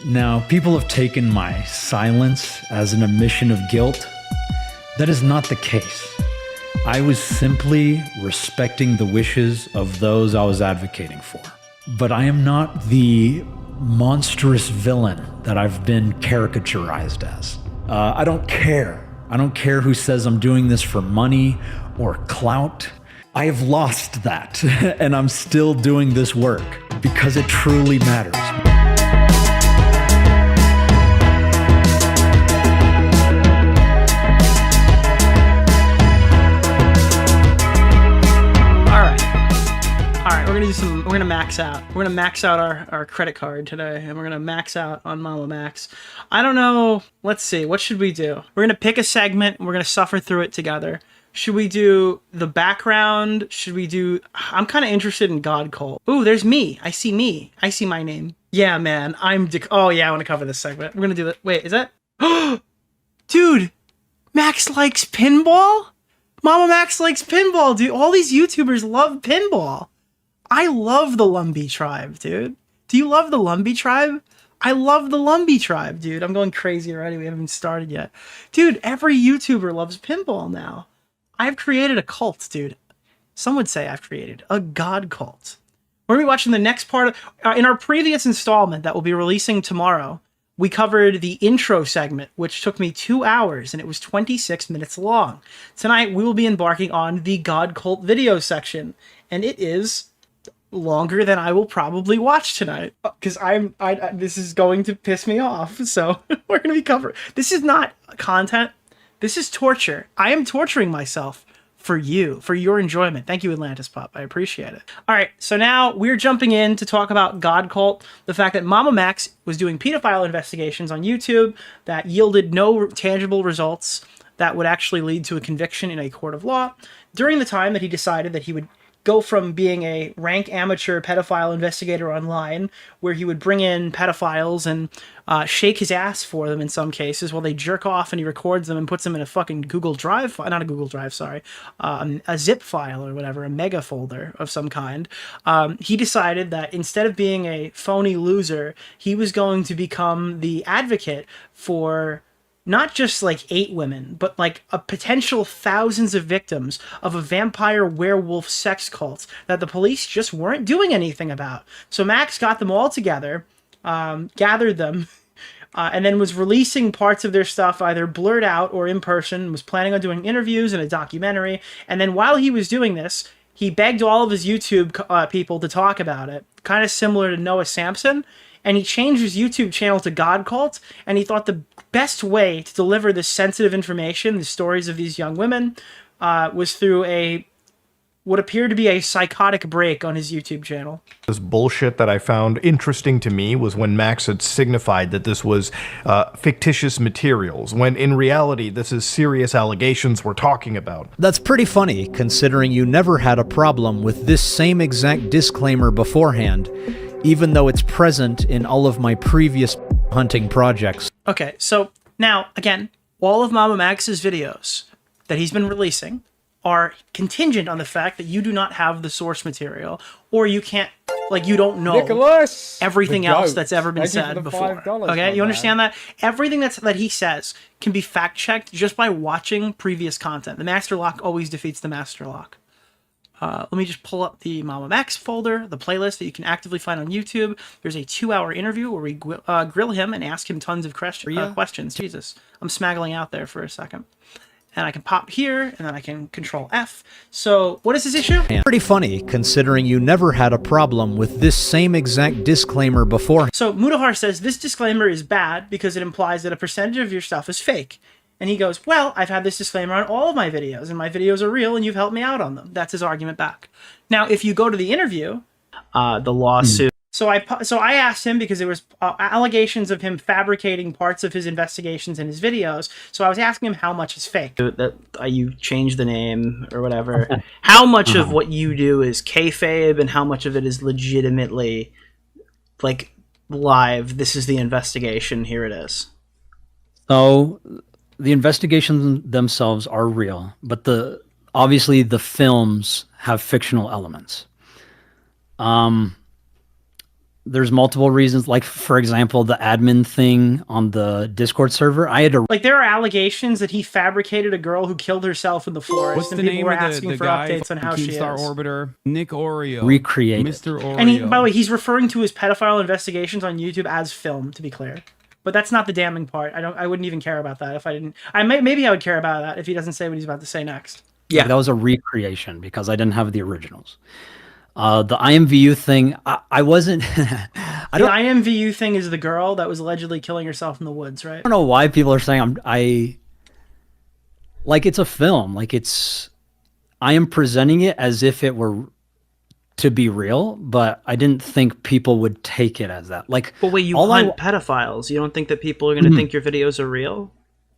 Now, people have taken my silence as an admission of guilt. That is not the case. I was simply respecting the wishes of those I was advocating for. But I am not the monstrous villain that I've been caricaturized as. I don't care. I don't care who says I'm doing this for money or clout. I have lost that, and I'm still doing this work because it truly matters. We're gonna max out. We're gonna max out our credit card today, and we're gonna max out on MamaMax. I don't know. Let's see. What should we do? We're gonna pick a segment, and we're gonna suffer through it together. Should we do the background? Should we do... I'm kind of interested in God Cult. Ooh, there's me. I see me. I see my name. Yeah, man. Oh, yeah, I want to cover this segment. We're gonna do it. Wait, is that... Dude! Max likes pinball? MamaMax likes pinball, dude. All these YouTubers love pinball. I love the Lumbee tribe, dude. Do you love the Lumbee tribe? I love the Lumbee tribe, dude. I'm going crazy already. We haven't even started yet. Dude, every YouTuber loves pinball now. I've created a cult, dude. Some would say I've created a God cult. We're going to be watching the next part of... in our previous installment that will be releasing tomorrow, we covered the intro segment, which took me 2 hours, and it was 26 minutes long. Tonight, we will be embarking on the God cult video section, and it is... longer than I will probably watch tonight, because this is going to piss me off. So we're going to be covering. This is not content. This is torture. I am torturing myself for you, for your enjoyment. Thank you, Atlantis Pop. I appreciate it. All right, so now we're jumping in to talk about God Cult, the fact that MamaMax was doing pedophile investigations on YouTube that yielded no tangible results that would actually lead to a conviction in a court of law during the time that he decided that he would go from being a rank amateur pedophile investigator online, where he would bring in pedophiles and shake his ass for them in some cases while they jerk off, and he records them and puts them in a fucking Google Drive, not a Google Drive, sorry, a zip file or whatever, a mega folder of some kind. He decided that instead of being a phony loser, he was going to become the advocate for not just like 8 women, but like a potential thousands of victims of a vampire werewolf sex cult that the police just weren't doing anything about. So Max got them all together, gathered them, and then was releasing parts of their stuff either blurred out or in person, was planning on doing interviews and a documentary. And then while he was doing this, he begged all of his YouTube people to talk about it, kind of similar to Noah Samson. And he changed his YouTube channel to God Cult, and he thought the best way to deliver this sensitive information, the stories of these young women, was through what appeared to be a psychotic break on his YouTube channel. This bullshit that I found interesting to me was when Max had signified that this was fictitious materials, when in reality this is serious allegations we're talking about. That's pretty funny, considering you never had a problem with this same exact disclaimer beforehand, even though it's present in all of my previous hunting projects. Okay, so now, again, all of MamaMax's videos that he's been releasing are contingent on the fact that you do not have the source material, or you can't, like, you don't know Nicholas, everything else that's ever been said before. $5, okay, you understand that? Everything that he says can be fact-checked just by watching previous content. The master lock always defeats the master lock. Let me just pull up the MamaMax folder, the playlist that you can actively find on YouTube. There's a 2-hour interview where we grill him and ask him tons of questions. Jesus, I'm smaggling out there for a second. And I can pop here, and then I can control F. So, what is his issue? Pretty funny, considering you never had a problem with this same exact disclaimer before. So, Mudahar says, this disclaimer is bad because it implies that a percentage of your stuff is fake. And he goes, well, I've had this disclaimer on all of my videos, and my videos are real, and you've helped me out on them. That's his argument back. Now, if you go to the interview, the lawsuit. So I asked him, because there was allegations of him fabricating parts of his investigations in his videos. So I was asking him how much is fake. That you changed the name or whatever. How much of what you do is kayfabe, and how much of it is legitimately, like, live? This is the investigation. Here it is. So the investigations themselves are real, but obviously the films have fictional elements. there's multiple reasons. Like, for example, the admin thing on the Discord server. I had to Like, there are allegations that he fabricated a girl who killed herself in the forest. What's and the people name were of asking the for guy updates on how she is. Keemstar Orbiter? Nick Oreo. recreate it. Mr. Oreo. And he, by the way, he's referring to his pedophile investigations on YouTube as film, to be clear. But that's not the damning part. I wouldn't even care about that if I didn't. Maybe I would care about that if he doesn't say what he's about to say next. Yeah, that was a recreation because I didn't have the originals. The IMVU thing, I wasn't. The IMVU thing is the girl that was allegedly killing herself in the woods, right? I don't know why people are saying like it's a film. Like I am presenting it as if it were to be real, but I didn't think people would take it as that. Like, but wait, you hunt pedophiles. You don't think that people are going to think your videos are real?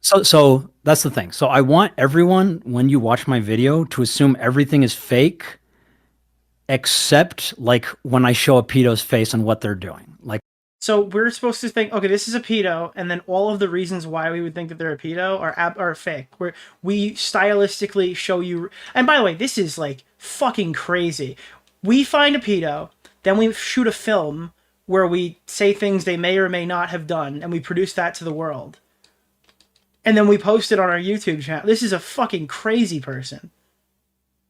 So that's the thing. So I want everyone, when you watch my video, to assume everything is fake, except like when I show a pedo's face and what they're doing. Like, so we're supposed to think, okay, this is a pedo, and then all of the reasons why we would think that they're a pedo are fake. We stylistically show you. And by the way, this is like fucking crazy. We find a pedo, then we shoot a film where we say things they may or may not have done, and we produce that to the world. And then we post it on our YouTube channel. This is a fucking crazy person.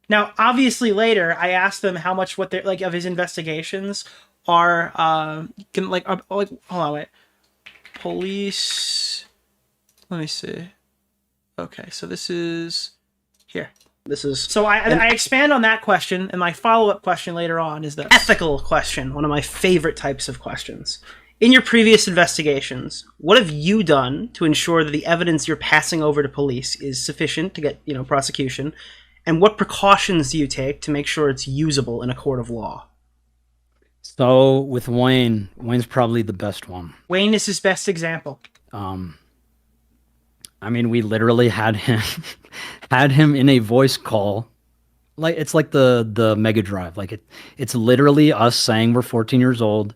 Now, obviously, later I asked them how much what they're like of his investigations are. Hold on, wait. Police. Let me see. Okay, so this is here. This is so I expand on that question, and my follow-up question later on is the ethical question, one of my favorite types of questions. In your previous investigations, what have you done to ensure that the evidence you're passing over to police is sufficient to get, prosecution? And what precautions do you take to make sure it's usable in a court of law? so with Wayne's probably the best one. Wayne is his best example. I mean, we literally had him in a voice call. Like, it's like the Mega Drive. Like, it's literally us saying we're 14 years old.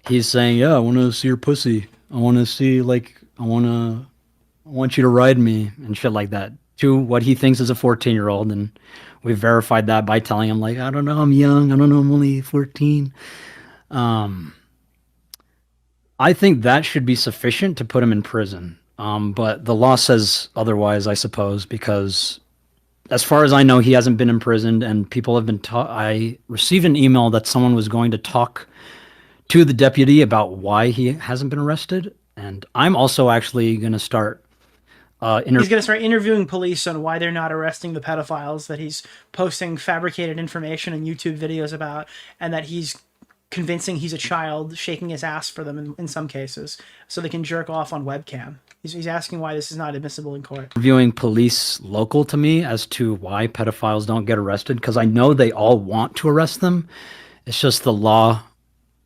He's saying, yeah, I want to see your pussy. I want to see, like, I want you to ride me and shit like that. To what he thinks is a 14-year-old. And we verified that by telling him, like, I don't know, I'm young. I don't know, I'm only 14. I think that should be sufficient to put him in prison. But the law says otherwise, I suppose, because as far as I know, he hasn't been imprisoned, and people have been I received an email that someone was going to talk to the deputy about why he hasn't been arrested, and I'm also actually going to start he's going to start interviewing police on why they're not arresting the pedophiles that he's posting fabricated information and YouTube videos about, and that he's convincing he's a child, shaking his ass for them in some cases, so they can jerk off on webcam. He's asking why this is not admissible in court. Interviewing police local to me as to why pedophiles don't get arrested, because I know they all want to arrest them. It's just the law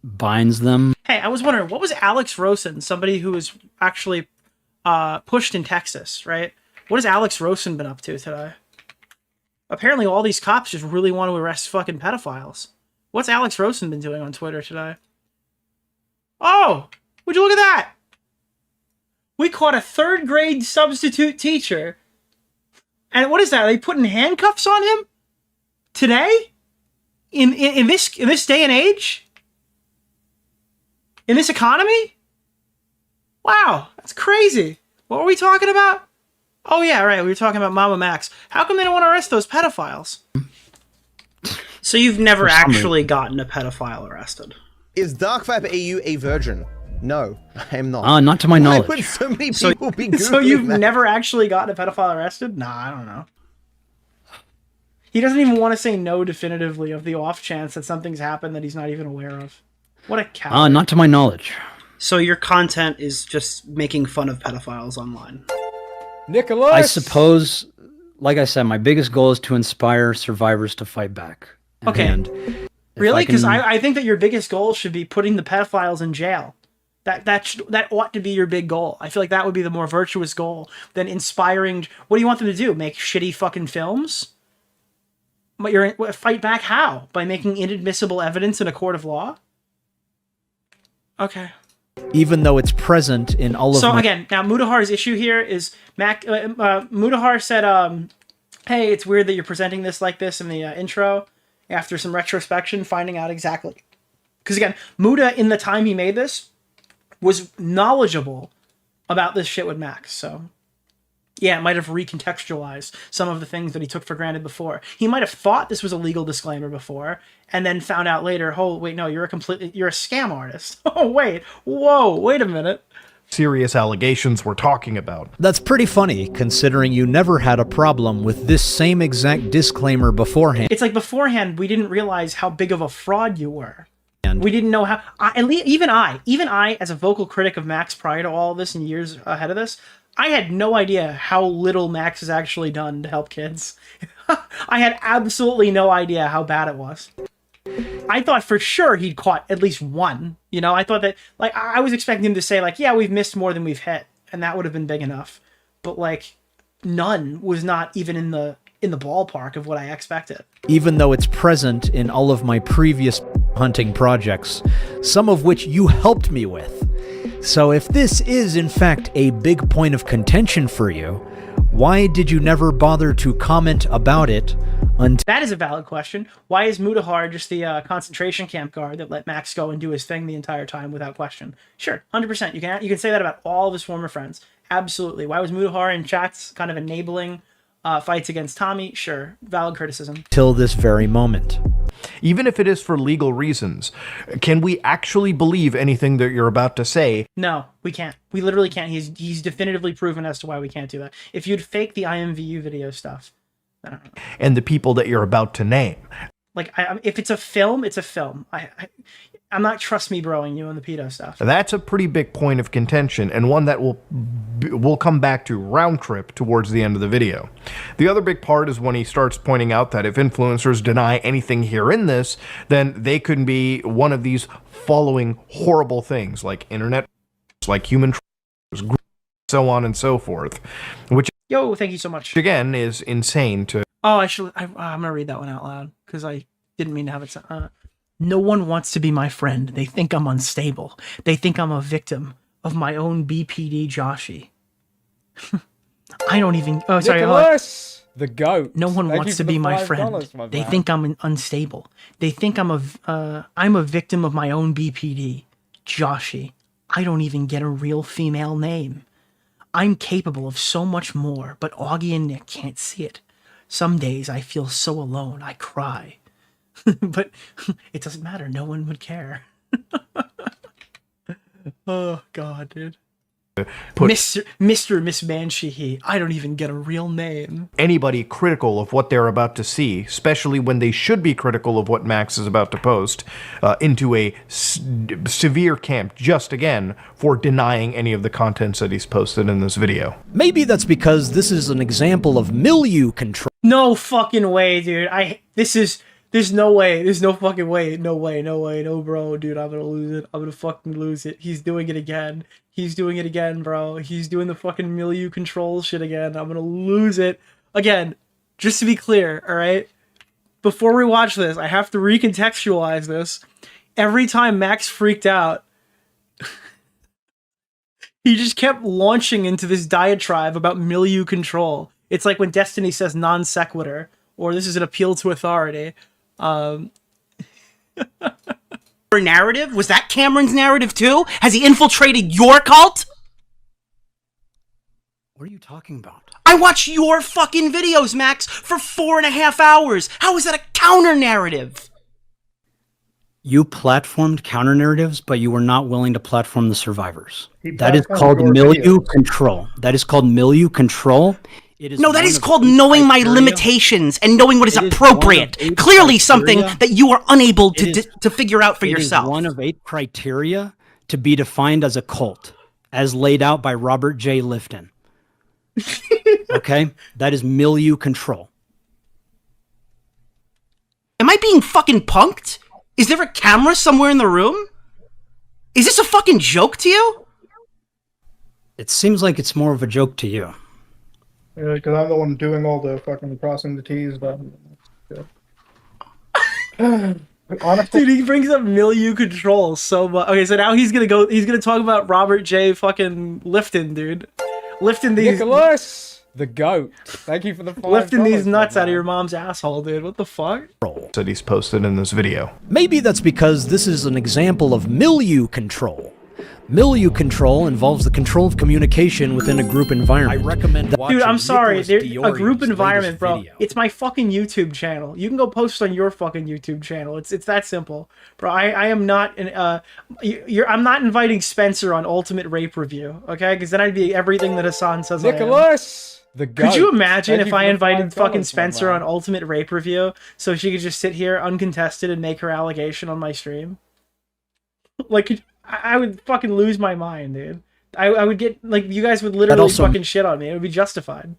binds them. Hey, I was wondering, what was Alex Rosen, somebody who was actually pushed in Texas, right? What has Alex Rosen been up to today? Apparently all these cops just really want to arrest fucking pedophiles. What's Alex Rosen been doing on Twitter today? Oh, would you look at that? We caught a 3rd grade substitute teacher. And what is that? Are they putting handcuffs on him? Today? In this day and age? In this economy? Wow, that's crazy. What were we talking about? Oh yeah, right, we were talking about MamaMax. How come they don't want to arrest those pedophiles? So you've never actually gotten a pedophile arrested? Is Dark Viper EU a virgin? No, I am not. Not to my knowledge. Why would so many people be Googling So you've that? never actually gotten a pedophile arrested? Nah, I don't know. He doesn't even want to say no definitively of the off chance that something's happened that he's not even aware of. What a coward. Not to my knowledge. So your content is just making fun of pedophiles online? Nicholas! I suppose, like I said, my biggest goal is to inspire survivors to fight back. Okay. And Really? Because I think that your biggest goal should be putting the pedophiles in jail. That ought to be your big goal. I feel like that would be the more virtuous goal than inspiring. What do you want them to do? Make shitty fucking films? But fight back how? By making inadmissible evidence in a court of law? Okay. Even though it's present in all of So again, now Mudahar's issue here is Mudahar said, hey, it's weird that you're presenting this like this in the intro after some retrospection, finding out exactly Because again, Muda, in the time he made this, was knowledgeable about this shit with Max. So yeah, it might have recontextualized some of the things that he took for granted before. He might have thought this was a legal disclaimer before, and then found out later, oh wait, no, you're a scam artist. Oh wait, whoa, wait a minute. Serious allegations we're talking about. That's pretty funny, considering you never had a problem with this same exact disclaimer beforehand. It's like beforehand, we didn't realize how big of a fraud you were. We didn't know how. Even I, as a vocal critic of Max prior to all this and years ahead of this, I had no idea how little Max has actually done to help kids. I had absolutely no idea how bad it was. I thought for sure he'd caught at least one. You know, I thought that, like, I was expecting him to say, like, yeah, we've missed more than we've hit, and that would have been big enough. But, like, none was not even in the ballpark of what I expected. Even though it's present in all of my previous hunting projects, some of which you helped me with. So if this is in fact a big point of contention for you, why did you never bother to comment about it until— That is a valid question. Why is Mudahar just the concentration camp guard that let Max go and do his thing the entire time without question? Sure, 100%. You can say that about all of his former friends. Absolutely. Why was Mudahar in chats kind of enabling fights against Tommy? Sure, valid criticism. Till this very moment. Even if it is for legal reasons, can we actually believe anything that you're about to say? No, we can't. We literally can't. He's definitively proven as to why we can't do that. If you'd fake the IMVU video stuff, I don't know. And the people that you're about to name. Like, if it's a film, it's a film. I'm not trust me broing you on the pedo stuff. That's a pretty big point of contention, and one that we'll come back to round trip towards the end of the video. The other big part is when he starts pointing out that if influencers deny anything here in this, then they could be one of these following horrible things, like internet, like human trolls, so on and so forth. Which, yo, thank you so much. Again, is insane to... Oh, I'm gonna read that one out loud, because I didn't mean to have it... No one wants to be my friend. They think I'm unstable. They think I'm a victim of my own BPD Joshi. I don't even... Oh, sorry. Nicholas, the goat. No one Thank wants you to for be the my $5, friend. my They man. think I'm unstable. They think I'm a victim of my own BPD Joshi. I don't even get a real female name. I'm capable of so much more, but Augie and Nick can't see it. Some days I feel so alone, I cry. But it doesn't matter. No one would care. Oh, God, dude. Mr. and Miss Banshee, I don't even get a real name. Anybody critical of what they're about to see, especially when they should be critical of what Max is about to post, into a severe camp just again for denying any of the contents that he's posted in this video. Maybe that's because this is an example of Millieu control. No fucking way, dude. There's no way. There's no fucking way. No way. No way. No, bro. Dude, I'm gonna lose it. I'm gonna fucking lose it. He's doing it again. He's doing it again, bro. He's doing the fucking Milieu control shit again. I'm gonna lose it. Again, just to be clear, alright? Before we watch this, I have to recontextualize this. Every time Max freaked out, he just kept launching into this diatribe about Milieu control. It's like when Destiny says non sequitur, or this is an appeal to authority. Narrative? Was that Cameron's narrative too? Has he infiltrated your cult? What are you talking about? I watched your fucking videos, Max, for 4.5 hours. How is that a counter narrative? You platformed counter narratives, but you were not willing to platform the survivors. He That is platformed called your Milieu videos. control. That is called Milieu control. It is No, that one is of called 8 knowing my criteria. limitations and knowing what is It is appropriate. one of 8 Clearly something criteria. that you are unable It is- to figure out for It yourself. is one of 8 criteria to be defined as a cult, as laid out by Robert J. Lifton. Okay? That is Milieu control. Am I being fucking punked? Is there a camera somewhere in the room? Is this a fucking joke to you? It seems like it's more of a joke to you. Yeah, because I'm the one doing all the fucking crossing the T's. But honestly, Dude, he brings up Milieu control so much. Okay, so now he's gonna talk about Robert J. fucking Lifton, dude. Lifton these... Nicholas, The goat. Thank you for the $5. Lifting these nuts my out of your man. mom's asshole, dude. What the fuck? That he's posted in this video. Maybe that's because this is an example of milieu control. Milieu control involves the control of communication within a group environment. I recommend Dude, I'm sorry. A group environment, bro. It's my fucking YouTube channel. You can go post on your fucking YouTube channel. It's that simple, bro. I am not I'm not inviting Spencer on Ultimate Rape Review, okay? Because then I'd be everything that Hassan says I am. Nicholas, the goat. Could you imagine Thank if you I for the invited $5, fucking my Spencer man. on Ultimate Rape Review so she could just sit here uncontested and make her allegation on my stream? Like, I would fucking lose my mind, dude. I would get, like, you guys would literally also fucking shit on me. It would be justified.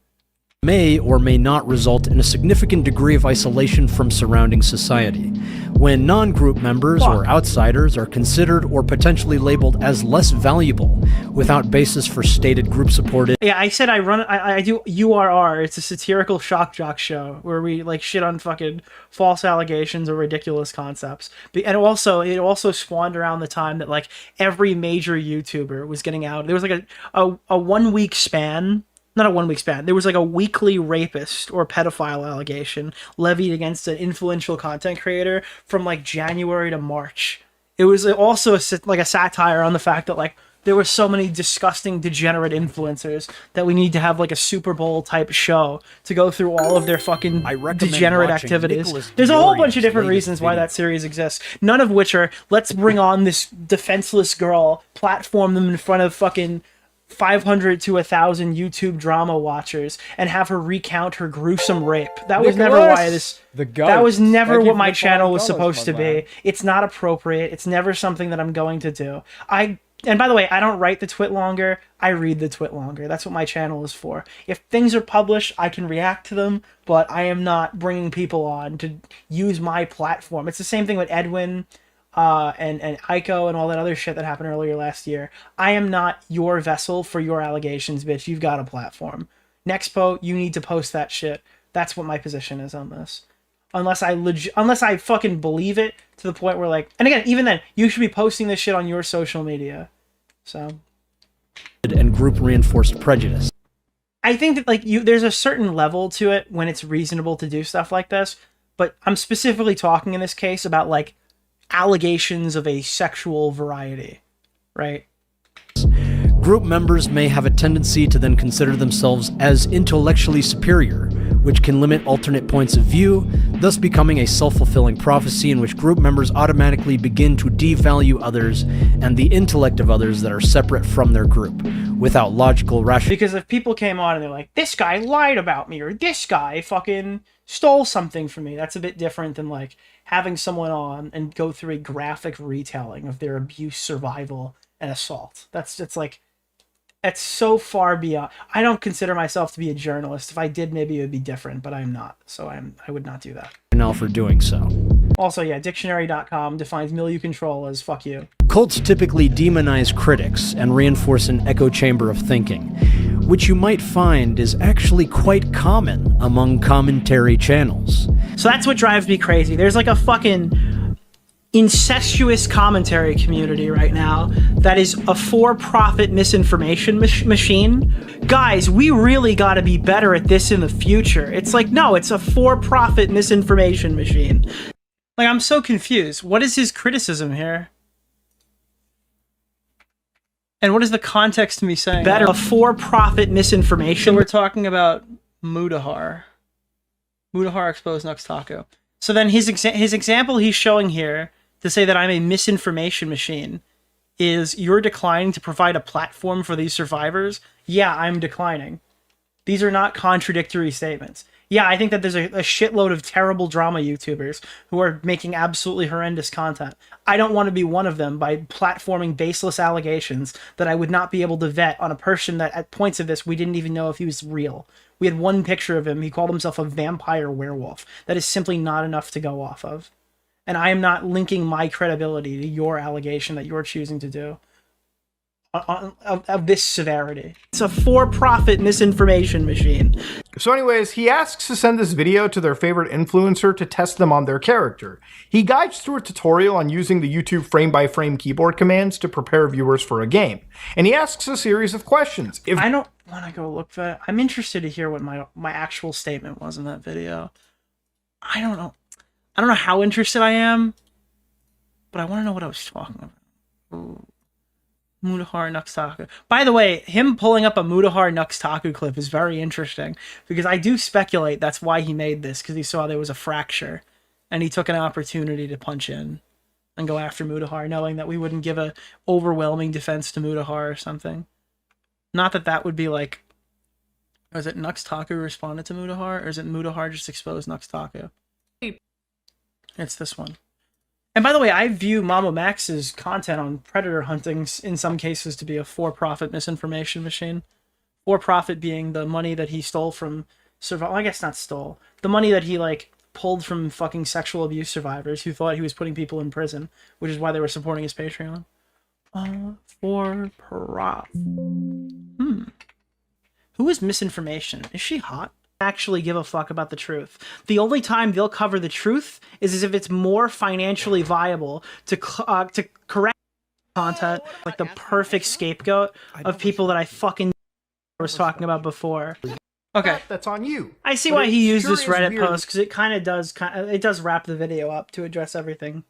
May or may not result in a significant degree of isolation from surrounding society, when non-group members or outsiders are considered or potentially labeled as less valuable without basis for stated group supported. Yeah, I said I do URR. It's a satirical shock jock show where we like shit on fucking false allegations or ridiculous concepts. And also, it also spawned around the time that like every major YouTuber was getting out. There was like a 1 week span. Not a 1 week span. There was like a weekly rapist or pedophile allegation levied against an influential content creator from like January to March. It was also like a satire on the fact that like there were so many disgusting degenerate influencers that we need to have like a Super Bowl type show to go through all of their fucking degenerate activities. There's a whole bunch of different reasons why that series exists. None of which are, let's bring on this defenseless girl, platform them in front of fucking 500 to 1,000 YouTube drama watchers and have her recount her gruesome rape. That was never why this. That was never what my channel was supposed to be. It's not appropriate. It's never something that I'm going to do. And by the way, I don't write the twit longer. I read the twit longer. That's what my channel is for. If things are published, I can react to them, but I am not bringing people on to use my platform. It's the same thing with Edwin. And Aiko and all that other shit that happened earlier last year. I am not your vessel for your allegations, bitch. You've got a platform. Nexpo, you need to post that shit. That's what my position is on this. Unless I fucking believe it to the point where like, and again, even then, you should be posting this shit on your social media. So. And group reinforced prejudice. I think that like there's a certain level to it when it's reasonable to do stuff like this, but I'm specifically talking in this case about like allegations of a sexual variety, right? Group members may have a tendency to then consider themselves as intellectually superior, which can limit alternate points of view, thus becoming a self-fulfilling prophecy in which group members automatically begin to devalue others and the intellect of others that are separate from their group, without logical rationale. Because if people came on and they're like, this guy lied about me, or this guy fucking stole something from me, that's a bit different than like having someone on and go through a graphic retelling of their abuse, survival, and assault. That's so far beyond. I don't consider myself to be a journalist. If I did, maybe it would be different, but I'm not. So I would not do that. For doing so. Also, yeah, dictionary.com defines milieu control as fuck you. Cults typically demonize critics and reinforce an echo chamber of thinking, which you might find is actually quite common among commentary channels. So that's what drives me crazy. There's like a fucking incestuous commentary community right now that is a for-profit misinformation machine. Guys, we really got to be better at this in the future. It's like, no, it's a for-profit misinformation machine. Like, I'm so confused. What is his criticism here? And what is the context to me saying better? A for-profit misinformation. So we're talking about Mudahar. Mudahar exposed Nux Taco. So then his example he's showing here to say that I'm a misinformation machine is you're declining to provide a platform for these survivors. Yeah, I'm declining. These are not contradictory statements. Yeah, I think that there's a shitload of terrible drama YouTubers who are making absolutely horrendous content. I don't want to be one of them by platforming baseless allegations that I would not be able to vet on a person that at points of this we didn't even know if he was real. We had one picture of him. He called himself a vampire werewolf. That is simply not enough to go off of. And I am not linking my credibility to your allegation that you're choosing to do of this severity. It's a for-profit misinformation machine. So anyways, he asks to send this video to their favorite influencer to test them on their character. He guides through a tutorial on using the YouTube frame-by-frame keyboard commands to prepare viewers for a game. And he asks a series of questions. I don't want to go look for that. I'm interested to hear what my actual statement was in that video. I don't know. I don't know how interested I am, but I want to know what I was talking about. Ooh. Mutahar Nuxtaku. By the way, him pulling up a Mutahar Nuxtaku clip is very interesting, because I do speculate that's why he made this, because he saw there was a fracture, and he took an opportunity to punch in and go after Mutahar, knowing that we wouldn't give a overwhelming defense to Mutahar or something. Not that that would be like... Was it Nuxtaku responded to Mutahar, or is it Mutahar just exposed Nuxtaku? It's this one. And by the way, I view MamaMax's content on predator hunting in some cases to be a for-profit misinformation machine. For-profit being the money that he stole from survival. I guess not stole. The money that he like pulled from fucking sexual abuse survivors who thought he was putting people in prison, which is why they were supporting his Patreon. For-prof. Who is Misinformation? Is she hot? Actually give a fuck about the truth. The only time they'll cover the truth is if it's more financially viable to correct content, like the perfect scapegoat of people that I fucking was talking about before. Okay, that's on you. I see why he used this Reddit post, because it kind of does wrap the video up to address everything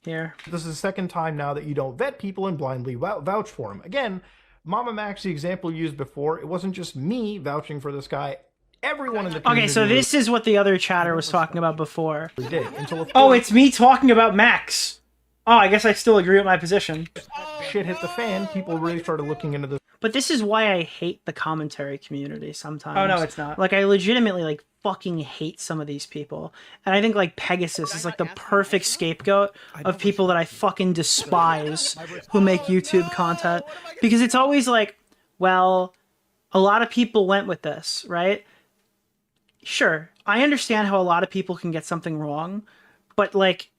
here. This is the second time now that you don't vet people and blindly vouch for them. Again, MamaMax, the example used before, it wasn't just me vouching for this guy. Everyone in the community. Okay, so this is what the other chatter was talking about before. Did, until oh, it's me talking about Max. Oh, I guess I still agree with my position. Shit hit the fan, people really started looking into this. But this is why I hate the commentary community sometimes. Oh, no, it's not. Like, I legitimately, like, fucking hate some of these people. And I think, like, Pegasus is, like, the perfect scapegoat of people that I fucking despise who make YouTube content. Because it's always like, well, a lot of people went with this, right? Sure, I understand how a lot of people can get something wrong, but, like,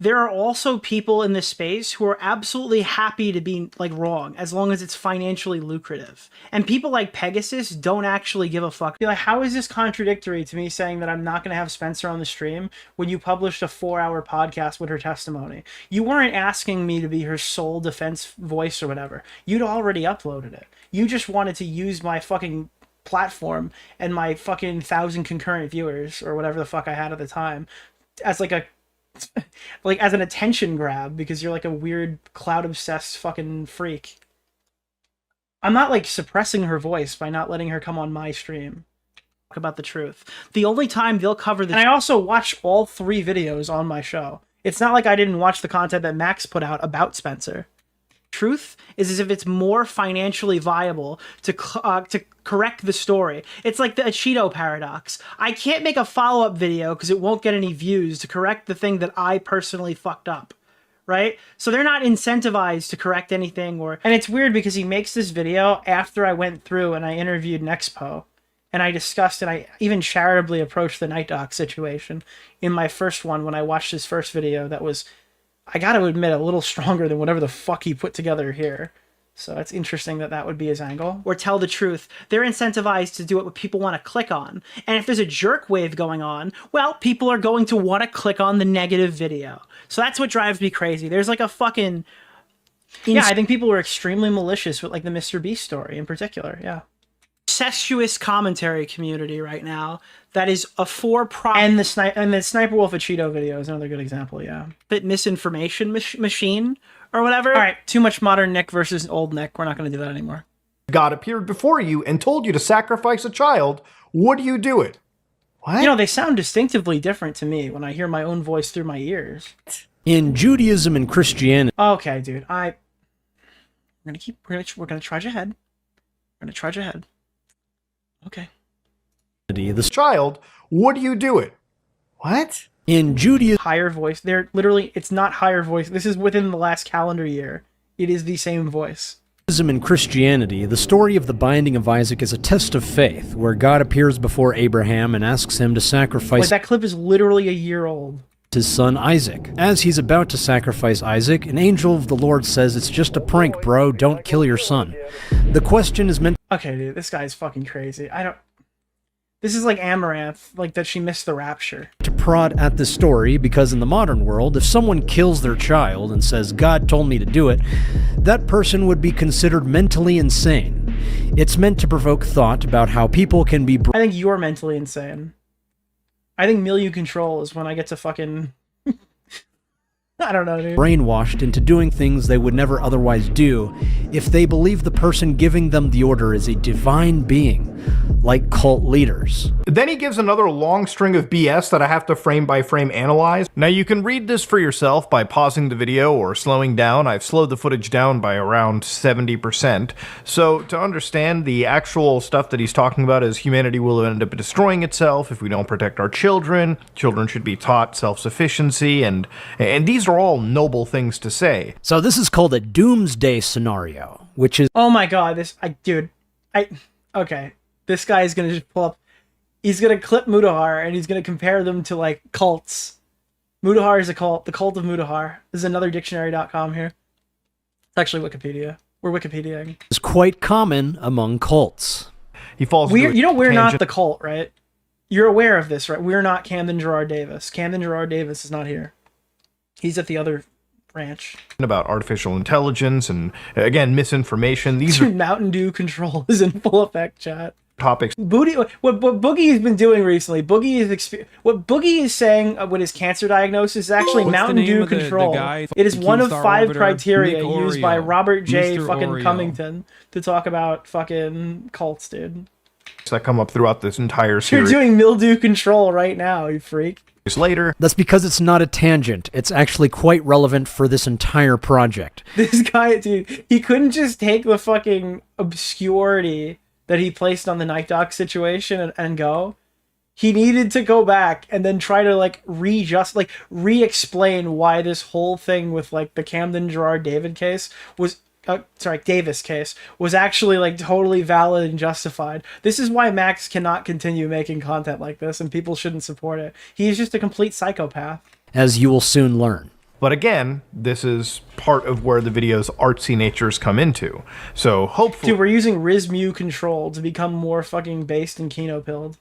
there are also people in this space who are absolutely happy to be, like, wrong, as long as it's financially lucrative. And people like Pegasus don't actually give a fuck. Like, how is this contradictory to me saying that I'm not going to have Spencer on the stream when you published a 4-hour podcast with her testimony? You weren't asking me to be her sole defense voice or whatever. You'd already uploaded it. You just wanted to use my fucking platform and my fucking 1,000 concurrent viewers or whatever the fuck I had at the time as like a like as an attention grab because you're like a weird cloud obsessed fucking freak. I'm not like suppressing her voice by not letting her come on my stream. Talk about the truth. The only time they'll cover the... And I also watch all 3 videos on my show. It's not like I didn't watch the content that Max put out about Spencer. Truth is as if it's more financially viable to correct the story. It's like the Cheeto paradox. I can't make a follow-up video because it won't get any views to correct the thing that I personally fucked up, right? So they're not incentivized to correct anything. And it's weird because he makes this video after I went through and I interviewed Nexpo, and I discussed and I even charitably approached the Night Doc situation in my first one when I watched his first video that was, I gotta admit, a little stronger than whatever the fuck he put together here. So it's interesting that that would be his angle. Or tell the truth. They're incentivized to do what people want to click on. And if there's a jerk wave going on, well, people are going to want to click on the negative video. So that's what drives me crazy. There's like a fucking... Yeah, I think people were extremely malicious with like the Mr. Beast story in particular, yeah. Incestuous commentary community right now that is a for-profit, and the Sniper Wolf of Cheeto video is another good example, yeah. But misinformation machine or whatever. All right, too much modern Nick versus old Nick. We're not going to do that anymore. God appeared before you and told you to sacrifice a child. Would you do it? What? You know, they sound distinctly different to me when I hear my own voice through my ears. In Judaism and Christianity. Okay, dude. We're gonna trudge ahead. We're gonna trudge ahead. Okay. This child, would you do it? What? In Judaism, higher voice. They're literally, it's not higher voice. This is within the last calendar year. It is the same voice. In Christianity, the story of the binding of Isaac is a test of faith, where God appears before Abraham and asks him to sacrifice... Wait, that clip is literally a year old. ...his son Isaac. As he's about to sacrifice Isaac, an angel of the Lord says, "It's just a prank, bro. Don't kill your son." The question is meant... Okay, dude, this guy's fucking crazy. This is like Amaranth, like that she missed the rapture. To prod at this story because in the modern world, if someone kills their child and says, God told me to do it, that person would be considered mentally insane. It's meant to provoke thought about how people can be... I think you're mentally insane. I think Millieu control is when I get to fucking... I don't know, dude. Brainwashed into doing things they would never otherwise do if they believe the person giving them the order is a divine being, like cult leaders. Then he gives another long string of BS that I have to frame by frame analyze. Now you can read this for yourself by pausing the video or slowing down. I've slowed the footage down by around 70%. So to understand the actual stuff that he's talking about is humanity will end up destroying itself if we don't protect our children. Children should be taught self-sufficiency, and these are all noble things to say. So this is called a doomsday scenario, which is... Oh my god, okay. This guy is gonna just pull up, he's gonna clip Mudahar and he's gonna compare them to like cults. Mudahar is a cult, the cult of Mudahar. This is another dictionary.com here. It's actually Wikipedia. We're Wikipediaing. Is quite common among cults. He falls we're not the cult, right? You're aware of this, right? We're not Camden Gerard Davis. Camden Gerard Davis is not here. He's at the other branch. About artificial intelligence and, again, misinformation. These Dude, Mountain Dew control is in full effect, chat. Topics. What Boogie has been doing recently, what Boogie is saying with his cancer diagnosis is actually Mountain Dew control. It is one of 5 criteria used by Robert J. fucking Cummington to talk about fucking cults, dude. That come up throughout this entire series. You're doing mildew control right now, you freak. Later. That's because it's not a tangent. It's actually quite relevant for this entire project. This guy, dude, he couldn't just take the fucking obscurity that he placed on the Night Doc situation and go. He needed to go back and then try to like re-explain why this whole thing with like the Camden Gerard Davis case was actually like totally valid and justified. This is why Max cannot continue making content like this and people shouldn't support it. He's just a complete psychopath. As you will soon learn. But again, this is part of where the video's artsy natures come into. So hopefully... Dude, we're using RizMu control to become more fucking based and Kino-pilled.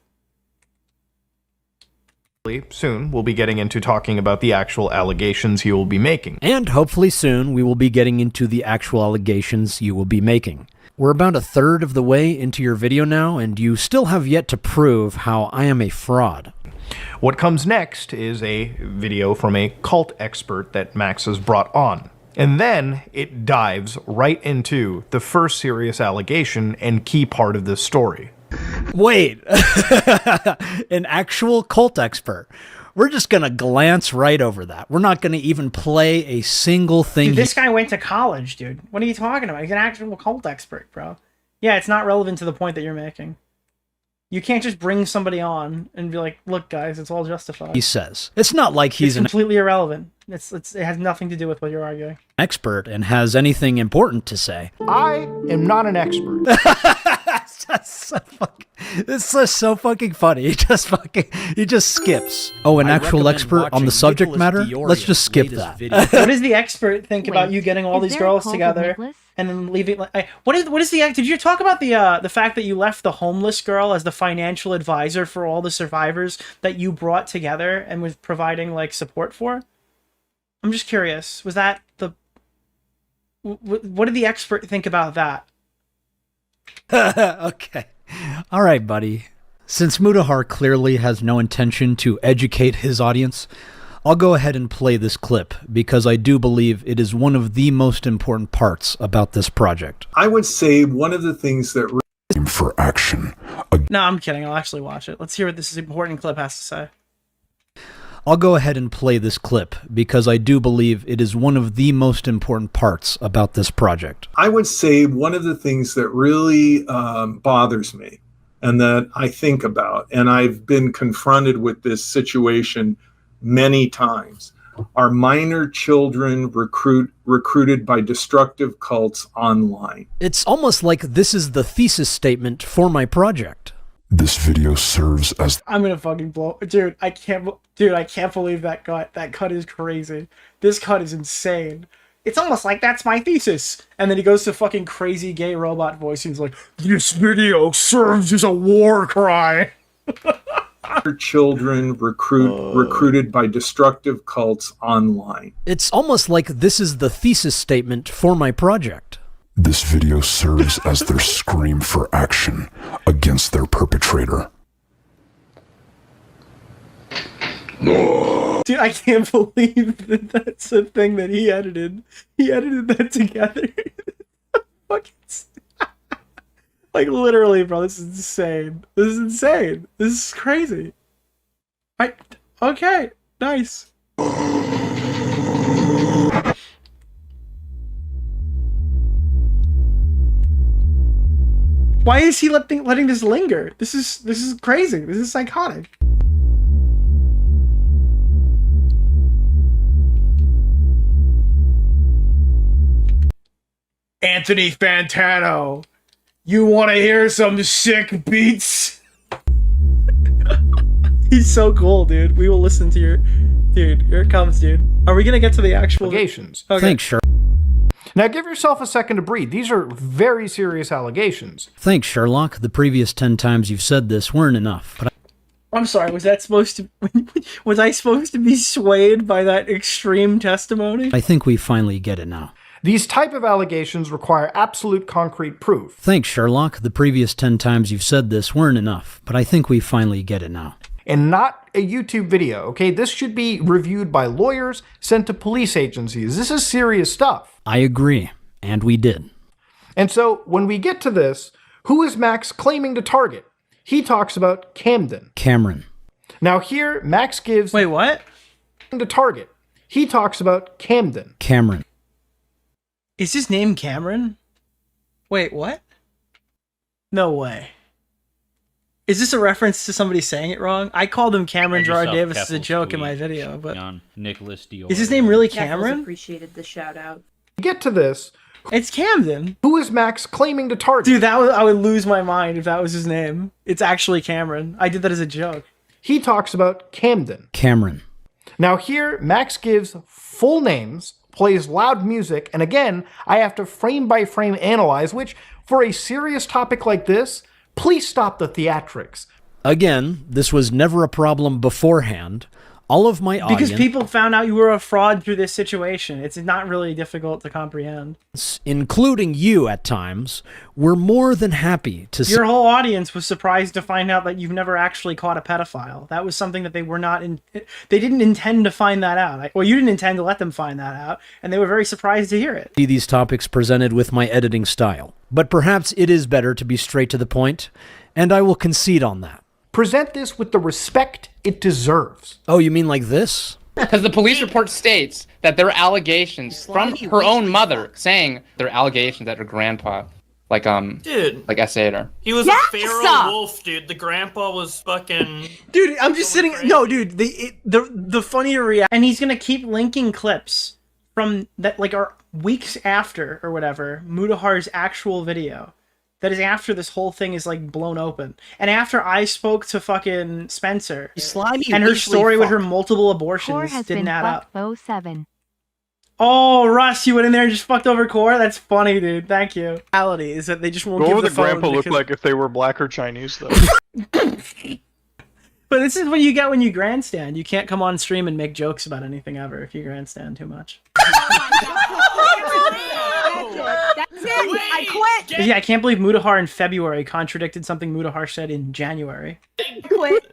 Soon, we'll be getting into talking about the actual allegations he will be making. And hopefully soon, we will be getting into the actual allegations you will be making. We're about a third of the way into your video now, and you still have yet to prove how I am a fraud. What comes next is a video from a cult expert that Max has brought on. And then it dives right into the first serious allegation and key part of this story. Wait, an actual cult expert. We're just going to glance right over that. We're not going to even play a single thing. Dude, this guy went to college, dude. What are you talking about? He's an actual cult expert, bro. Yeah, it's not relevant to the point that you're making. You can't just bring somebody on and be like, look, guys, it's all justified. He says. It's not like he's completely irrelevant. It has nothing to do with what you're arguing. Expert and has anything important to say. I am not an expert. This is so fucking funny. He just skips. Oh, an actual expert on the subject Nicholas matter? DeOrio's Let's just skip that. What does the expert think about you getting all these girls together and then leaving? What is the? Did you talk about the fact that you left the homeless girl as the financial advisor for all the survivors that you brought together and was providing like support for? I'm just curious. Was that the? What did the expert think about that? Okay. All right, buddy. Since Mudahar clearly has no intention to educate his audience, I'll go ahead and play this clip because I do believe it is one of the most important parts about this project. I would say one of the things that for action. No, I'm kidding. I'll actually watch it. Let's hear what this important clip has to say. I'll go ahead and play this clip because I do believe it is one of the most important parts about this project. I would say one of the things that really bothers me and that I think about, and I've been confronted with this situation many times, are minor children recruited by destructive cults online. It's almost like this is the thesis statement for my project. This video serves as... I'm gonna fucking blow... Dude, I can't believe that cut. That cut is crazy. This cut is insane. It's almost like that's my thesis. And then he goes to fucking crazy gay robot voice. He's like, this video serves as a war cry. Children recruited by destructive cults online. It's almost like this is the thesis statement for my project. This video serves as their scream for action against their perpetrator. Dude, I can't believe that that's a thing that he edited. He edited that together. Fucking like, literally, bro, this is insane. This is insane. This is crazy. Okay, nice. Why is he letting this linger? This is crazy. This is psychotic. Anthony Fantano, you want to hear some sick beats? He's so cool, dude. We will listen to your... Dude, here it comes, dude. Are we going to get to the actual... Allegations. Okay. Thanks, Sherlock. Now give yourself a second to breathe. These are very serious allegations. Thanks, Sherlock. The previous 10 times you've said this weren't enough. But I'm sorry, was that supposed to... Was I supposed to be swayed by that extreme testimony? I think we finally get it now. These type of allegations require absolute concrete proof. Thanks, Sherlock. The previous 10 times you've said this weren't enough, but I think we finally get it now. And not a YouTube video, okay? This should be reviewed by lawyers, sent to police agencies. This is serious stuff. I agree, and we did. And so, when we get to this, who is Max claiming to target? He talks about Camden. Cameron. Now here, Max gives... Wait, what? ...to target. He talks about Camden. Cameron. Is his name Cameron? Wait, what? No way. Is this a reference to somebody saying it wrong? I called him Cameron Gerard Davis as a joke in my video, but... Nicholas DeOrio. Is his name really Cameron? Appreciated the shout out. Get to this. It's Camden. Who is Max claiming to target? Dude, I would lose my mind if that was his name. It's actually Cameron. I did that as a joke. He talks about Camden. Cameron. Now here, Max gives full names, plays loud music, and again, I have to frame by frame analyze, which, for a serious topic like this, please stop the theatrics. Again, this was never a problem beforehand. All of my audience... Because people found out you were a fraud through this situation. It's not really difficult to comprehend. Including you at times, were more than happy to... Your whole audience was surprised to find out that you've never actually caught a pedophile. That was something that they were not... They didn't intend to find that out. Well, you didn't intend to let them find that out, and they were very surprised to hear it. See these topics presented with my editing style. But perhaps it is better to be straight to the point, and I will concede on that. Present this with the respect it deserves. Oh, you mean like this? Because the police report states that there are allegations from her own mother saying there are allegations that her grandpa, like essayed her. He was a feral wolf, dude. The grandpa was fucking... Dude, I'm just sitting... Crazy. No, dude, the funnier reaction... And he's gonna keep linking clips from that, like, our weeks after, or whatever, Mudahar's actual video. That is after this whole thing is, like, blown open. And after I spoke to fucking Spencer, Slimy and her story with her multiple abortions didn't add up. 07. Oh, Russ, you went in there and just fucked over Core? That's funny, dude. Thank you. Reality is that they just won't give the phone. What would the grandpa look like if they were black or Chinese, though? But this is what you get when you grandstand. You can't come on stream and make jokes about anything ever if you grandstand too much. That's it. I quit. Yeah, I can't believe Mudahar in February contradicted something Mudahar said in January. I quit.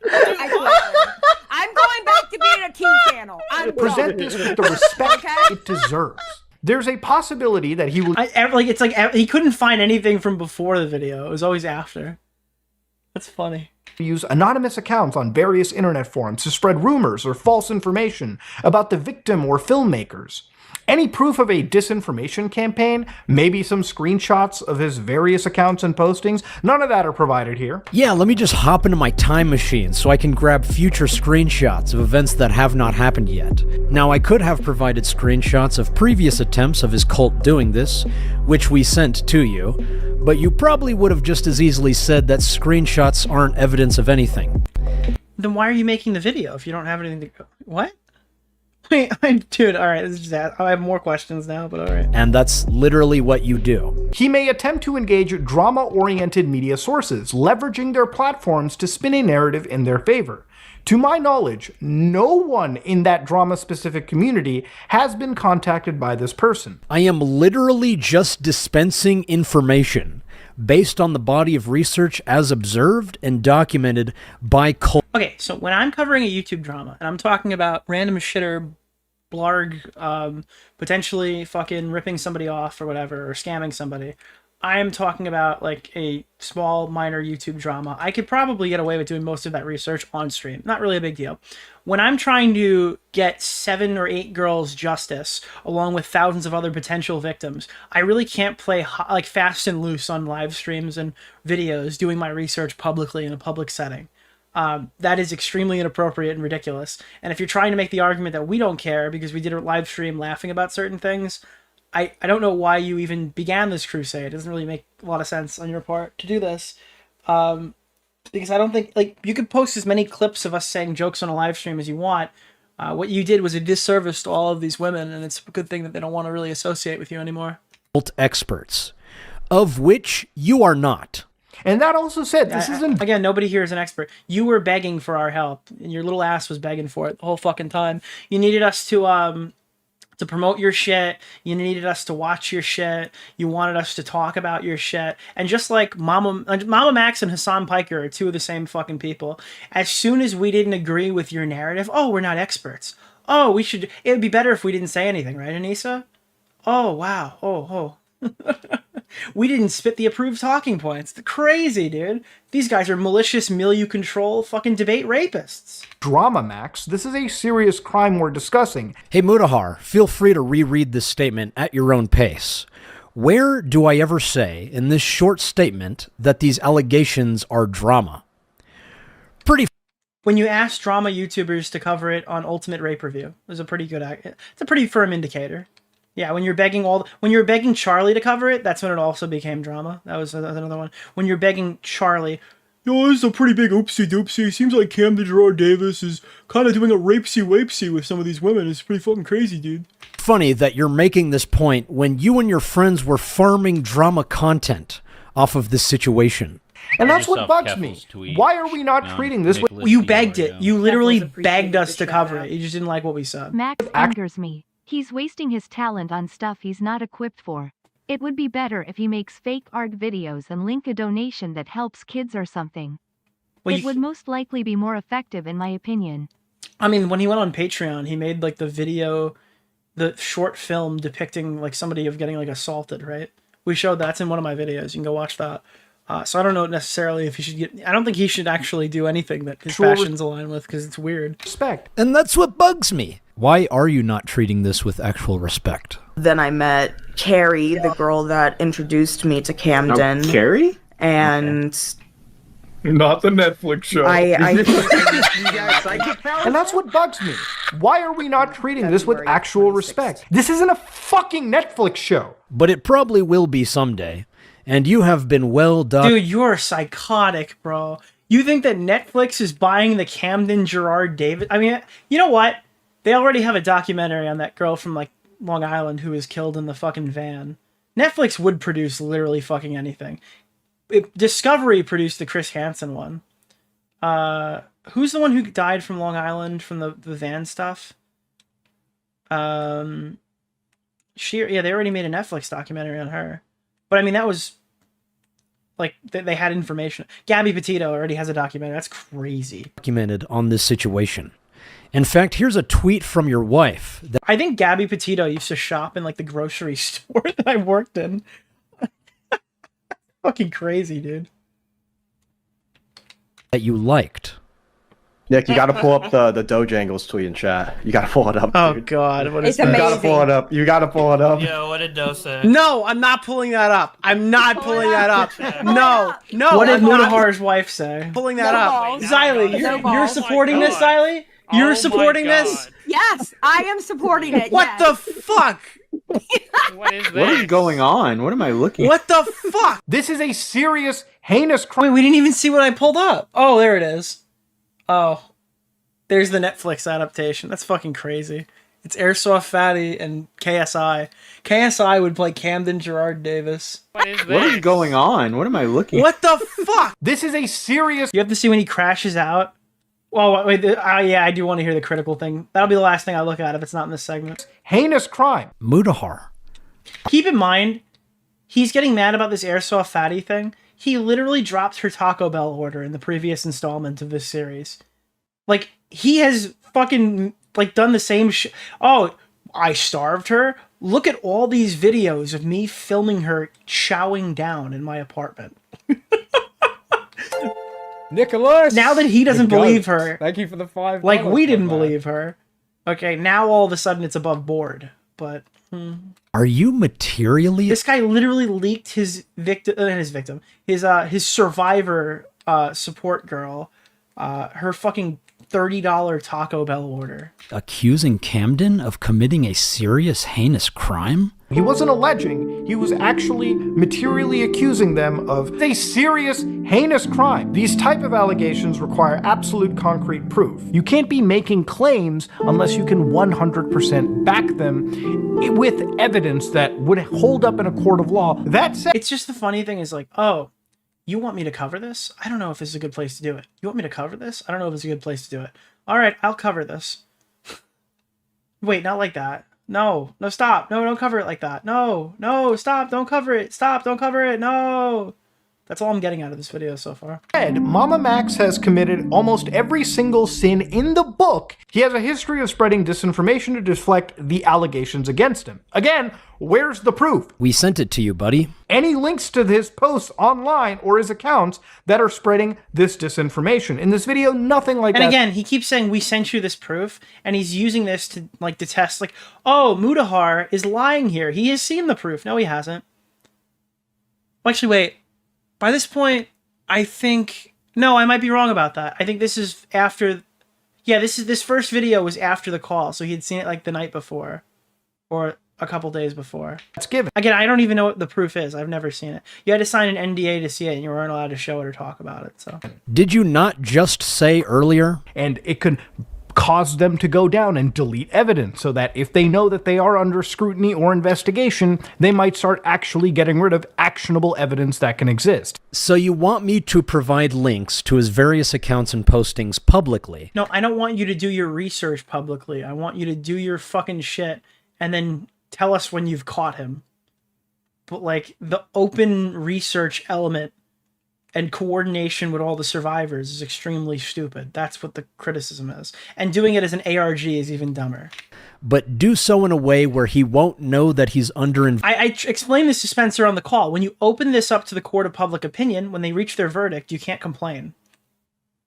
I'm going back to being a teen channel. Present this with the respect it deserves. There's a possibility that he will... It's like he couldn't find anything from before the video. It was always after. That's funny. Use anonymous accounts on various internet forums to spread rumors or false information about the victim or filmmakers. Any proof of a disinformation campaign, maybe some screenshots of his various accounts and postings, none of that are provided here. Yeah, let me just hop into my time machine so I can grab future screenshots of events that have not happened yet. Now, I could have provided screenshots of previous attempts of his cult doing this, which we sent to you, but you probably would have just as easily said that screenshots aren't evidence of anything. Then why are you making the video if you don't have anything to go? What? Dude, all right, this is just that. I have more questions now, but all right. And that's literally what you do. He may attempt to engage drama-oriented media sources, leveraging their platforms to spin a narrative in their favor. To my knowledge, no one in that drama-specific community has been contacted by this person. I am literally just dispensing information based on the body of research as observed and documented by Okay, so when I'm covering a YouTube drama, and I'm talking about random shitter, blarg, potentially fucking ripping somebody off or whatever, or scamming somebody, I'm talking about like a small, minor YouTube drama. I could probably get away with doing most of that research on stream. Not really a big deal. When I'm trying to get 7 or 8 girls justice, along with thousands of other potential victims, I really can't play like fast and loose on live streams and videos doing my research publicly in a public setting. That is extremely inappropriate and ridiculous. And if you're trying to make the argument that we don't care because we did a live stream laughing about certain things, I don't know why you even began this crusade. It doesn't really make a lot of sense on your part to do this. Because I don't think, like, you could post as many clips of us saying jokes on a live stream as you want. What you did was a disservice to all of these women, and it's a good thing that they don't want to really associate with you anymore. experts, of which you are not. And that also said, this isn't... Again, nobody here is an expert. You were begging for our help, and your little ass was begging for it the whole fucking time. You needed us to promote your shit. You needed us to watch your shit. You wanted us to talk about your shit. And just like MamaMax and Hassan Piker are two of the same fucking people. As soon as we didn't agree with your narrative, oh, we're not experts. Oh, it would be better if we didn't say anything, right, Anissa? Oh, wow. Oh. We didn't spit the approved talking points. Crazy, dude. These guys are malicious milieu control fucking debate rapists. Drama, Max. This is a serious crime we're discussing. Hey, Mutahar, feel free to reread this statement at your own pace. Where do I ever say in this short statement that these allegations are drama? When you ask drama YouTubers to cover it on Ultimate Rape Review, it was a pretty good, it's a pretty firm indicator. Yeah, when you're begging Charlie to cover it, that's when it also became drama. That was another one. When you're begging Charlie, yo, this is a pretty big oopsie doopsie. Seems like Camden Gerard Davis is kind of doing a rapesy wapesy with some of these women. It's pretty fucking crazy, dude. Funny that you're making this point when you and your friends were farming drama content off of this situation. And that's what bugs me. Why are we not treating this with... You begged it. You literally begged us to cover it. You just didn't like what we said. Max angers me. He's wasting his talent on stuff he's not equipped for. It would be better if he makes fake art videos and link a donation that helps kids or something. Well, it would most likely be more effective in my opinion. I mean, when he went on Patreon, he made like the short film depicting like somebody of getting like assaulted, right? We showed that's in one of my videos. You can go watch that. So I don't know necessarily if he should get... I don't think he should actually do anything that his passions align with because it's weird. Respect. And that's what bugs me. Why are you not treating this with actual respect? Then I met Carrie, the girl that introduced me to Camden. Oh, Carrie? And... Not the Netflix show. And that's what bugs me. Why are we not treating this with actual respect? This isn't a fucking Netflix show. But it probably will be someday. And you have been well done. Dude, you're psychotic, bro. You think that Netflix is buying the Camden Gerard Davis? I mean, you know what? They already have a documentary on that girl from, like, Long Island who was killed in the fucking van. Netflix would produce literally fucking anything. Discovery produced the Chris Hansen one. Who's the one who died from Long Island from the van stuff? They already made a Netflix documentary on her. But I mean, that was like they had information. Gabby Petito already has a documentary. That's crazy. Documented on this situation. In fact, here's a tweet from your wife. I think Gabby Petito used to shop in like the grocery store that I worked in. Fucking crazy, dude. That you liked. Nick, you gotta pull up the Dojangles tweet in chat. You gotta pull it up, Oh dude. God, what is You that? gotta pull it up. You gotta pull it up. Yo, what did Doe say? No, I'm not pulling that up. I'm not pulling that up. No. What did Mudahar's wife say? Pulling that up. Xylee, you're supporting this, Xylee? You're supporting this? Yes, I am supporting it. What the fuck? What is this? What is going on? What am I looking What the fuck? This is a serious, heinous crime. Wait, we didn't even see what I pulled up. Oh, there it is. Oh. There's the Netflix adaptation. That's fucking crazy. It's Airsoft Fatty and KSI. KSI would play Camden Gerard Davis. What is going on? What am I looking at? What the fuck? This is a serious... You have to see when he crashes out. Oh, wait, yeah, I do want to hear the critical thing. That'll be the last thing I look at if it's not in this segment. Heinous crime. Mudahar. Keep in mind, he's getting mad about this Airsoft Fatty thing. He literally dropped her Taco Bell order in the previous installment of this series. Like, he has fucking, like, done the same shit. Oh, I starved her? Look at all these videos of me filming her chowing down in my apartment. Nicholas! Now that he doesn't believe her. Thank you for the $5. Like, we didn't believe her. Okay, now all of a sudden it's above board. But... Are you materially... This guy literally leaked his survivor support girl, her fucking $30 Taco Bell order. accusing Camden of committing a serious, heinous crime? He wasn't alleging, he was actually materially accusing them of a serious, heinous crime. These type of allegations require absolute concrete proof. You can't be making claims unless you can 100% back them with evidence that would hold up in a court of law. That said, it's just the funny thing is like, oh, you want me to cover this? I don't know if this is a good place to do it. You want me to cover this? I don't know if it's a good place to do it. All right, I'll cover this. Wait, not like that. No, stop. No, don't cover it like that. No, stop. Don't cover it. Stop. Don't cover it. No. That's all I'm getting out of this video so far. MamaMax has committed almost every single sin in the book. He has a history of spreading disinformation to deflect the allegations against him. Again, where's the proof? We sent it to you, buddy. Any links to his posts online or his accounts that are spreading this disinformation. In this video, nothing like that. And again, he keeps saying, we sent you this proof, and he's using this to, like, to test, like, oh, Mudahar is lying here. He has seen the proof. No, he hasn't. Well, actually, wait. By this point, I think... No, I might be wrong about that. I think this is after... Yeah, this first video was after the call, so he had seen it, like, the night before. Or a couple days before. That's given. Again, I don't even know what the proof is. I've never seen it. You had to sign an NDA to see it, and you weren't allowed to show it or talk about it, so... Did you not just say earlier? And it could cause them to go down and delete evidence so that if they know that they are under scrutiny or investigation, they might start actually getting rid of actionable evidence that can exist. So you want me to provide links to his various accounts and postings publicly? No, I don't want you to do your research publicly. I want you to do your fucking shit and then tell us when you've caught him. But, like, the open research element and coordination with all the survivors is extremely stupid. That's what the criticism is. And doing it as an ARG is even dumber. But do so in a way where he won't know that he's under... I explained this to Spencer on the call. When you open this up to the court of public opinion, when they reach their verdict, you can't complain.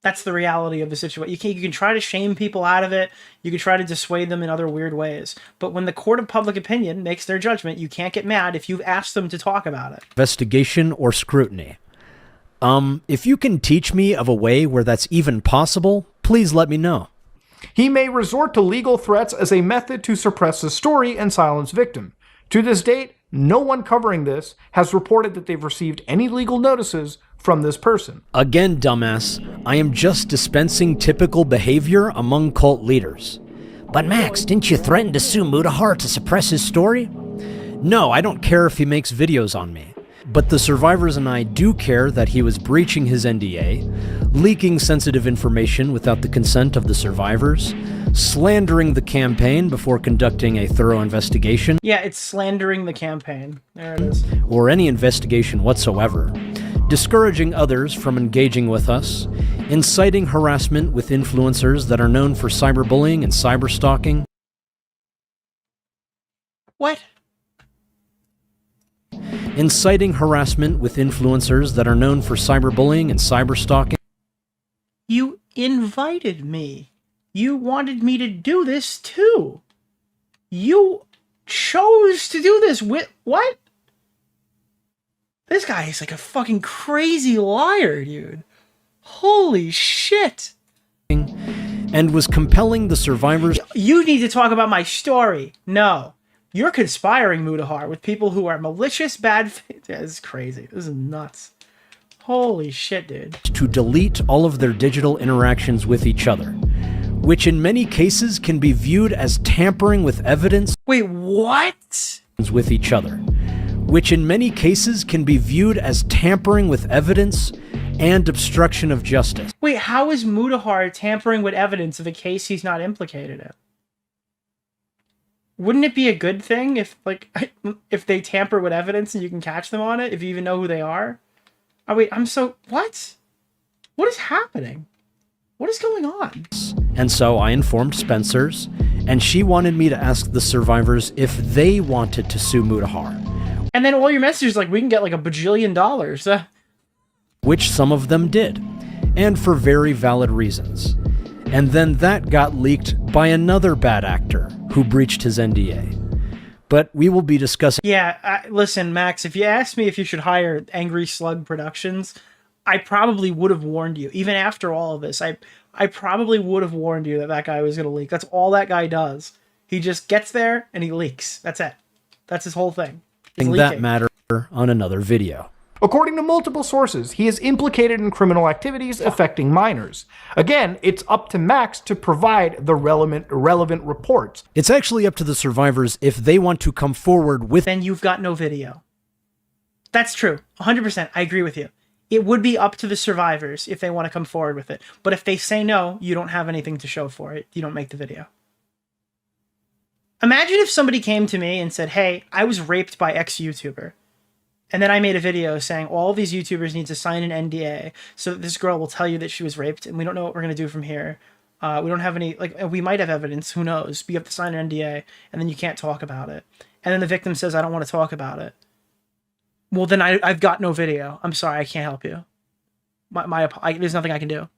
That's the reality of the situation. You can try to shame people out of it. You can try to dissuade them in other weird ways. But when the court of public opinion makes their judgment, you can't get mad if you've asked them to talk about it. Investigation or scrutiny. If you can teach me of a way where that's even possible, please let me know. He may resort to legal threats as a method to suppress his story and silence victim. To this date, no one covering this has reported that they've received any legal notices from this person. Again, dumbass, I am just dispensing typical behavior among cult leaders. But Max, didn't you threaten to sue Mudahar to suppress his story? No, I don't care if he makes videos on me. But the survivors and I do care that he was breaching his NDA, leaking sensitive information without the consent of the survivors, slandering the campaign before conducting a thorough investigation. Yeah, it's slandering the campaign. There it is. Or any investigation whatsoever, discouraging others from engaging with us, inciting harassment with influencers that are known for cyberbullying and cyberstalking. What? Inciting harassment with influencers that are known for cyberbullying and cyberstalking. You invited me. You wanted me to do this too. You chose to do this with... What? This guy is like a fucking crazy liar, dude. Holy shit. And was compelling the survivors... You need to talk about my story. No. You're conspiring, Mudahar, with people who are malicious, bad... This is crazy. This is nuts. Holy shit, dude. To delete all of their digital interactions with each other, which in many cases can be viewed as tampering with evidence. Wait, what? With each other, which in many cases can be viewed as tampering with evidence and obstruction of justice. Wait, how is Mudahar tampering with evidence of a case he's not implicated in? Wouldn't it be a good thing if, like, if they tamper with evidence and you can catch them on it, if you even know who they are? Oh, wait, what? What is happening? What is going on? And so I informed Spencer's, and she wanted me to ask the survivors if they wanted to sue Mudahar. And then all your messages like, we can get like $1 bajillion. Which some of them did, and for very valid reasons. And then that got leaked by another bad actor who breached his NDA. But we will be discussing... Yeah, listen, Max, if you asked me if you should hire Angry Slug Productions, I probably would have warned you. Even after all of this, I probably would have warned you that that guy was going to leak. That's all that guy does. He just gets there and he leaks. That's it. That's his whole thing. He's that leaking. matter on another video. According to multiple sources, he is implicated in criminal activities affecting minors. Again, it's up to Max to provide the relevant reports. It's actually up to the survivors if they want to come forward with... Then you've got no video. That's true. 100%. I agree with you. It would be up to the survivors if they want to come forward with it. But if they say no, you don't have anything to show for it. You don't make the video. Imagine if somebody came to me and said, hey, I was raped by X YouTuber. And then I made a video saying all of these YouTubers need to sign an NDA so that this girl will tell you that she was raped and we don't know what we're going to do from here. We don't have any, like, we might have evidence, who knows? But you have to sign an NDA and then you can't talk about it. And then the victim says, I don't want to talk about it. Well, then I've got no video. I'm sorry, I can't help you. There's nothing I can do.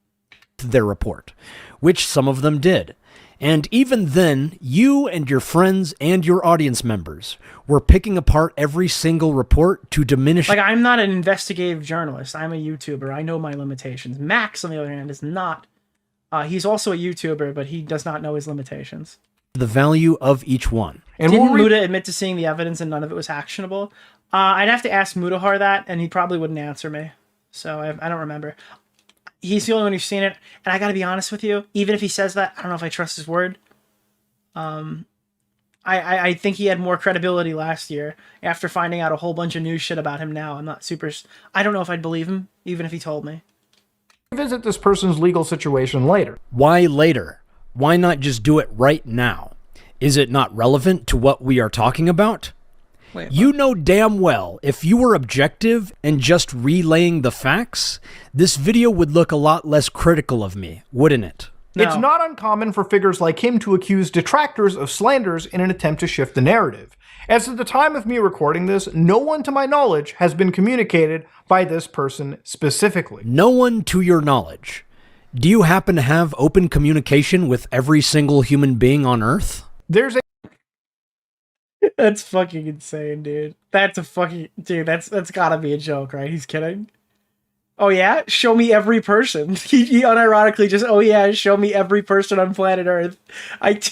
Their report, which some of them did. And even then, you and your friends and your audience members were picking apart every single report to diminish... Like, I'm not an investigative journalist. I'm a YouTuber. I know my limitations. Max, on the other hand, is not. He's also a YouTuber, but he does not know his limitations. The value of each one. And didn't Muda admit to seeing the evidence and none of it was actionable? I'd have to ask Mudahar that, and he probably wouldn't answer me. So I don't remember. He's the only one who's seen it, and I gotta be honest with you, even if he says that, I don't know if I trust his word. I think he had more credibility last year. After finding out a whole bunch of new shit about him now, I'm not super... I don't know if I'd believe him, even if he told me. Visit this person's legal situation later. Why later? Why not just do it right now? Is it not relevant to what we are talking about? Wait, you know damn well, if you were objective and just relaying the facts, this video would look a lot less critical of me, wouldn't it? No. It's not uncommon for figures like him to accuse detractors of slanders in an attempt to shift the narrative. As of the time of me recording this, no one to my knowledge has been communicated by this person specifically. No one to your knowledge. Do you happen to have open communication with every single human being on Earth? There's a... That's fucking insane, dude. That's a fucking... Dude, that's gotta be a joke, right? He's kidding. Oh yeah? Show me every person. He unironically just, oh yeah, show me every person on planet Earth.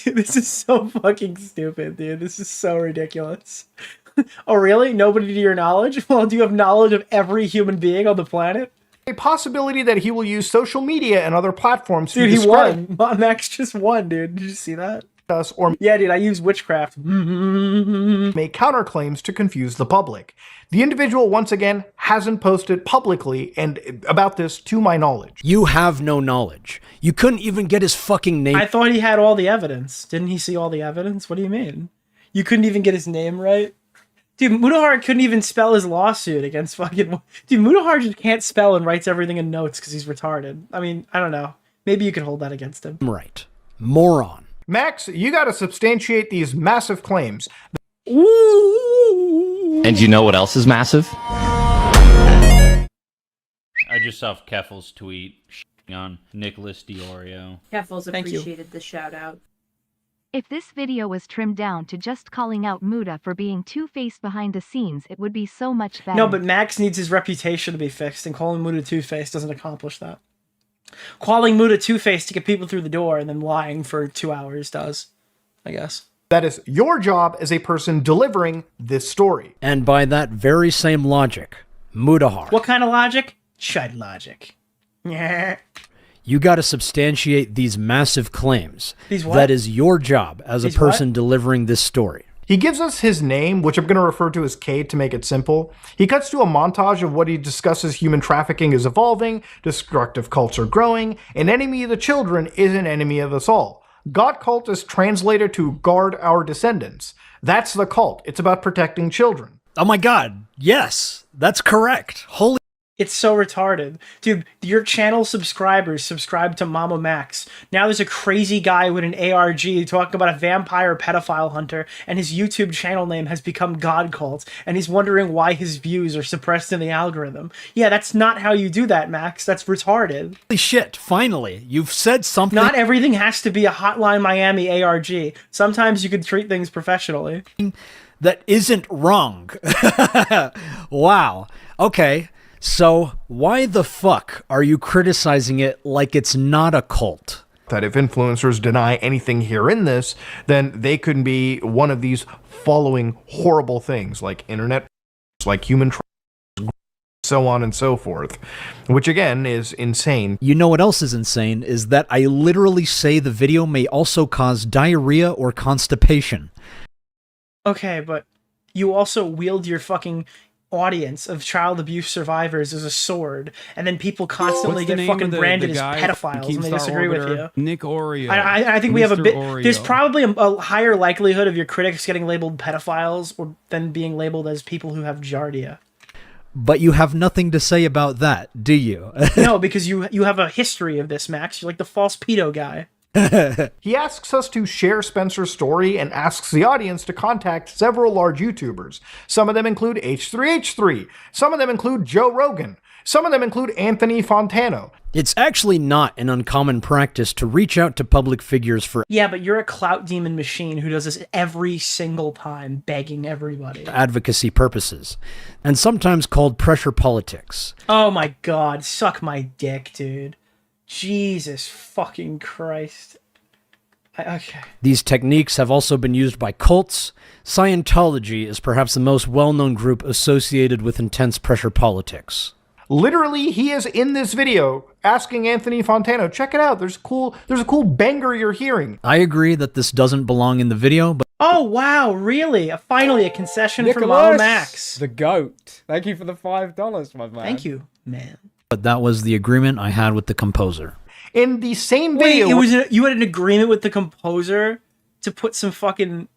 This is so fucking stupid, dude. This is so ridiculous. Oh really? Nobody to your knowledge? Well, do you have knowledge of every human being on the planet? A possibility that he will use social media and other platforms to Dude, he discredit won. Max just won, dude. Did you see that? us, or yeah, dude, I use witchcraft. Make counterclaims to confuse the public. The individual, once again, hasn't posted publicly and about this to my knowledge. You have no knowledge. You couldn't even get his fucking name. I thought he had all the evidence. Didn't he see all the evidence? What do you mean? You couldn't even get his name right? Dude, Mudahar couldn't even spell his lawsuit against fucking... Dude, Mudahar just can't spell and writes everything in notes because he's retarded. I mean, I don't know. Maybe you could hold that against him. Right. Moron. Max, you gotta substantiate these massive claims. And you know what else is massive? I just saw Keffel's tweet on Nicholas DeOrio. Keffel's appreciated the shout out. If this video was trimmed down to just calling out Muda for being two-faced behind the scenes, it would be so much better. No, but Max needs his reputation to be fixed, and calling Muda two-faced doesn't accomplish that. Calling Muda two-faced to get people through the door and then lying for 2 hours does, I guess. That is your job as a person delivering this story. And by that very same logic, Mudahar. What kind of logic? Chud logic. Yeah. You got to substantiate these massive claims. These what? That is your job as These a person what? delivering this story. He gives us his name, which I'm going to refer to as K to make it simple. He cuts to a montage of what he discusses human trafficking is evolving, destructive cults are growing, an enemy of the children is an enemy of us all. God cult is translated to guard our descendants. That's the cult. It's about protecting children. Oh my god, yes, that's correct. Holy... It's so retarded. Dude, your channel subscribers subscribe to MamaMax. Now there's a crazy guy with an ARG talking about a vampire pedophile hunter, and his YouTube channel name has become God Cult, and he's wondering why his views are suppressed in the algorithm. Yeah, that's not how you do that, Max. That's retarded. Holy shit, finally. You've said something... Not everything has to be a Hotline Miami ARG. Sometimes you can treat things professionally. That isn't wrong. Wow. Okay. So, why the fuck are you criticizing it like it's not a cult? That if influencers deny anything here in this, then they could be one of these following horrible things like internet, like human so on and so forth, which again is insane. You know what else is insane is that I literally say the video may also cause diarrhea or constipation. Okay, but you also wield your fucking audience of child abuse survivors as a sword, and then people constantly get fucking branded as pedophiles and they disagree with you. Nick Oreo. I think we have a bit. Oreo. There's probably a higher likelihood of your critics getting labeled pedophiles than being labeled as people who have giardia. But you have nothing to say about that, do you? No, because you have a history of this, Max. You're like the false pedo guy. He asks us to share Spencer's story and asks the audience to contact several large YouTubers. Some of them include H3H3. Some of them include Joe Rogan. Some of them include Anthony Fantano. It's actually not an uncommon practice to reach out to public figures for... Yeah, but you're a clout demon machine who does this every single time, begging everybody. ...advocacy purposes, and sometimes called pressure politics. Oh my god, suck my dick, dude. Jesus fucking Christ. Okay. These techniques have also been used by cults. Scientology is perhaps the most well-known group associated with intense pressure politics. Literally, he is in this video asking Anthony Fantano, check it out, there's a cool banger you're hearing. I agree that this doesn't belong in the video, but... Oh, wow, really? Finally, a concession from Nicholas, MamaMax. the GOAT. Thank you for the $5, my man. Thank you, man. But that was the agreement I had with the composer. In the same video... Wait, you had an agreement with the composer to put some fucking...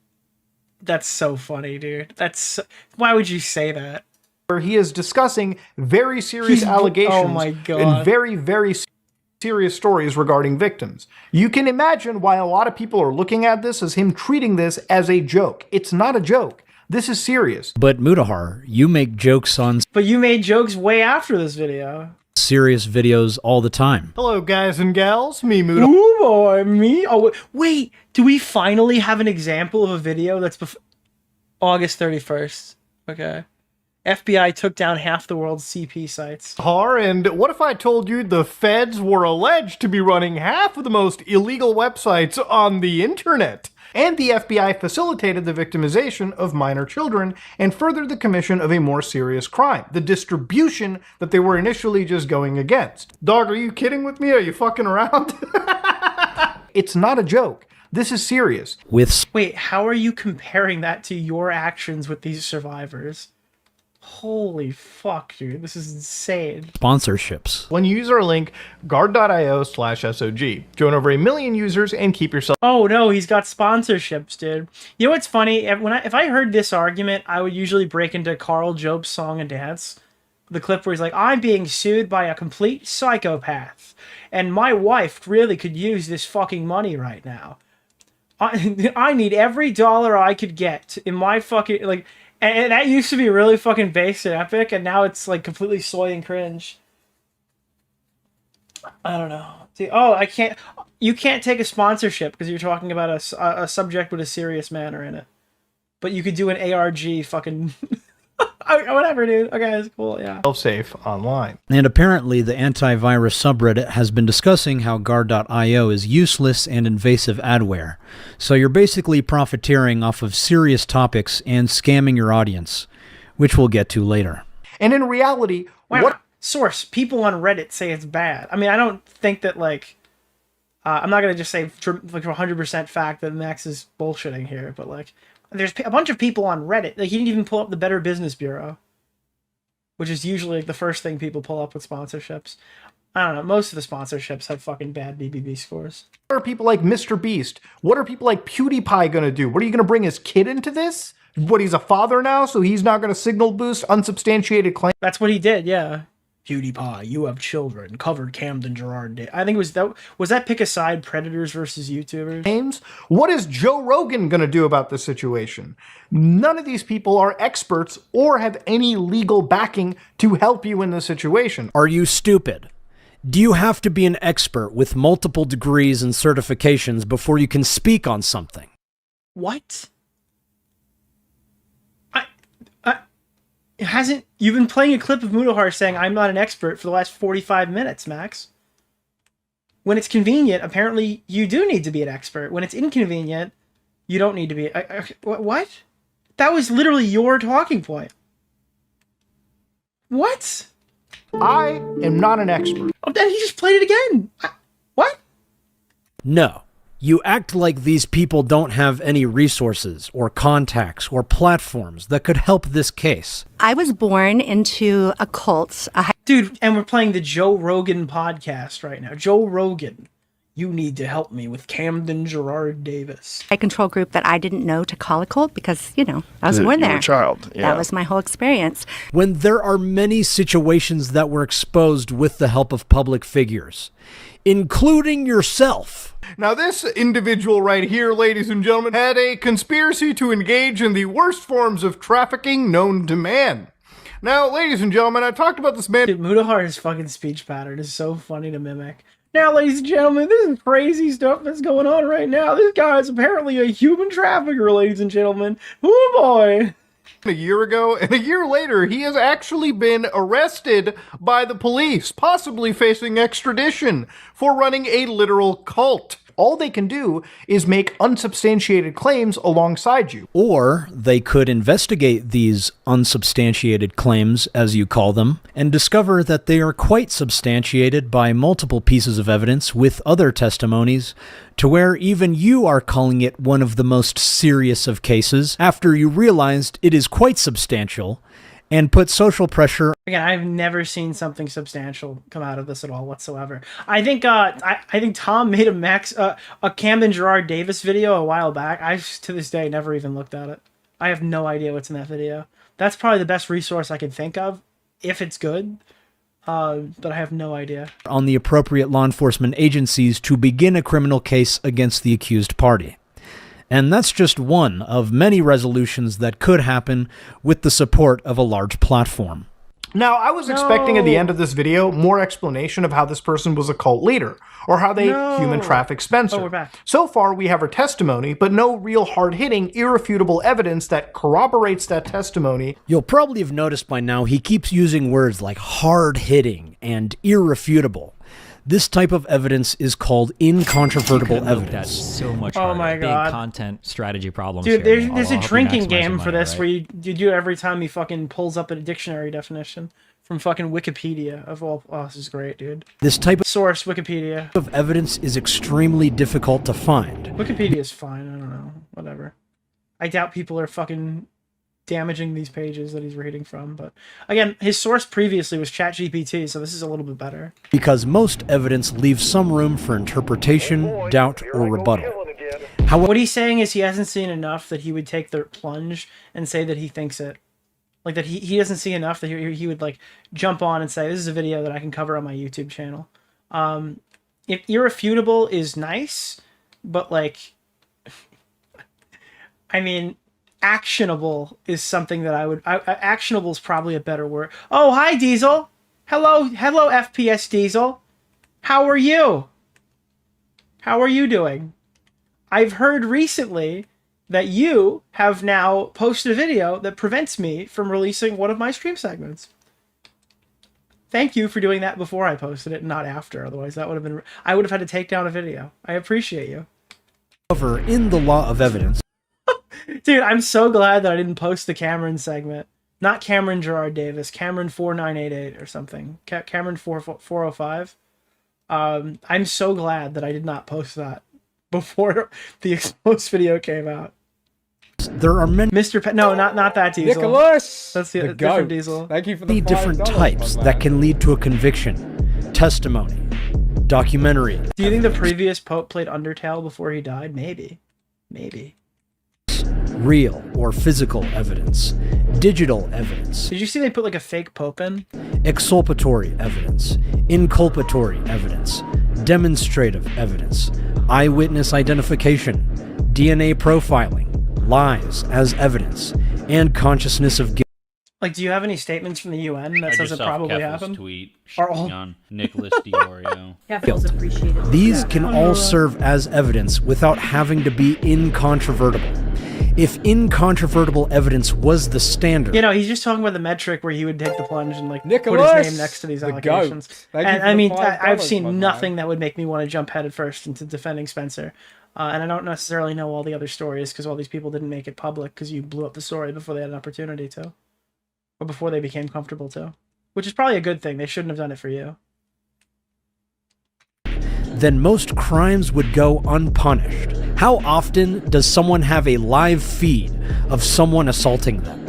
That's so funny, dude. Why would you say that? Where he is discussing very serious allegations oh my God. and very, very serious stories regarding victims. You can imagine why a lot of people are looking at this as him treating this as a joke. It's not a joke. This is serious. But Mutahar, you make jokes on... But you made jokes way after this video. Serious videos all the time. Hello, guys and gals. Me, Mutahar. Ooh, boy, me? Oh, wait. Do we finally have an example of a video that's August 31st? Okay. FBI took down half the world's CP sites. And what if I told you the feds were alleged to be running half of the most illegal websites on the internet? And the FBI facilitated the victimization of minor children and furthered the commission of a more serious crime, the distribution that they were initially just going against. Dog, are you kidding with me? Are you fucking around? It's not a joke. This is serious. Wait, how are you comparing that to your actions with these survivors? Holy fuck, dude. This is insane. Sponsorships. When you use our link, guard.io/SOG, join over 1 million users and keep yourself... Oh no, he's got sponsorships, dude. You know what's funny? If I heard this argument, I would usually break into Carl Job's Song and Dance. The clip where he's like, I'm being sued by a complete psychopath. And my wife really could use this fucking money right now. I need every dollar I could get in my fucking... like. And that used to be really fucking base and epic, and now it's like completely soy and cringe. I don't know. See, you can't take a sponsorship because you're talking about a subject with a serious manner in it. But you could do an ARG fucking... Whatever, dude. Okay, it's cool, yeah. Safe online. And apparently the antivirus subreddit has been discussing how guard.io is useless and invasive adware. So you're basically profiteering off of serious topics and scamming your audience, which we'll get to later. And in reality, Source, people on Reddit say it's bad. I mean, I don't think that, like, I'm not going to just say like 100% fact that Max is bullshitting here, but, like, there's a bunch of people on Reddit. Like, he didn't even pull up the Better Business Bureau, which is usually, like, the first thing people pull up with sponsorships. I don't know. Most of the sponsorships have fucking bad BBB scores. What are people like Mr. Beast? What are people like PewDiePie gonna do? What are you gonna bring his kid into this? What, he's a father now, so he's not gonna signal boost unsubstantiated claims? That's what he did, yeah. PewDiePie, you have children. Covered Camden Gerard Day. I think it was that pick a side, Predators versus YouTubers? What is Joe Rogan gonna do about this situation? None of these people are experts or have any legal backing to help you in this situation. Are you stupid? Do you have to be an expert with multiple degrees and certifications before you can speak on something? What? You've been playing a clip of Mudahar saying I'm not an expert for the last 45 minutes, Max. When it's convenient, apparently you do need to be an expert. When it's inconvenient, you don't need to be. What? That was literally your talking point. What? I am not an expert. Oh, then he just played it again. What? No. You act like these people don't have any resources or contacts or platforms that could help this case. I was born into a cult. Dude, and we're playing the Joe Rogan podcast right now. Joe Rogan, you need to help me with Camden Gerard Davis. A control group that I didn't know to call a cult because, you know, I was born there. You were a child. Yeah. That was my whole experience. When there are many situations that were exposed with the help of public figures, including yourself. Now this individual right here, ladies and gentlemen, had a conspiracy to engage in the worst forms of trafficking known to man. Now, ladies and gentlemen, I talked about this man. Dude, Mudahar's fucking speech pattern is so funny to mimic. Now, ladies and gentlemen, this is crazy stuff that's going on right now. This guy is apparently a human trafficker, ladies and gentlemen. Oh boy. A year ago, and a year later, he has actually been arrested by the police, possibly facing extradition for running a literal cult. All they can do is make unsubstantiated claims alongside you. Or they could investigate these unsubstantiated claims, as you call them, and discover that they are quite substantiated by multiple pieces of evidence with other testimonies, to where even you are calling it one of the most serious of cases after you realized it is quite substantial, and put social pressure. Again, I've never seen something substantial come out of this at all whatsoever. I think I think Tom made a Camden Gerard Davis video a while back. I to this day never even looked at it. I have no idea what's in that video. That's probably the best resource I can think of, if it's good. But I have no idea. On the appropriate law enforcement agencies to begin a criminal case against the accused party. And that's just one of many resolutions that could happen with the support of a large platform. Now, I was expecting at the end of this video more explanation of how this person was a cult leader, or how they human trafficked Spencer. Oh, we're back. So far, we have her testimony, but no real hard-hitting, irrefutable evidence that corroborates that testimony. You'll probably have noticed by now he keeps using words like hard-hitting and irrefutable. This type of evidence is called incontrovertible evidence. So much Oh harder. my God. Big content strategy problems. Dude, here. there's I'll a help you drinking maximize your game for money, this right? where you do every time he fucking pulls up a dictionary definition from fucking Wikipedia of all. Oh, this is great, dude. This type of source, Wikipedia. Of evidence is extremely difficult to find. Wikipedia is fine. I don't know. Whatever. I doubt people are fucking damaging these pages that he's reading from, but again, his source previously was ChatGPT, so this is a little bit better. Because most evidence leaves some room for interpretation, doubt, or rebuttal. What he's saying is he hasn't seen enough that he would take the plunge and say that he thinks it. Like that he doesn't see enough that he would like jump on and say, this is a video that I can cover on my YouTube channel. If irrefutable is nice, but like, I mean, actionable is something that actionable is probably a better word. Oh, hi, Diesel. Hello, FPS Diesel. How are you? How are you doing? I've heard recently that you have now posted a video that prevents me from releasing one of my stream segments. Thank you for doing that before I posted it, not after. Otherwise, that would have been. I would have had to take down a video. I appreciate you. However, in the law of evidence. Dude, I'm so glad that I didn't post the Cameron segment Not Cameron Gerard Davis, Cameron 4988 or something. Cameron 405. I'm so glad that I did not post that before the exposed video came out. There are many No, not that Diesel. Nicholas! That's the goat. different Diesel. Thank you for the many different $5, types my that man. can lead to a conviction. Testimony, documentary, Do you think the previous Pope played Undertale before he died? Maybe. real or physical evidence, digital evidence, Did you see they put like a fake Pope in? exculpatory evidence, inculpatory evidence, demonstrative evidence, eyewitness identification, DNA profiling, lies as evidence, and consciousness of guilt. Like, do you have any statements from the UN that says it probably happened? Tweet Are all... on Nicholas DeOrio. These can all serve as evidence without having to be incontrovertible. If incontrovertible evidence was the standard, You know, he's just talking about the metric where he would take the plunge and like put Nicholas, his name next to these the allegations. goat. Thank you And for I the mean, $5, I've my seen man. nothing that would make me want to jump headed first into defending Spencer. And I don't necessarily know all the other stories because all these people didn't make it public because you blew up the story before they had an opportunity to. Or before they became comfortable to. Which is probably a good thing. They shouldn't have done it for you. then most crimes would go unpunished. How often does someone have a live feed of someone assaulting them?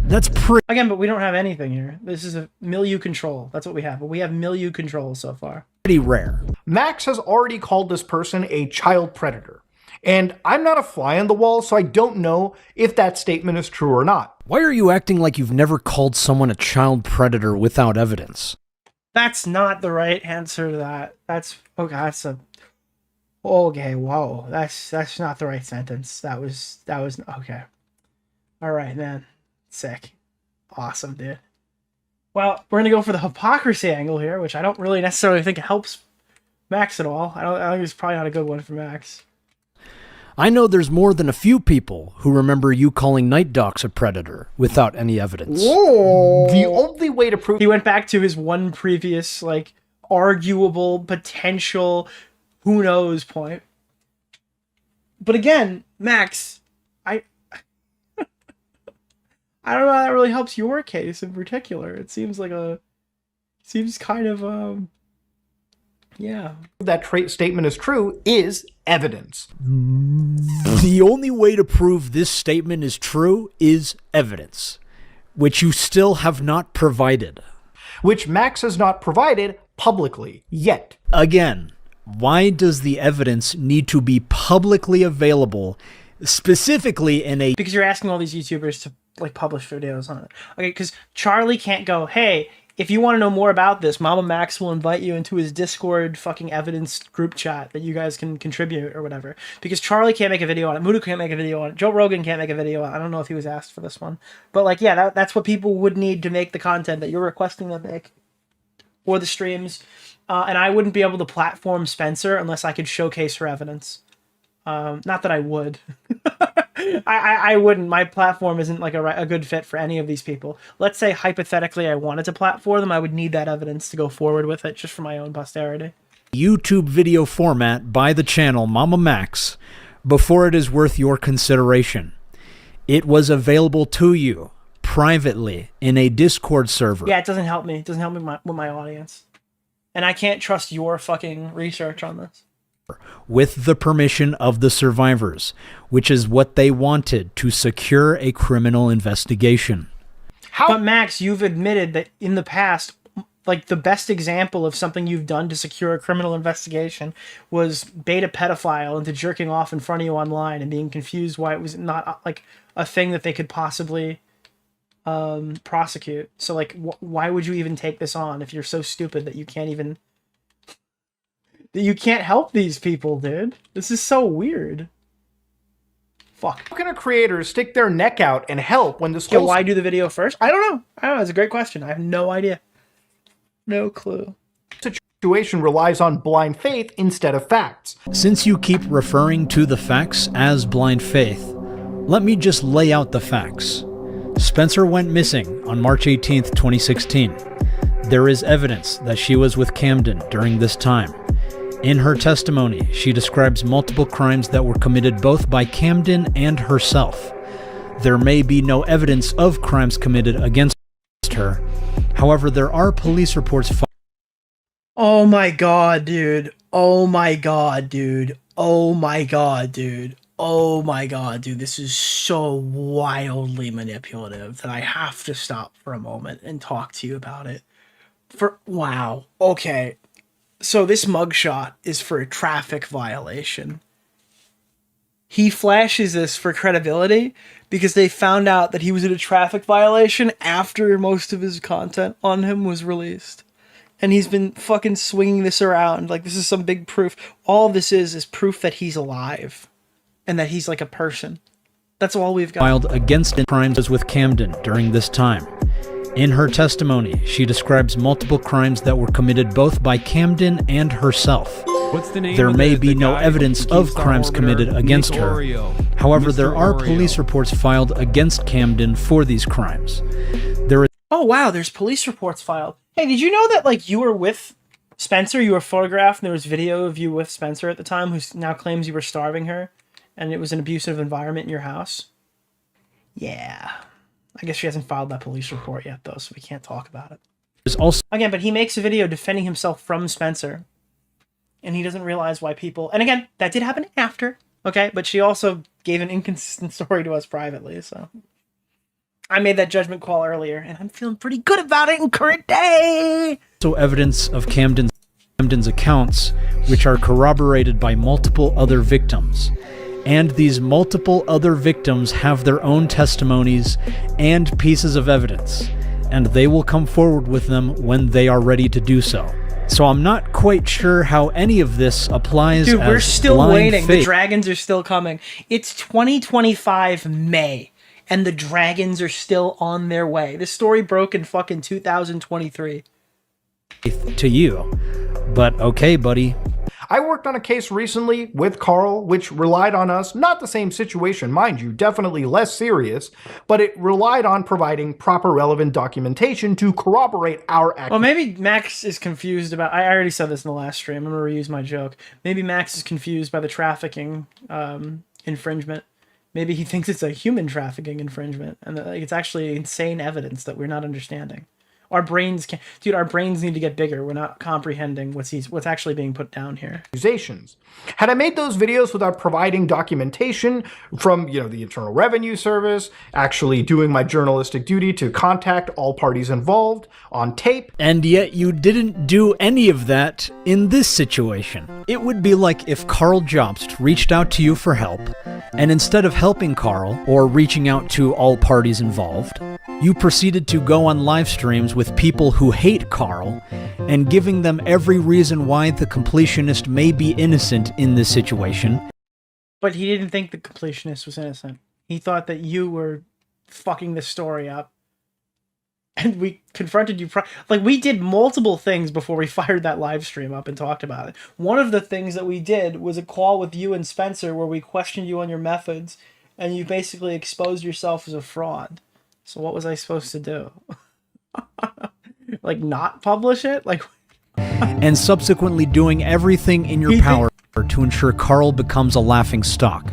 That's Again, but we don't have anything here. This is a milieu control. That's what we have. But we have milieu control so far. pretty rare. Max has already called this person a child predator. And I'm not a fly on the wall, so I don't know if that statement is true or not. Why are you acting like you've never called someone a child predator without evidence? That's not the right answer to that. That's okay, whoa. That's not the right sentence. That was okay. All right, man. Sick. Awesome, dude. Well, we're gonna go for the hypocrisy angle here, which I don't really necessarily think helps Max at all. I think it's probably not a good one for Max. I know there's more than a few people who remember you calling Night Docs a predator without any evidence. Whoa! The only way to prove... He went back to his one previous, like, arguable, potential, who knows point. But again, Max, I don't know how that really helps your case in particular. It seems like seems kind of, yeah. That statement is true is evidence. The only way to prove this statement is true is evidence, which you still have not provided. Which Max has not provided publicly yet. Again, why does the evidence need to be publicly available, specifically in a... Because you're asking all these YouTubers to, like, publish videos on it. Okay, because Charlie can't go, hey, if you want to know more about this, MamaMax will invite you into his Discord fucking evidence group chat that you guys can contribute or whatever. Because Charlie can't make a video on it, Mudu can't make a video on it, Joe Rogan can't make a video on it. I don't know if he was asked for this one. But, like, yeah, that's what people would need to make the content that you're requesting them make. Or the streams. And I wouldn't be able to platform Spencer unless I could showcase her evidence. Not that I would. I wouldn't. My platform isn't like a good fit for any of these people. Let's say hypothetically I wanted to platform them, I would need that evidence to go forward with it just for my own posterity. YouTube video format by the channel MamaMax before it is worth your consideration. It was available to you privately in a Discord server. Yeah, it doesn't help me. It doesn't help me with my audience. And I can't trust your fucking research on this. With the permission of the survivors, which is what they wanted to secure a criminal investigation. But Max, you've admitted that in the past, like the best example of something you've done to secure a criminal investigation was bait a pedophile into jerking off in front of you online and being confused why it was not like a thing that they could possibly prosecute. So like, why would you even take this on if you're so stupid that you can't even... You can't help these people, dude. This is so weird. Fuck. How can a creator stick their neck out and help when this Yeah, whole... why do the video first? I don't know. It's a great question. I have no idea. No clue. Situation relies on blind faith instead of facts. Since you keep referring to the facts as blind faith, let me just lay out the facts. Spencer went missing on March 18th, 2016. There is evidence that she was with Camden during this time. In her testimony, she describes multiple crimes that were committed both by Camden and herself. There may be no evidence of crimes committed against her. However, there are police reports. Oh my god, dude. Oh my god, dude. Oh my god, dude. Oh my god, dude. This is so wildly manipulative that I have to stop for a moment and talk to you about it. Wow. Okay. So this mugshot is for a traffic violation. He flashes this for credibility because they found out that he was in a traffic violation after most of his content on him was released. And he's been fucking swinging this around like this is some big proof. All this is proof that he's alive and that he's like a person. That's all we've got. Filed against crimes with Camden during this time. In her testimony, she describes multiple crimes that were committed both by Camden and herself. What's the name there of may the be no guy evidence who of keeps our crimes orbiter, committed against Nick her. DeOrio. However, Mr. there are Oreo. police reports filed against Camden for these crimes. There is Oh wow, there's police reports filed. Hey, did you know that like you were with Spencer, you were photographed and there was video of you with Spencer at the time who now claims you were starving her and it was an abusive environment in your house? Yeah. I guess she hasn't filed that police report yet though, so we can't talk about it. There's also Again, but he makes a video defending himself from Spencer. And he doesn't realize why people... And again, that did happen after, okay? But she also gave an inconsistent story to us privately, so... I made that judgment call earlier, and I'm feeling pretty good about it in current day! also evidence of Camden's accounts, which are corroborated by multiple other victims. And these multiple other victims have their own testimonies and pieces of evidence, and they will come forward with them when they are ready to do so. So I'm not quite sure how any of this applies. Dude, we're as still blind waiting. faith. The dragons are still coming. It's 2025 May, and the dragons are still on their way. This story broke in fucking 2023. To you. But okay, buddy. I worked on a case recently with Carl, which relied on us, not the same situation, mind you, definitely less serious, but it relied on providing proper relevant documentation to corroborate our Well, maybe Max is confused about... I already said this in the last stream. I'm going to reuse my joke. Maybe Max is confused by the trafficking infringement. Maybe he thinks it's a human trafficking infringement, and that it's actually insane evidence that we're not understanding. Our brains can, dude. Our brains need to get bigger. We're not comprehending what's actually being put down here. Accusations. Had I made those videos without providing documentation from, the Internal Revenue Service, actually doing my journalistic duty to contact all parties involved on tape, and yet you didn't do any of that in this situation. It would be like if Carl Jobst reached out to you for help, and instead of helping Carl or reaching out to all parties involved, you proceeded to go on live streams with people who hate Carl and giving them every reason why the completionist may be innocent in this situation. But he didn't think the completionist was innocent. He thought that you were fucking this story up. And we confronted you. We did multiple things before we fired that live stream up and talked about it. One of the things that we did was a call with you and Spencer where we questioned you on your methods and you basically exposed yourself as a fraud. So what was I supposed to do? Not publish it? And subsequently doing everything in your power to ensure Carl becomes a laughingstock.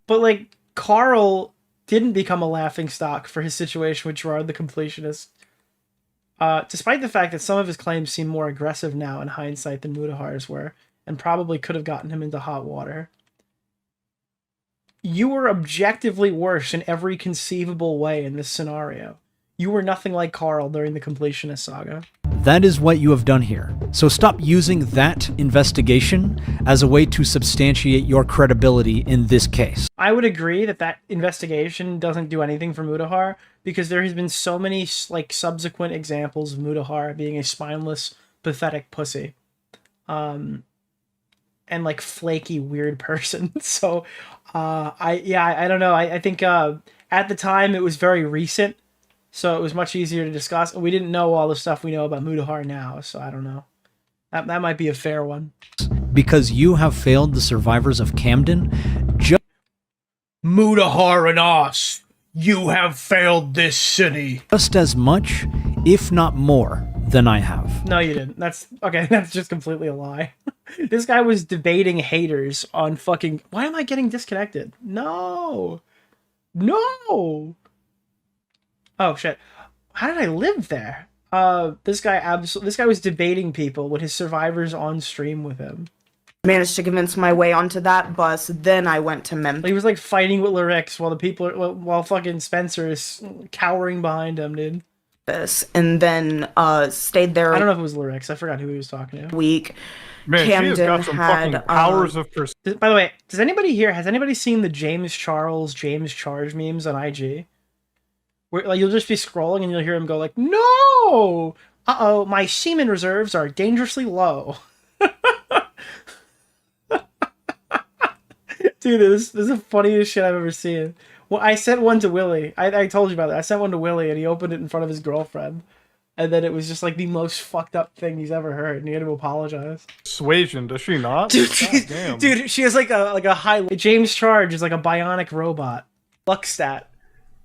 But Carl didn't become a laughingstock for his situation with Gerard the Completionist. Despite the fact that some of his claims seem more aggressive now in hindsight than Mudahar's were, and probably could have gotten him into hot water. You were objectively worse in every conceivable way in this scenario. You were nothing like Carl during the Completionist saga. That is what you have done here. So stop using that investigation as a way to substantiate your credibility in this case. I would agree that that investigation doesn't do anything for Mudahar, because there has been so many subsequent examples of Mudahar being a spineless, pathetic pussy. And flaky, weird person. So, I don't know. I think at the time it was very recent, so it was much easier to discuss. We didn't know all the stuff we know about Mudahar now, so I don't know. That might be a fair one. Because you have failed the survivors of Camden. Mudahar and us, you have failed this city. Just as much, if not more, than I have. No, you didn't. That's just completely a lie. This guy was debating haters on fucking... Why am I getting disconnected? No! No. Oh shit. How did I live there? This guy was debating people with his survivors on stream with him. Managed to convince my way onto that bus. Then I went to Memphis. He was like fighting with Lyrics while fucking Spencer is cowering behind him, dude. And then stayed there. I don't know if it was Lyrics. I forgot who he was talking to. Week. Man, Camden she has got some fucking powers of By the way, has anybody seen the James Charles, James Charge memes on IG? Where like you'll just be scrolling and you'll hear him go like, "No! Uh-oh, my semen reserves are dangerously low." Dude, this is the funniest shit I've ever seen. Well, I sent one to Willie. I told you about that. I sent one to Willie and he opened it in front of his girlfriend. And then it was just like the most fucked up thing he's ever heard, and he had to apologize. Persuasion, does she not? Dude, she has like a high. James Charge is like a bionic robot. Luckstat.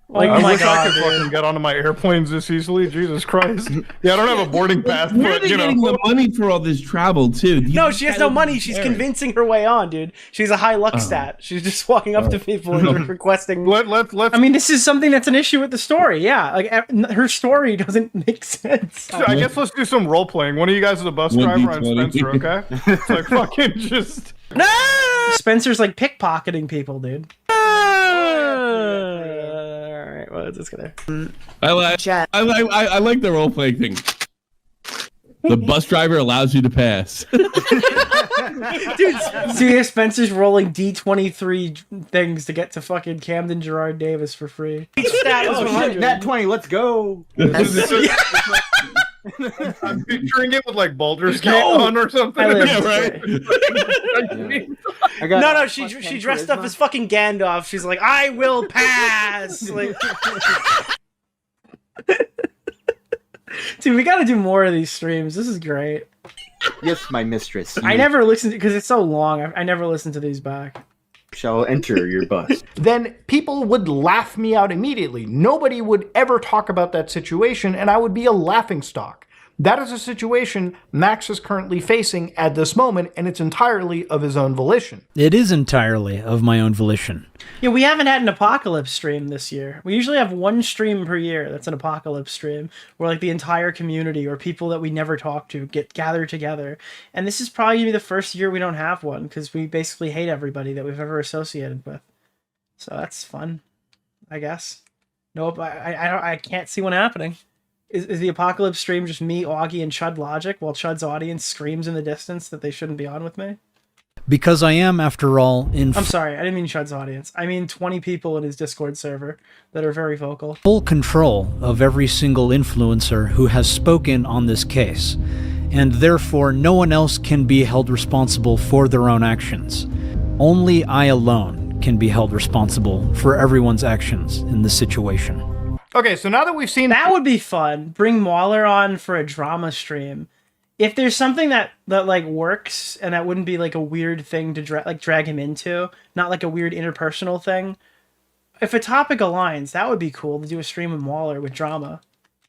Like, I wish God, I could fucking get onto my airplanes this easily. Jesus Christ. Yeah, I don't have a boarding pass, Where are but they you know. getting the money for all this travel too? No, she has no money. She's convincing her way on, dude. She's a high luck stat. She's just walking up to people and requesting. Let's. I mean, this is something that's an issue with the story. Yeah, like her story doesn't make sense. I guess let's do some role playing. One of you guys is a bus driver. I'm Spencer. Okay. It's like fucking just. No. Spencer's like pickpocketing people, dude. Alright, well, let's go there. I like the role playing thing. The bus driver allows you to pass. Dude, see, Spencer's rolling D23 things to get to fucking Camden Gerard Davis for free. Stat was 100. Nat 20, let's go. I'm picturing it with like Baldur's Gate on or something. Yeah, right. No, she dressed up as fucking Gandalf. She's like, I will pass. Like, dude, we gotta do more of these streams. This is great. Yes, my mistress. I never listened because it's so long. I never listened to these back. Shall enter your bus. Then people would laugh me out immediately. Nobody would ever talk about that situation, and I would be a laughingstock. That is a situation Max is currently facing at this moment, and it's entirely of his own volition. It is entirely of my own volition. Yeah, we haven't had an apocalypse stream this year. We usually have one stream per year that's an apocalypse stream, where like the entire community or people that we never talk to get gathered together. And this is probably gonna be the first year we don't have one, because we basically hate everybody that we've ever associated with. So that's fun, I guess. Nope, I can't see one happening. Is the apocalypse stream just me, Augie, and Chud Logic, while Chud's audience screams in the distance that they shouldn't be on with me? Because I am, after all, I'm sorry, I didn't mean Chud's audience. I mean 20 people in his Discord server that are very vocal. Full control of every single influencer who has spoken on this case, and therefore no one else can be held responsible for their own actions. Only I alone can be held responsible for everyone's actions in this situation. Okay, so now that we've seen... That would be fun. Bring Mauler on for a drama stream. If there's something that like works, and that wouldn't be like a weird thing to drag him into, not like a weird interpersonal thing. If a topic aligns, that would be cool to do a stream with Mauler with drama.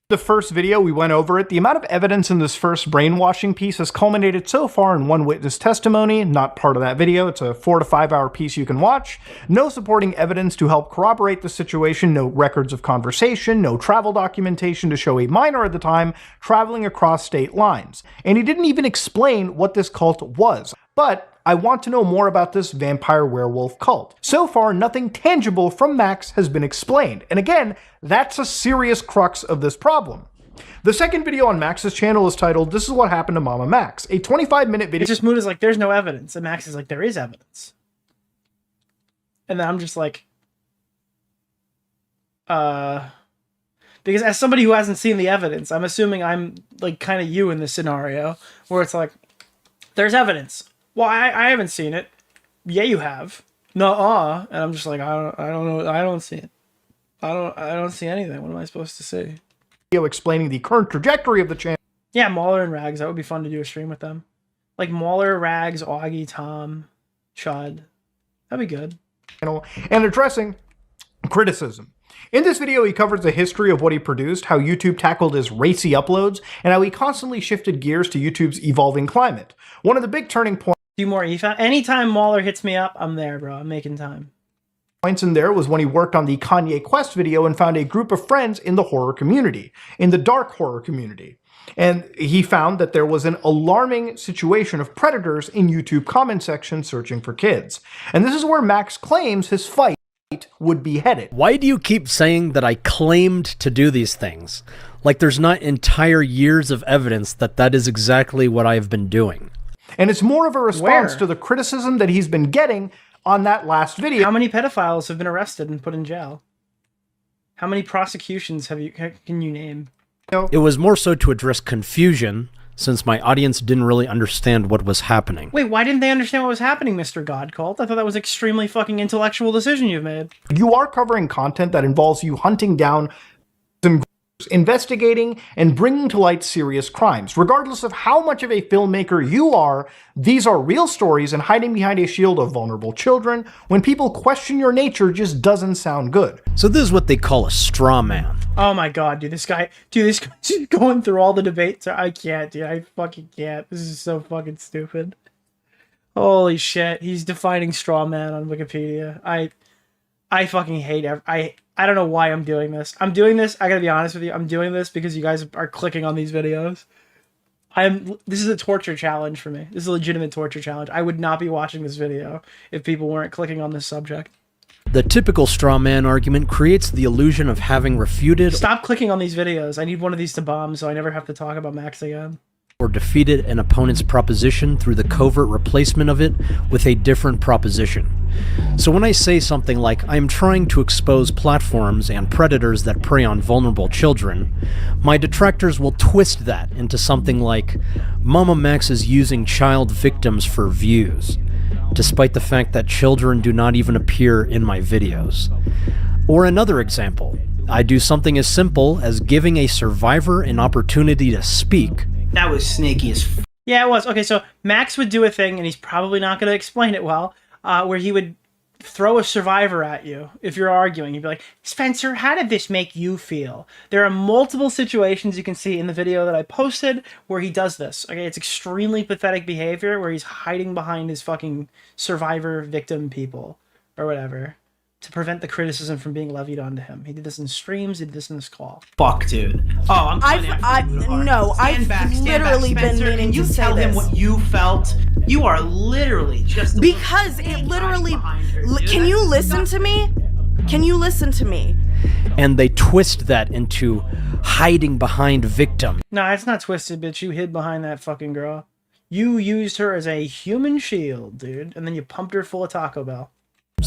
The first video, we went over it. The amount of evidence in this first brainwashing piece has culminated so far in one witness testimony, not part of that video. It's a 4 to 5 hour piece you can watch. No supporting evidence to help corroborate the situation, no records of conversation, no travel documentation to show a minor at the time traveling across state lines. And he didn't even explain what this cult was. But I want to know more about this vampire werewolf cult. So far, nothing tangible from Max has been explained. And again, that's a serious crux of this problem. The second video on Max's channel is titled, This is What Happened to Mama Max, a 25-minute video. It's just Moon is like, there's no evidence. And Max is like, there is evidence. And then I'm just like, because as somebody who hasn't seen the evidence, I'm assuming I'm like kind of you in this scenario, where it's like, there's evidence. Well, I haven't seen it. Yeah, you have. Nuh-uh. And I'm just like, I don't know. I don't see it. I don't see anything. What am I supposed to see? Explaining the current trajectory of the channel. Yeah, Mauler and Rags. That would be fun to do a stream with them. Like Mauler, Rags, Augie, Tom, Chud. That'd be good. And addressing criticism. In this video, he covers the history of what he produced, how YouTube tackled his racy uploads, and how he constantly shifted gears to YouTube's evolving climate. One of the big turning points. Do more EFA. Anytime Mauler hits me up, I'm there, bro. I'm making time. Points in there was when he worked on the Kanye Quest video and found a group of friends in the horror community, in the dark horror community. And he found that there was an alarming situation of predators in YouTube comment section searching for kids. And this is where Max claims his fight would be headed. Why do you keep saying that I claimed to do these things? Like there's not entire years of evidence that that is exactly what I've been doing. And it's more of a response to the criticism that he's been getting on that last video. How many pedophiles have been arrested and put in jail? How many prosecutions can you name? It was more so to address confusion, since my audience didn't really understand what was happening. Wait, why didn't they understand what was happening, Mr. Godcult? I thought that was an extremely fucking intellectual decision you've made. You are covering content that involves you hunting down some investigating and bringing to light serious crimes. Regardless of how much of a filmmaker you are, these are real stories, and hiding behind a shield of vulnerable children when people question your nature just doesn't sound good. So this is what they call a straw man. Oh my god, dude, this guy's going through all the debates. I can't, dude. I fucking can't. This is so fucking stupid. Holy shit, he's defining straw man on Wikipedia. I fucking hate I don't know why I'm doing this. I'm doing this, I gotta be honest with you, I'm doing this because you guys are clicking on these videos. This is a torture challenge for me. This is a legitimate torture challenge. I would not be watching this video if people weren't clicking on this subject. The typical straw man argument creates the illusion of having refuted... Stop clicking on these videos. I need one of these to bomb so I never have to talk about Max again. ...or defeated an opponent's proposition through the covert replacement of it with a different proposition. So when I say something like, I'm trying to expose platforms and predators that prey on vulnerable children, my detractors will twist that into something like, MamaMax is using child victims for views, despite the fact that children do not even appear in my videos. Or another example, I do something as simple as giving a survivor an opportunity to speak. That was snaky as f. Yeah, it was. Okay, so Max would do a thing, and he's probably not going to explain it well, where he would throw a survivor at you if you're arguing. He'd be like, Spencer, how did this make you feel? There are multiple situations you can see in the video that I posted where he does this. Okay, it's extremely pathetic behavior where he's hiding behind his fucking survivor victim people or whatever to prevent the criticism from being levied onto him. He did this in streams, he did this in this call. Fuck, dude. Oh, I'm I've literally been meaning to say this. Tell him what you felt. You are literally just... Because it literally... Can you listen to me? Can you listen to me? And they twist that into hiding behind victim. Nah, it's not twisted, bitch. You hid behind that fucking girl. You used her as a human shield, dude, and then you pumped her full of Taco Bell.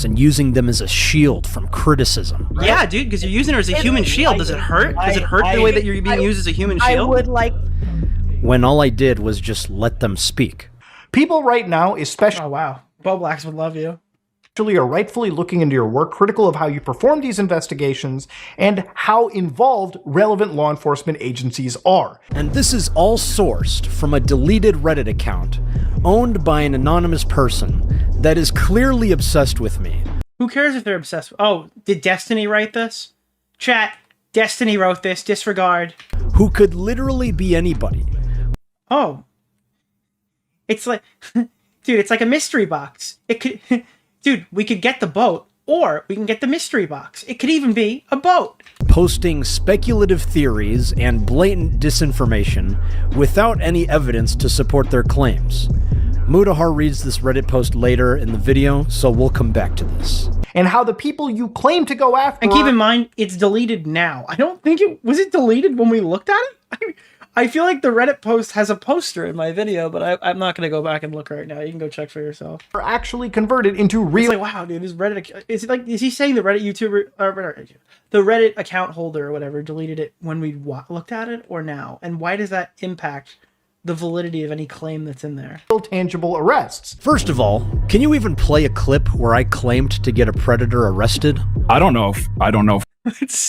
And using them as a shield from criticism. Right? Yeah, dude, because you're using her as a human shield. Does it hurt? Does it hurt the way that you're being used as a human shield? I would like... When all I did was just let them speak. People right now, especially... Oh, wow. Bo Blacks would love you. Are rightfully looking into your work, critical of how you perform these investigations, and how involved relevant law enforcement agencies are. And this is all sourced from a deleted Reddit account, owned by an anonymous person, that is clearly obsessed with me. Who cares if they're obsessed with... Oh, did Destiny write this? Chat, Destiny wrote this, disregard. Who could literally be anybody. Oh. It's like... Dude, it's like a mystery box. It could... Dude, we could get the boat, or we can get the mystery box. It could even be a boat. Posting speculative theories and blatant disinformation without any evidence to support their claims. Mudahar reads this Reddit post later in the video, so we'll come back to this. And how the people you claim to go after... And keep in mind, it's deleted now. I don't think it... Was it deleted when we looked at it? I feel like the Reddit post has a poster in my video, but I'm not going to go back and look right now. You can go check for yourself. Are actually converted into real... It's like, wow, dude, this Reddit... Is he saying the Reddit YouTuber... the Reddit account holder or whatever deleted it when we looked at it, or now? And why does that impact the validity of any claim that's in there? Tangible arrests. First of all, can you even play a clip where I claimed to get a predator arrested? I don't know.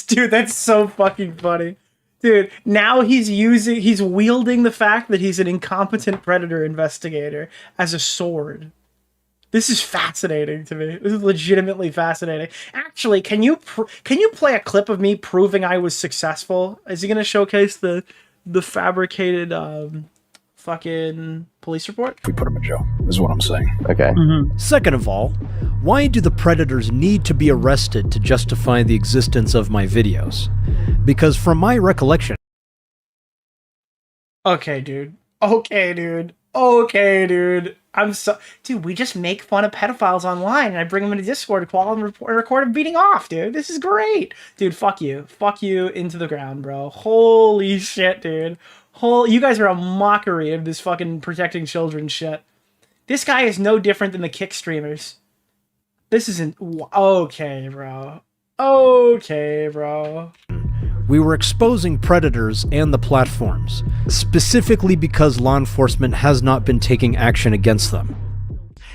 Dude, that's so fucking funny. Dude, now he's wielding the fact that he's an incompetent predator investigator as a sword. This is fascinating to me. This is legitimately fascinating. Actually, can you play a clip of me proving I was successful? Is he gonna showcase the fabricated fucking police report? We put him in jail, is what I'm saying. Okay. Second of all, Why do the predators need to be arrested to justify the existence of my videos? Because from my recollection... Okay, dude. Okay, dude. Okay, dude. Dude, we just make fun of pedophiles online, and I bring them into Discord to call them and record them beating off, dude. This is great. Dude, fuck you. Fuck you into the ground, bro. Holy shit, dude. You guys are a mockery of this fucking protecting children shit. This guy is no different than the kick streamers. This isn't... Okay, bro. Okay, bro. We were exposing predators and the platforms, specifically because law enforcement has not been taking action against them.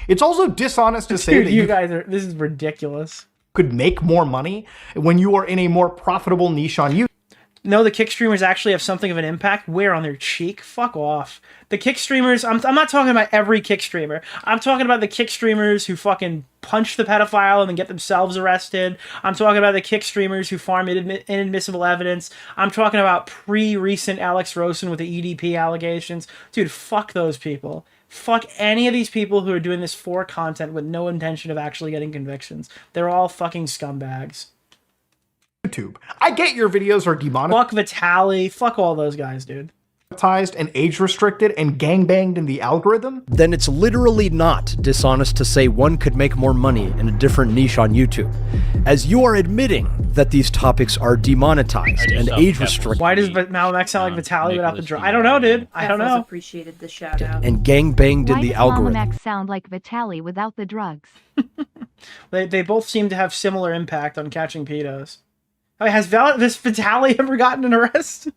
It's also dishonest to say that you guys are... This is ridiculous. Could make more money when you are in a more profitable niche on YouTube. No, the kick streamers actually have something of an impact. Where? On their cheek? Fuck off. The kick streamers, I'm not talking about every kick streamer. I'm talking about the kick streamers who fucking punch the pedophile and then get themselves arrested. I'm talking about the kick streamers who farm inadmissible evidence. I'm talking about pre-recent Alex Rosen with the EDP allegations. Dude, fuck those people. Fuck any of these people who are doing this for content with no intention of actually getting convictions. They're all fucking scumbags. YouTube. I get your videos are demonetized. Fuck Vitaly. Fuck all those guys, dude. And age restricted and gangbanged in the algorithm. Then it's literally not dishonest to say one could make more money in a different niche on YouTube, as you are admitting that these topics are demonetized and age restricted. Why does MamaMax sound like Vitaly without the drug? I don't know, dude. I don't know. Appreciated the shout out. And gangbanged in the algorithm. Why does MamaMax sound like Vitaly without the drugs? They both seem to have similar impact on catching pedos. Oh, has Vitaly ever gotten an arrest?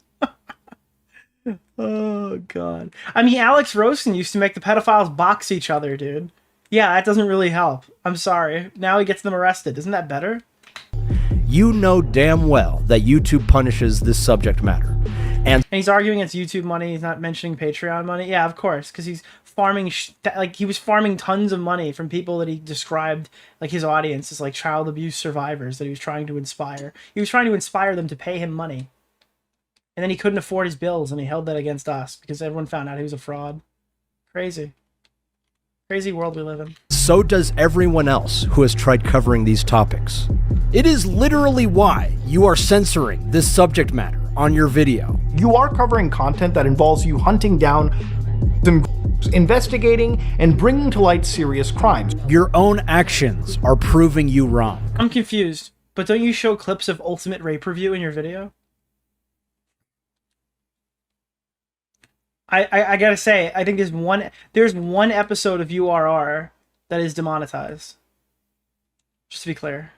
Oh, God. I mean, Alex Rosen used to make the pedophiles box each other, dude. Yeah, that doesn't really help. I'm sorry. Now he gets them arrested. Isn't that better? You know damn well that YouTube punishes this subject matter. And he's arguing it's YouTube money. He's not mentioning Patreon money. Yeah, of course, because he's farming, he was farming tons of money from people that he described, like his audience, as like child abuse survivors that he was trying to inspire. He was trying to inspire them to pay him money. And then he couldn't afford his bills, and he held that against us because everyone found out he was a fraud. Crazy. Crazy world we live in. So does everyone else who has tried covering these topics. It is literally why you are censoring this subject matter on your video. You are covering content that involves you hunting down, investigating, and bringing to light serious crimes. Your own actions are proving you wrong. I'm confused, but don't you show clips of Ultimate Rape Review in your video? I gotta say, I think there's one episode of URR that is demonetized. Just to be clear.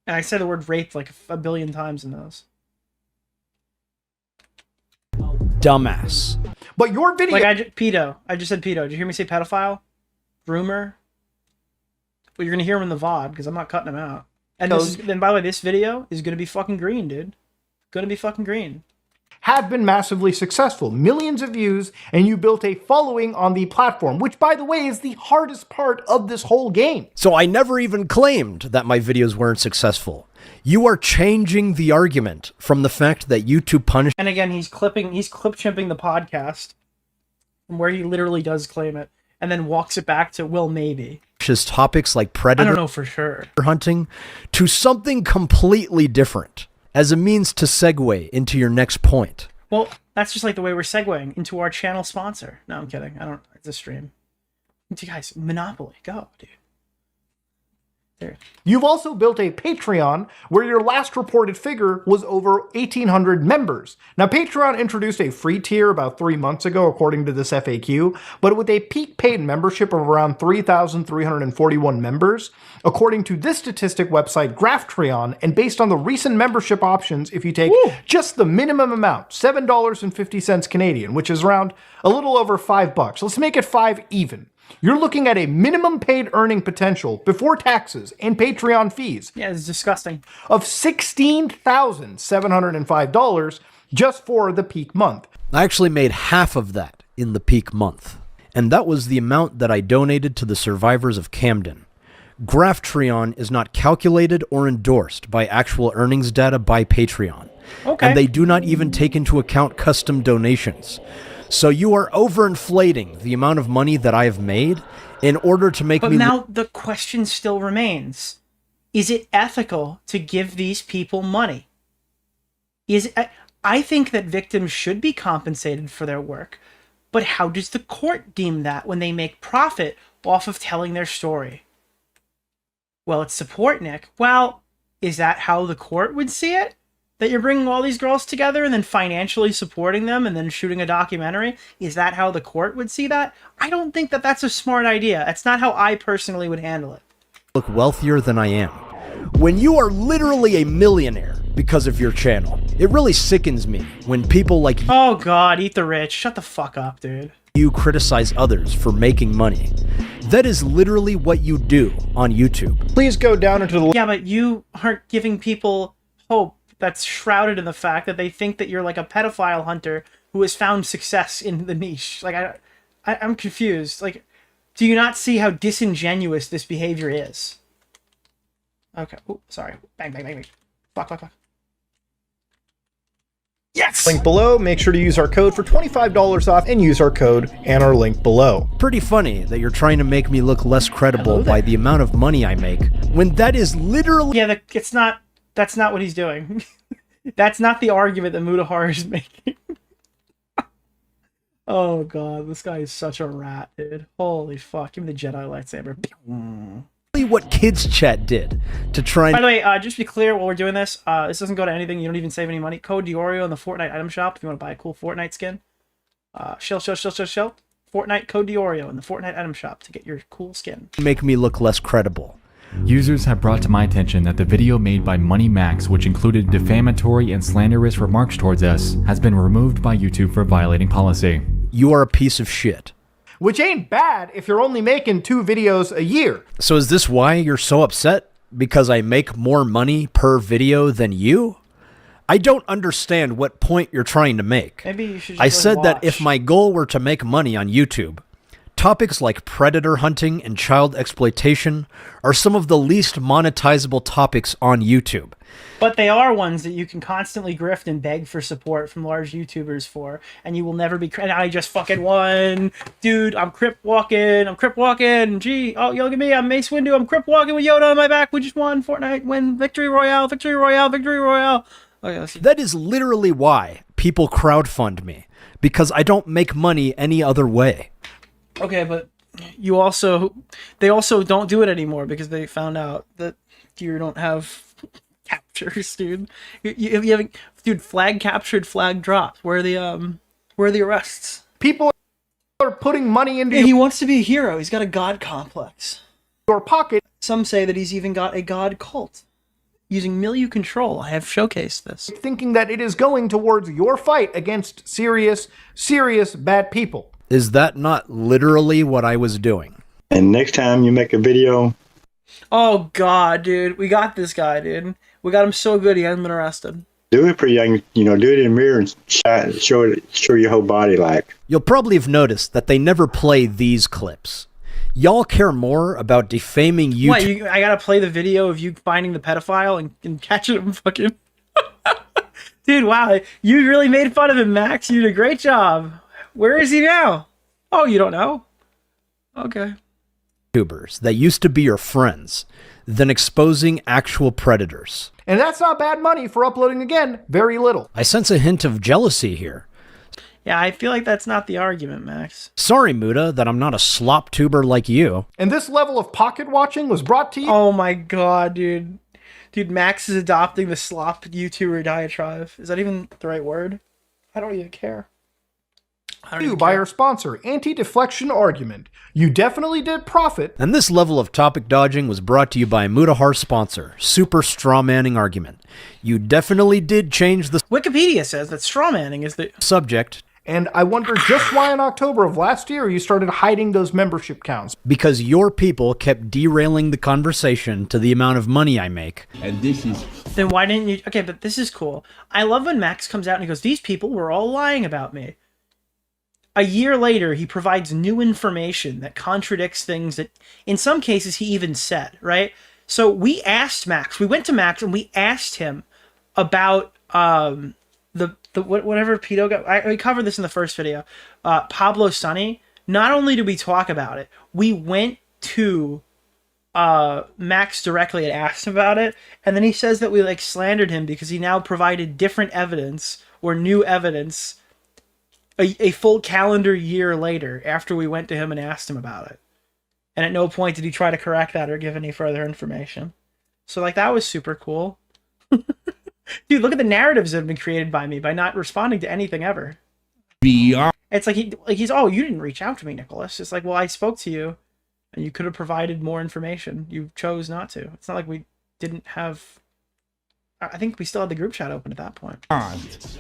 And I said the word rape like a billion times in those. Dumbass. But your video... Like, pedo. I just said pedo. Did you hear me say pedophile? Rumor? Well, you're gonna hear him in the VOD, because I'm not cutting him out. And then, by the way, this video is gonna be fucking green, dude. Gonna be fucking green. Have been massively successful, millions of views, and you built a following on the platform, which, by the way, is the hardest part of this whole game. So I never even claimed that my videos weren't successful. You are changing the argument from the fact that YouTube punished... And again, he's clip chimping the podcast from where he literally does claim it, and then walks it back to, well, maybe. Topics like predator... I don't know for sure. ...hunting to something completely different, as a means to segue into your next point. Well, that's just like the way we're segueing into our channel sponsor. No, I'm kidding. It's a stream. You guys, Monopoly, go, dude. There. You've also built a Patreon where your last reported figure was over 1,800 members. Now, Patreon introduced a free tier about 3 months ago, according to this FAQ, but with a peak paid membership of around 3,341 members, according to this statistic website, Grapevine, and based on the recent membership options, if you take just the minimum amount, $7.50 Canadian, which is around a little over $5. Let's make it 5 even. You're looking at a minimum paid earning potential before taxes and Patreon fees. Yeah, it's disgusting. Of $16,705 just for the peak month. I actually made half of that in the peak month. And that was the amount that I donated to the survivors of Camden. Grapevine is not calculated or endorsed by actual earnings data by Patreon. Okay. And they do not even take into account custom donations. So you are overinflating the amount of money that I have made in order to make But me... now the question still remains. Is it ethical to give these people money? I think that victims should be compensated for their work, but how does the court deem that when they make profit off of telling their story? Well, it's support, Nick. Well, is that how the court would see it? That you're bringing all these girls together and then financially supporting them and then shooting a documentary? Is that how the court would see that? I don't think that that's a smart idea. That's not how I personally would handle it. Look wealthier than I am. When you are literally a millionaire because of your channel, it really sickens me when people like you... Oh God, eat the rich. Shut the fuck up, dude. You criticize others for making money. That is literally what you do on YouTube. Please go down into the... Yeah, but you aren't giving people hope that's shrouded in the fact that they think that you're like a pedophile hunter who has found success in the niche. Like, I'm confused. Like, do you not see how disingenuous this behavior is? Okay. Ooh, sorry. Bang, bang, bang, bang. Fuck, fuck, fuck. Yes! Link below. Make sure to use our code for $25 off and use our code and our link below. Pretty funny that you're trying to make me look less credible by the amount of money I make, when that is literally... Yeah, that's not what he's doing. That's not the argument that Mutahar is making. Oh God, this guy is such a rat, dude. Holy fuck, give me the Jedi lightsaber. What kids chat did to try and... By the way, just to be clear, while we're doing this doesn't go to anything. You don't even save any money. Code DeOrio in the Fortnite item shop if you want to buy a cool Fortnite skin. Shell. Fortnite code DeOrio in the Fortnite item shop to get your cool skin. Make me look less credible. Users have brought to my attention that the video made by MoneyMax, which included defamatory and slanderous remarks towards us, has been removed by YouTube for violating policy. You are a piece of shit. Which ain't bad if you're only making 2 videos a year. So is this why you're so upset? Because I make more money per video than you? I don't understand what point you're trying to make. Maybe you should just I said watch. that if my goal were to make money on YouTube, topics like predator hunting and child exploitation are some of the least monetizable topics on YouTube. But they are ones that you can constantly grift and beg for support from large YouTubers for, and you will never be... And I just fucking won! Dude, I'm crip walking! Gee, oh, yo, look at me, I'm Mace Windu, I'm crip walking with Yoda on my back, we just won Fortnite, win, victory royale, victory royale, victory royale! Okay, let's see. That is literally why people crowdfund me, because I don't make money any other way. Okay, but they also don't do it anymore because they found out that you don't have captures, dude. You haven't, dude. Flag captured, flag dropped. Where are the arrests? People are putting money into... Yeah, he wants to be a hero. He's got a god complex. Your pocket. Some say that he's even got a god cult. Using Millieu control, I have showcased this. Thinking that it is going towards your fight against serious bad people. Is that not literally what I was doing? And next time you make a video... Oh God, dude. We got this guy, dude. We got him so good he hasn't been arrested. Do it pretty young, do it in the mirror and show your whole body like. You'll probably have noticed that they never play these clips. Y'all care more about defaming YouTube... What, I gotta play the video of you finding the pedophile and catching him fucking... Dude, wow. You really made fun of him, Max. You did a great job. Where is he now? Oh, you don't know? Okay. YouTubers that used to be your friends than exposing actual predators. And that's not bad money for uploading again, very little. I sense a hint of jealousy here. Yeah, I feel like that's not the argument, Max. Sorry, Muda, that I'm not a slop tuber like you. And this level of pocket watching was brought to you... Oh my God, dude. Dude, Max is adopting the slop YouTuber diatribe. Is that even the right word? I don't even care. By our sponsor, Anti-Deflection Argument. You definitely did profit. And this level of topic dodging was brought to you by Mutahar's sponsor, Super Strawmanning Argument. You definitely did change the... Wikipedia says that strawmanning is the... subject. And I wonder just why in October of last year you started hiding those membership counts. Because your people kept derailing the conversation to the amount of money I make. And this is... Then why didn't you... Okay, but this is cool. I love when Max comes out and he goes, these people were all lying about me. A year later, he provides new information that contradicts things that, in some cases, he even said, right? So we asked Max, we went to Max and we asked him about the whatever pedo guy. We covered this in the first video. Pablo Sonny. Not only did we talk about it, we went to Max directly and asked him about it, and then he says that we like slandered him because he now provided different evidence or new evidence a full calendar year later after we went to him and asked him about it. And at no point did he try to correct that or give any further information. So like that was super cool. Dude, look at the narratives that have been created by me by not responding to anything ever. It's like he's, oh, you didn't reach out to me, Nicholas. It's like, well, I spoke to you and you could have provided more information. You chose not to. It's not like we didn't have... I think we still had the group chat open at that point.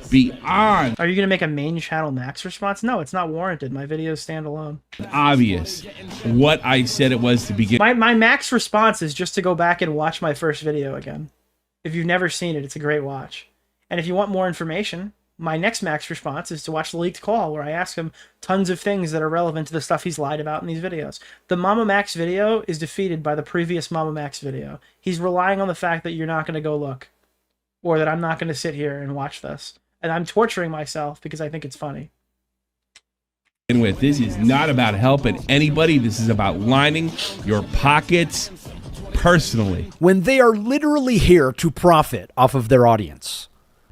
Beyond. Are you going to make a main channel Max response? No, it's not warranted. My videos stand alone. Obvious. What I said it was to begin. My Max response is just to go back and watch my first video again. If you've never seen it, it's a great watch. And if you want more information, my next Max response is to watch the leaked call where I ask him tons of things that are relevant to the stuff he's lied about in these videos. The MamaMax video is defeated by the previous MamaMax video. He's relying on the fact that you're not going to go look. Or that I'm not going to sit here and watch this. And I'm torturing myself because I think it's funny. With this is not about helping anybody. This is about lining your pockets personally. When they are literally here to profit off of their audience.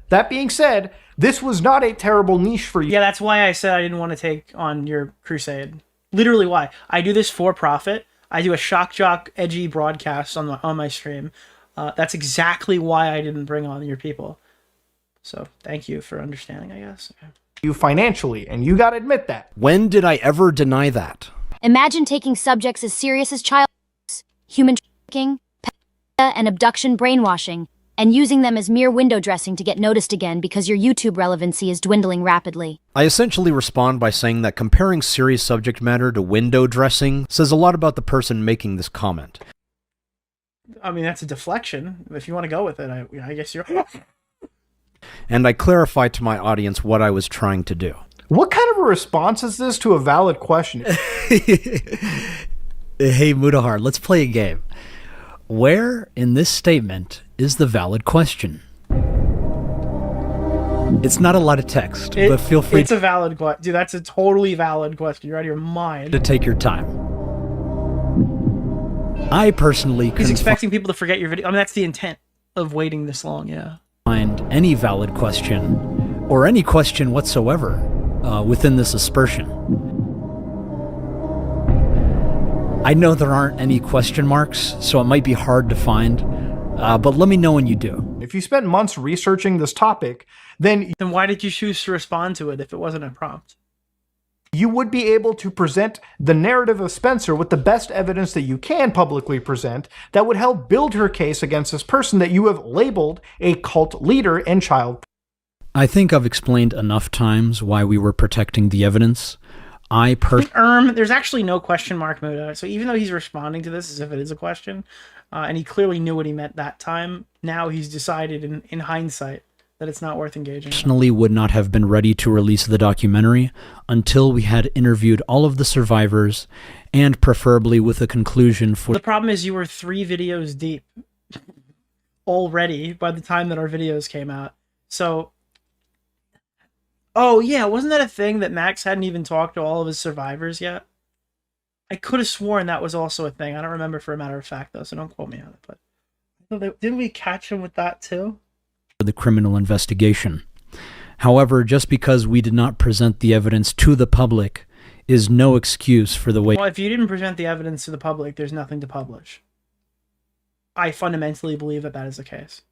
That being said, this was not a terrible niche for you. Yeah, that's why I said I didn't want to take on your crusade. Literally why. I do this for profit. I do a shock jock edgy broadcast on my stream. That's exactly why I didn't bring on your people. So thank you for understanding, I guess. Okay. You financially, and you gotta admit that. When did I ever deny that? Imagine taking subjects as serious as child abuse, human trafficking, pedophilia, and abduction brainwashing, and using them as mere window dressing to get noticed again because your YouTube relevancy is dwindling rapidly. I essentially respond by saying that comparing serious subject matter to window dressing says a lot about the person making this comment. I mean, that's a deflection. If you want to go with it, I guess you're... And I clarify to my audience what I was trying to do. What kind of a response is this to a valid question? Hey, Mudahar, let's play a game. Where in this statement is the valid question? It's not a lot of text, but feel free. It's a valid question. Dude, that's a totally valid question. You're out of your mind. To take your time. I personally He's expecting people to forget your video. I mean, that's the intent of waiting this long, yeah. Find any valid question, or any question whatsoever, within this aspersion. I know there aren't any question marks, so it might be hard to find, but let me know when you do. If you spent months researching this topic, then why did you choose to respond to it if it wasn't a prompt? You would be able to present the narrative of Spencer with the best evidence that you can publicly present that would help build her case against this person that you have labeled a cult leader and child. I think I've explained enough times why we were protecting the evidence. There's actually no question mark, Muda. So even though he's responding to this as if it is a question, and he clearly knew what he meant that time, now he's decided in hindsight that it's not worth engaging. Personally would not have been ready to release the documentary until we had interviewed all of the survivors, and preferably with a conclusion for... The problem is you were 3 videos deep already by the time that our videos came out. So... Oh yeah, wasn't that a thing that Max hadn't even talked to all of his survivors yet? I could have sworn that was also a thing. I don't remember for a matter of fact though, so don't quote me on it. But didn't we catch him with that too? The criminal investigation. However, just because we did not present the evidence to the public is no excuse for the way... Well, if you didn't present the evidence to the public, there's nothing to publish. I fundamentally believe that that is the case.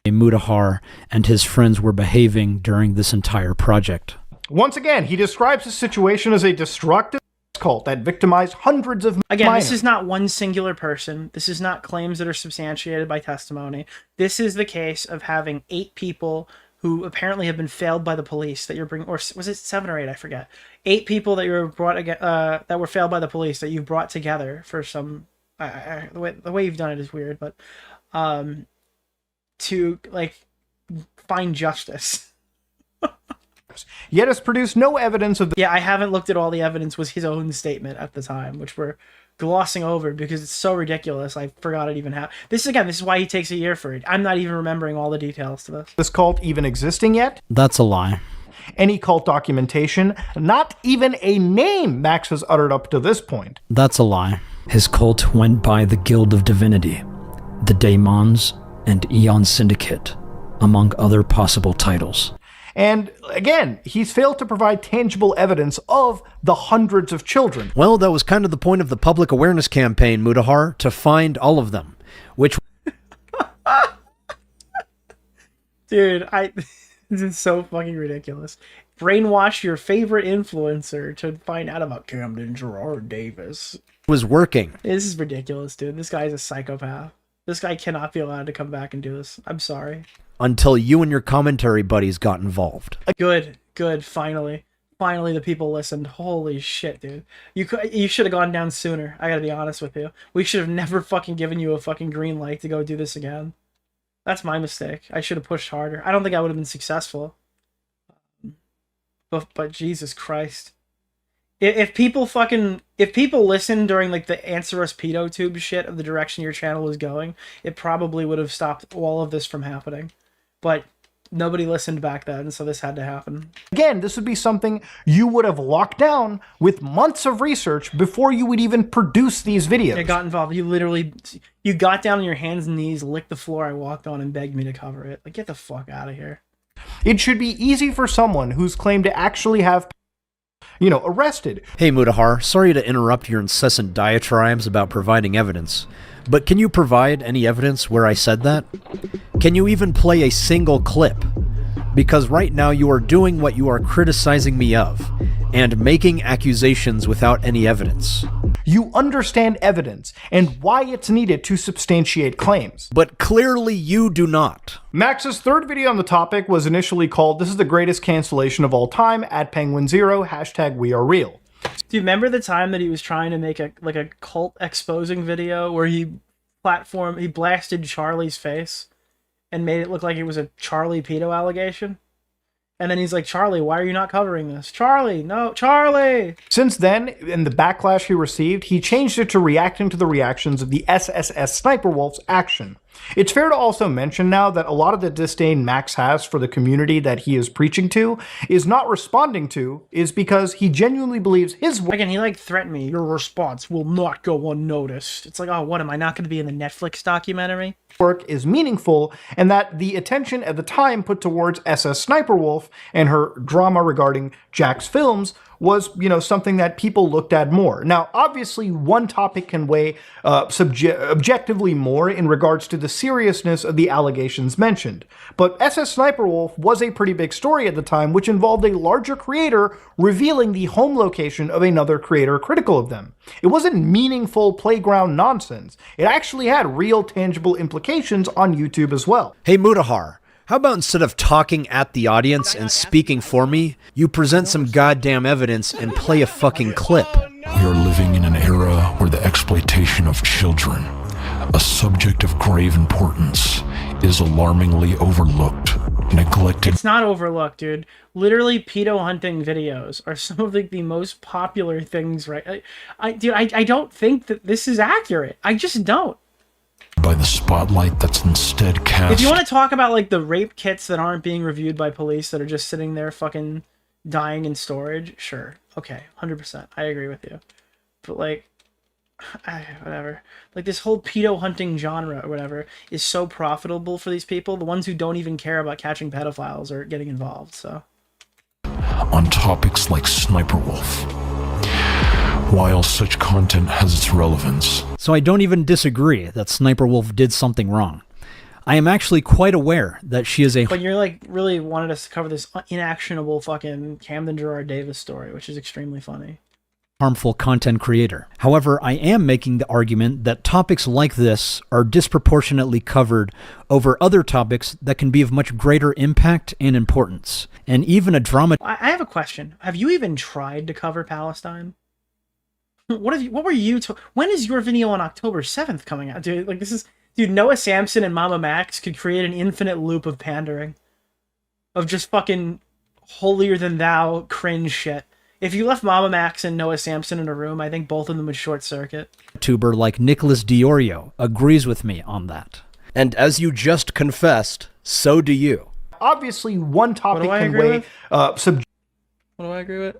Mudahar and his friends were behaving during this entire project. Once again, he describes the situation as a destructive cult that victimized hundreds of Again, minors. This is not one singular person. This is not claims that are substantiated by testimony. This is the case of having 8 people who apparently have been failed by the police that you're bringing, or was it 7 or 8? I forget. 8 people that you were brought that were failed by the police that you brought together for some. The way you've done it is weird, but to like find justice. lives, yet has produced no evidence of the— Yeah, I haven't looked at all the evidence, was his own statement at the time, which we're glossing over because it's so ridiculous. I forgot it even happened. This is why he takes a year for it. I'm not even remembering all the details to this cult even existing yet. That's a lie. Any cult documentation, not even a name Max has uttered up to this point. That's a lie. His cult went by the Guild of Divinity, the Daemons, and Eon Syndicate, among other possible titles. And again, he's failed to provide tangible evidence of the hundreds of children. Well, that was kind of the point of the public awareness campaign, Mutahar, to find all of them, which... Dude, this is so fucking ridiculous. Brainwash your favorite influencer to find out about Camden Gerard Davis. Was working. This is ridiculous, dude. This guy's a psychopath. This guy cannot be allowed to come back and do this. I'm sorry. Until you and your commentary buddies got involved. Good, finally. Finally the people listened. Holy shit, dude. You should have gone down sooner, I gotta be honest with you. We should have never fucking given you a fucking green light to go do this again. That's my mistake. I should have pushed harder. I don't think I would have been successful. But Jesus Christ. If people listen during like the Answer Us Pedo Tube shit of the direction your channel was going, it probably would have stopped all of this from happening. But nobody listened back then, so this had to happen. Again, this would be something you would have locked down with months of research before you would even produce these videos. I got involved. You got down on your hands and knees, licked the floor I walked on, and begged me to cover it. Like, get the fuck out of here. It should be easy for someone who's claimed to actually have, arrested. Hey Mutahar, sorry to interrupt your incessant diatribes about providing evidence, but can you provide any evidence where I said that? Can you even play a single clip? Because right now you are doing what you are criticizing me of, and making accusations without any evidence. You understand evidence and why it's needed to substantiate claims. But clearly you do not. Max's third video on the topic was initially called "This is the greatest cancellation of all time" @Penguin0, #WeAreReal. Do you remember the time that he was trying to make a cult exposing video where he blasted Charlie's face and made it look like it was a Charlie pedo allegation? And then he's like, Charlie, why are you not covering this? Charlie, no, Charlie! Since then, in the backlash he received, he changed it to reacting to the reactions of the SSS Sniper Wolf's action. It's fair to also mention now that a lot of the disdain Max has for the community that he is preaching to is not responding to is because he genuinely believes his work. Again, he threatened me, your response will not go unnoticed. It's like, oh, what, am I not going to be in the Netflix documentary? Work is meaningful, and that the attention at the time put towards SS Sniper Wolf and her drama regarding Jack's films was, something that people looked at more. Now, obviously, one topic can weigh objectively more in regards to the seriousness of the allegations mentioned. But SS Sniper Wolf was a pretty big story at the time, which involved a larger creator revealing the home location of another creator critical of them. It wasn't meaningful playground nonsense. It actually had real tangible implications on YouTube as well. Hey Mutahar, how about instead of talking at the audience and speaking for me, you present some goddamn evidence and play a fucking clip? We are living in an era where the exploitation of children, a subject of grave importance, is alarmingly overlooked, neglected. It's not overlooked, dude. Literally, pedo hunting videos are some of the most popular things, right? I don't think that this is accurate. I just don't. By the spotlight that's instead cast. If you want to talk about the rape kits that aren't being reviewed by police that are just sitting there fucking dying in storage, sure, okay, 100%, I agree with you. But whatever. This whole pedo hunting genre or whatever is so profitable for these people. The ones who don't even care about catching pedophiles are getting involved. So on topics like Sniper Wolf. While such content has its relevance. So I don't even disagree that Sniper Wolf did something wrong. I am actually quite aware that she is a... But you're really wanted us to cover this inactionable fucking Camden Gerard Davis story, which is extremely funny. Harmful content creator. However, I am making the argument that topics like this are disproportionately covered over other topics that can be of much greater impact and importance. And even a drama... I have a question. Have you even tried to cover Palestine? What were you when is your video on October 7th coming out, dude? Dude, Noah Samson and Mama Max could create an infinite loop of pandering. Of just fucking holier than thou cringe shit. If you left MamaMax and Noah Samson in a room, I think both of them would short circuit. YouTuber like Nicholas DeOrio agrees with me on that. And as you just confessed, so do you. Obviously, one topic I can agree weigh with? What do I agree with?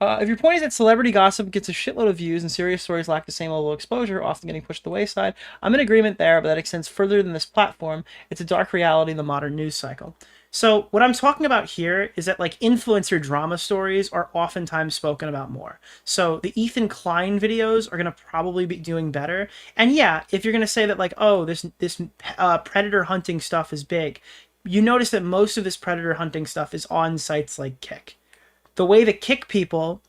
If your point is that celebrity gossip gets a shitload of views and serious stories lack the same level of exposure, often getting pushed to the wayside, I'm in agreement there, but that extends further than this platform. It's a dark reality in the modern news cycle. So what I'm talking about here is that like influencer drama stories are oftentimes spoken about more. So the Ethan Klein videos are going to probably be doing better. And yeah, if you're going to say that like, oh, this predator hunting stuff is big, you notice that most of this predator hunting stuff is on sites like Kick. The way the Kick people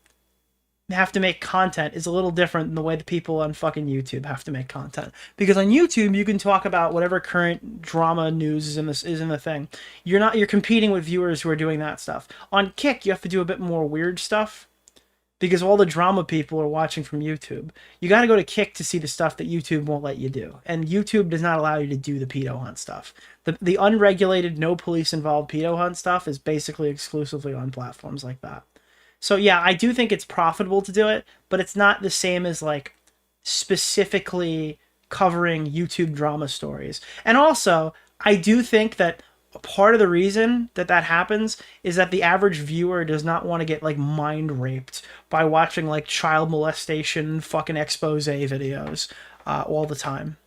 have to make content is a little different than the way the people on fucking YouTube have to make content. Because on YouTube, you can talk about whatever current drama news is in the thing. You're competing with viewers who are doing that stuff. On Kick, you have to do a bit more weird stuff because all the drama people are watching from YouTube. You got to go to Kick to see the stuff that YouTube won't let you do. And YouTube does not allow you to do the pedo hunt stuff. The unregulated, no police involved pedo hunt stuff is basically exclusively on platforms like that. So yeah, I do think it's profitable to do it, but it's not the same as like specifically covering YouTube drama stories. And also, I do think that part of the reason that happens is that the average viewer does not want to get like mind raped by watching like child molestation fucking expose videos all the time.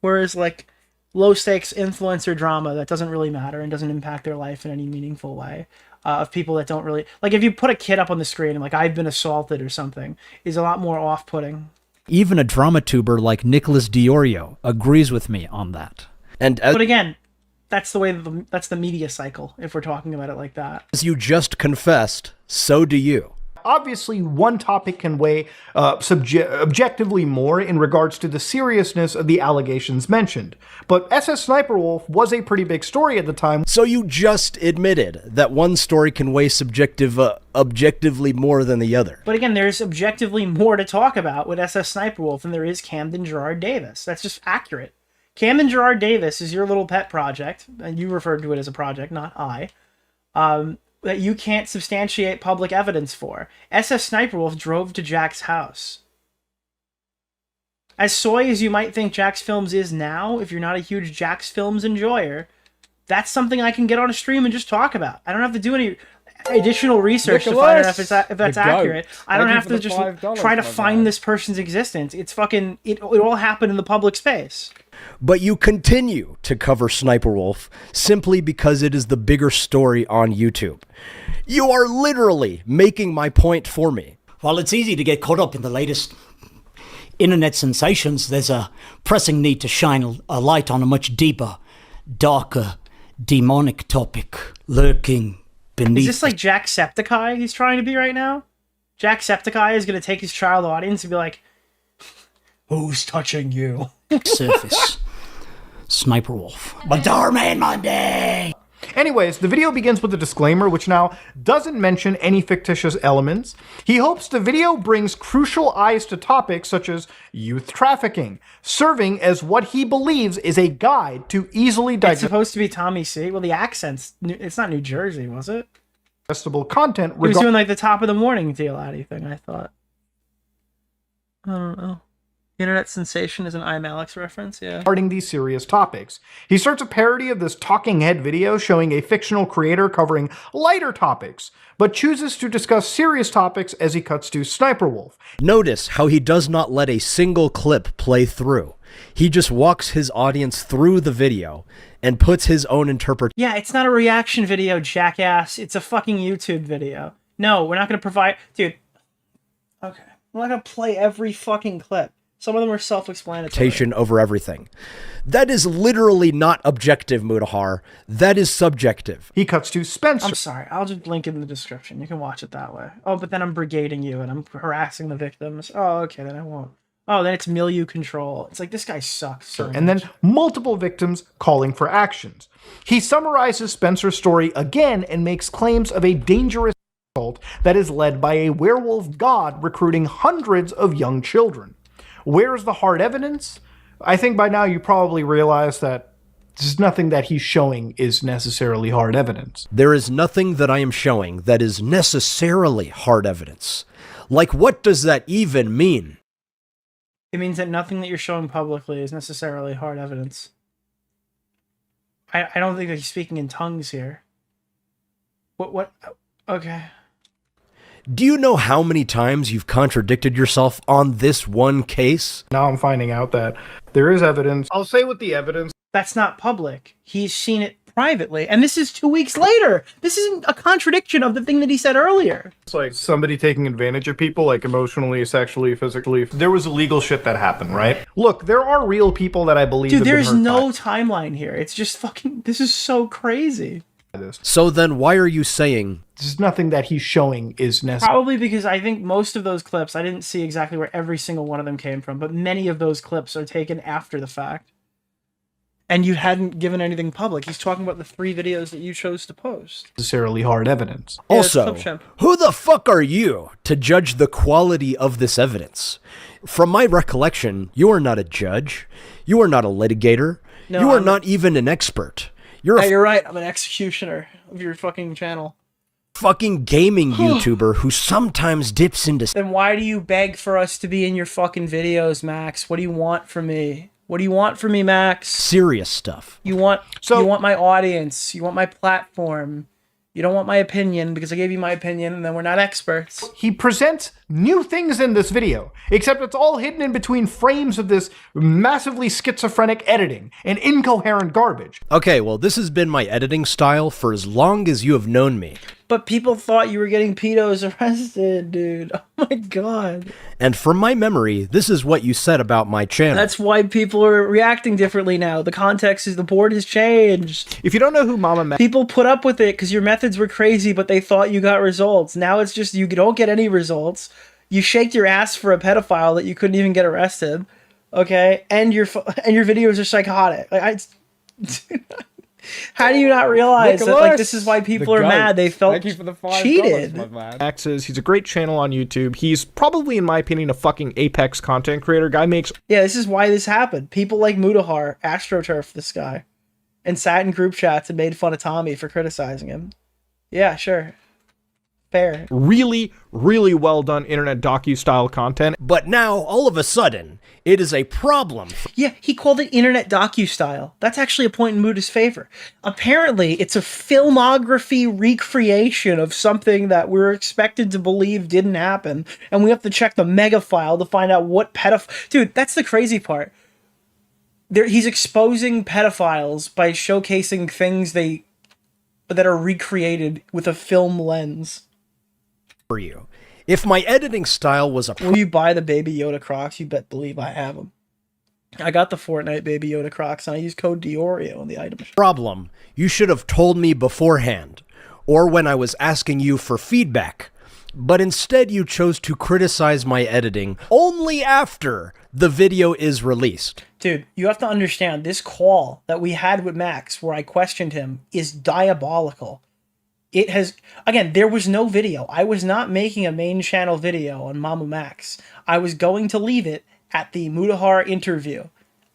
Whereas like low stakes influencer drama that doesn't really matter and doesn't impact their life in any meaningful way, of people that don't really like, if you put a kid up on the screen and like I've been assaulted or something, is a lot more off-putting. Even a drama tuber like Nicholas DeOrio agrees with me on that. But again, that's the way that's the media cycle if we're talking about it like that. As you just confessed, so do you. Obviously, one topic can weigh objectively more in regards to the seriousness of the allegations mentioned. But SS Sniper Wolf was a pretty big story at the time. So you just admitted that one story can weigh objectively more than the other. But again, there's objectively more to talk about with SS Sniper Wolf than there is Camden Gerard Davis. That's just accurate. Camden Gerard Davis is your little pet project, and you referred to it as a project, not I. That you can't substantiate public evidence for. SS Sniper Wolf drove to Jack's house. As soy as you might think Jack's Films is now, if you're not a huge Jack's Films enjoyer, that's something I can get on a stream and just talk about. I don't have to do any additional research to find out if that's accurate. I don't have to just try to find this person's existence. It's fucking, it all happened in the public space. But you continue to cover Sniper Wolf simply because it is the bigger story on YouTube. You are literally making my point for me. While it's easy to get caught up in the latest internet sensations, there's a pressing need to shine a light on a much deeper, darker, demonic topic lurking beneath. Is this like Jacksepticeye he's trying to be right now? Jacksepticeye is going to take his child audience and be like, who's touching you? Surface. Sniper Wolf. McDormand Monday! Anyways, the video begins with a disclaimer which now doesn't mention any fictitious elements. He hopes the video brings crucial eyes to topics such as youth trafficking, serving as what he believes is a guide to easily digest. It's supposed to be Tommy C. Well, the accent's, it's not New Jersey, was it? Digestible content. He was doing like the top of the morning deal Addy thing, I thought. I don't know. Internet sensation is an I'm Alex reference, yeah. Regarding these serious topics. He starts a parody of this talking head video showing a fictional creator covering lighter topics, but chooses to discuss serious topics as he cuts to Sniper Wolf. Notice how he does not let a single clip play through. He just walks his audience through the video and puts his own interpretation. Yeah, it's not a reaction video, jackass. It's a fucking YouTube video. No, we're not going to provide... Dude. Okay. I'm not going to play every fucking clip. Some of them are self-explanatory. Over everything. That is literally not objective, Mutahar. That is subjective. He cuts to Spencer. I'm sorry. I'll just link it in the description. You can watch it that way. Oh, but then I'm brigading you and I'm harassing the victims. Oh, okay, then I won't. Oh, then it's Millieu control. It's like, this guy sucks so and much. Then multiple victims calling for actions. He summarizes Spencer's story again and makes claims of a dangerous cult that is led by a werewolf god recruiting hundreds of young children. Where's the hard evidence? I think by now you probably realize that There's nothing that he's showing is necessarily hard evidence. There is nothing that I am showing that is necessarily hard evidence. Like, what does that even mean? It means that nothing that you're showing publicly is necessarily hard evidence. I don't think that he's speaking in tongues here. What? Okay. Do you know how many times you've contradicted yourself on this one case? Now I'm finding out that there is evidence. I'll say with the evidence. That's not public. He's seen it privately. And this is 2 weeks later. This isn't a contradiction of the thing that he said earlier. It's like somebody taking advantage of people, like emotionally, sexually, physically. There was illegal shit that happened, right? Look, there are real people that I believe Dude, have been there's hurt no by timeline here. It's just fucking... This is so crazy. this. So then why are you saying... There's nothing that he's showing is necessary. Probably because I think most of those clips, I didn't see exactly where every single one of them came from, but many of those clips are taken after the fact. And you hadn't given anything public. He's talking about the 3 videos that you chose to post. Necessarily hard evidence. Yeah, Also, who the fuck are you to judge the quality of this evidence? From my recollection, you are not a judge. You are not a litigator. No, you are I'm not even an expert. You're you're right. I'm an executioner of your fucking channel. fucking gaming YouTuber who sometimes dips into... Then why do you beg for us to be in your fucking videos, Max? What do you want from me? What do you want from me, Max? Serious stuff. You want my audience. You want my platform. You don't want my opinion because I gave you my opinion and then we're not experts. He presents new things in this video, except it's all hidden in between frames of this massively schizophrenic editing and incoherent garbage. Okay, well, this has been my editing style for as long as you have known me. But people thought you were getting pedos arrested, dude. Oh my god. And from my memory, this is what you said about my channel. That's why people are reacting differently now. The context is the board has changed. If you don't know who MamaMax... People put up with it because your methods were crazy, but they thought you got results. Now it's just you don't get any results. You shaked your ass for a pedophile that you couldn't even get arrested. Okay? And your videos are psychotic. Like, how do you not realize that, like, this is why people are mad? They felt cheated. MamaMax's, he's a great channel on YouTube. He's probably, in my opinion, a fucking apex content creator. Guy makes... Yeah, this is why this happened. People like Mudahar astroturfed this guy and sat in group chats and made fun of Tommy for criticizing him. Yeah, sure. Fair. Really, really well done internet docu-style content. But now, all of a sudden, it is a problem. Yeah, he called it internet docu-style. That's actually a point in Muda's favor. Apparently, it's a filmography recreation of something that we're expected to believe didn't happen, and we have to check the mega file to find out what Dude, that's the crazy part. He's exposing pedophiles by showcasing things that are recreated with a film lens. For you. If my editing style was a... Will you buy the Baby Yoda Crocs? You bet believe I have them. I got the Fortnite Baby Yoda Crocs and I use code DeOrio in the item shop. Problem, you should have told me beforehand, or when I was asking you for feedback. But instead you chose to criticize my editing only after the video is released. Dude, you have to understand, this call that we had with Max where I questioned him is diabolical. It has, again, there was no video. I was not making a main channel video on MamaMax. I was going to leave it at the Mudahar interview.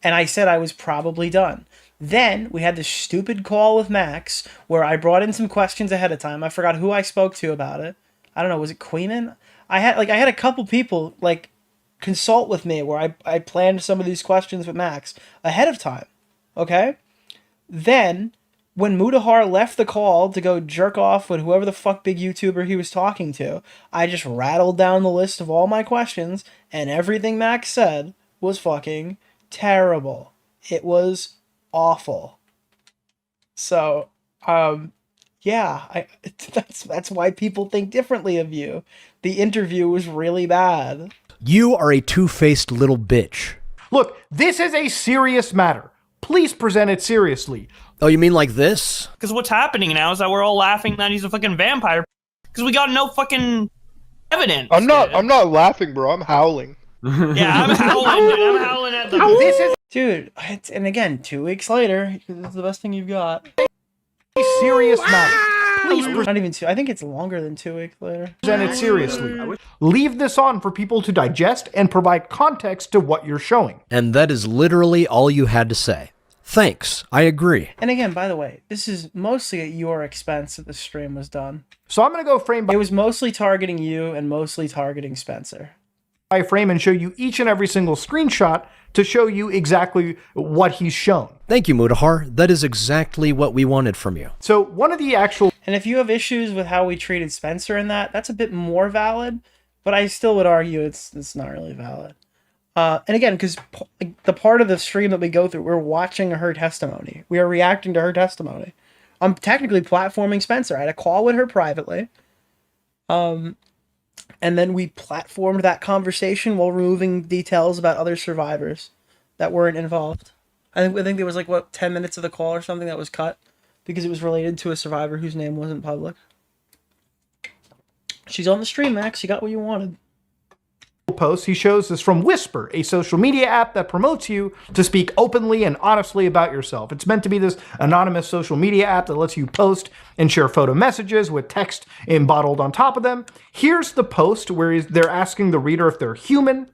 And I said I was probably done. Then we had this stupid call with Max where I brought in some questions ahead of time. I forgot who I spoke to about it. I don't know, was it Queeman? I had a couple people like consult with me where I planned some of these questions with Max ahead of time. Okay? Then when Mudahar left the call to go jerk off with whoever the fuck big YouTuber he was talking to, I just rattled down the list of all my questions, and everything Max said was fucking terrible. It was awful. So, yeah, that's why people think differently of you. The interview was really bad. You are a two-faced little bitch. Look, this is a serious matter. Please present it seriously. Oh, you mean like this? Because what's happening now is that we're all laughing that he's a fucking vampire. Because we got no fucking evidence. I'm not laughing, bro. I'm howling. Yeah, I'm howling, dude. I'm howling at the... Dude, and again, 2 weeks later, this is the best thing you've got. A serious matter. Please Not even 2. I think it's longer than 2 weeks later. present it seriously. Leave this on for people to digest and provide context to what you're showing. And that is literally all you had to say. Thanks, I agree. And again, by the way, this is mostly at your expense that the stream was done. So I'm going to go frame by... It was mostly targeting you and mostly targeting Spencer. ...by frame and show you each and every single screenshot to show you exactly what he's shown. Thank you, Mutahar. That is exactly what we wanted from you. So one of the actual... And if you have issues with how we treated Spencer in that, that's a bit more valid, but I still would argue it's not really valid. And again, because the part of the stream that we go through, we're watching her testimony. We are reacting to her testimony. I'm technically platforming Spencer. I had a call with her privately. And then we platformed that conversation while removing details about other survivors that weren't involved. I think there was 10 minutes of the call or something that was cut because it was related to a survivor whose name wasn't public. She's on the stream, Max. You got what you wanted. Post he shows is from Whisper, a social media app that promotes you to speak openly and honestly about yourself. It's meant to be this anonymous social media app that lets you post and share photo messages with text embottled on top of them. Here's the post where they're asking the reader if they're human,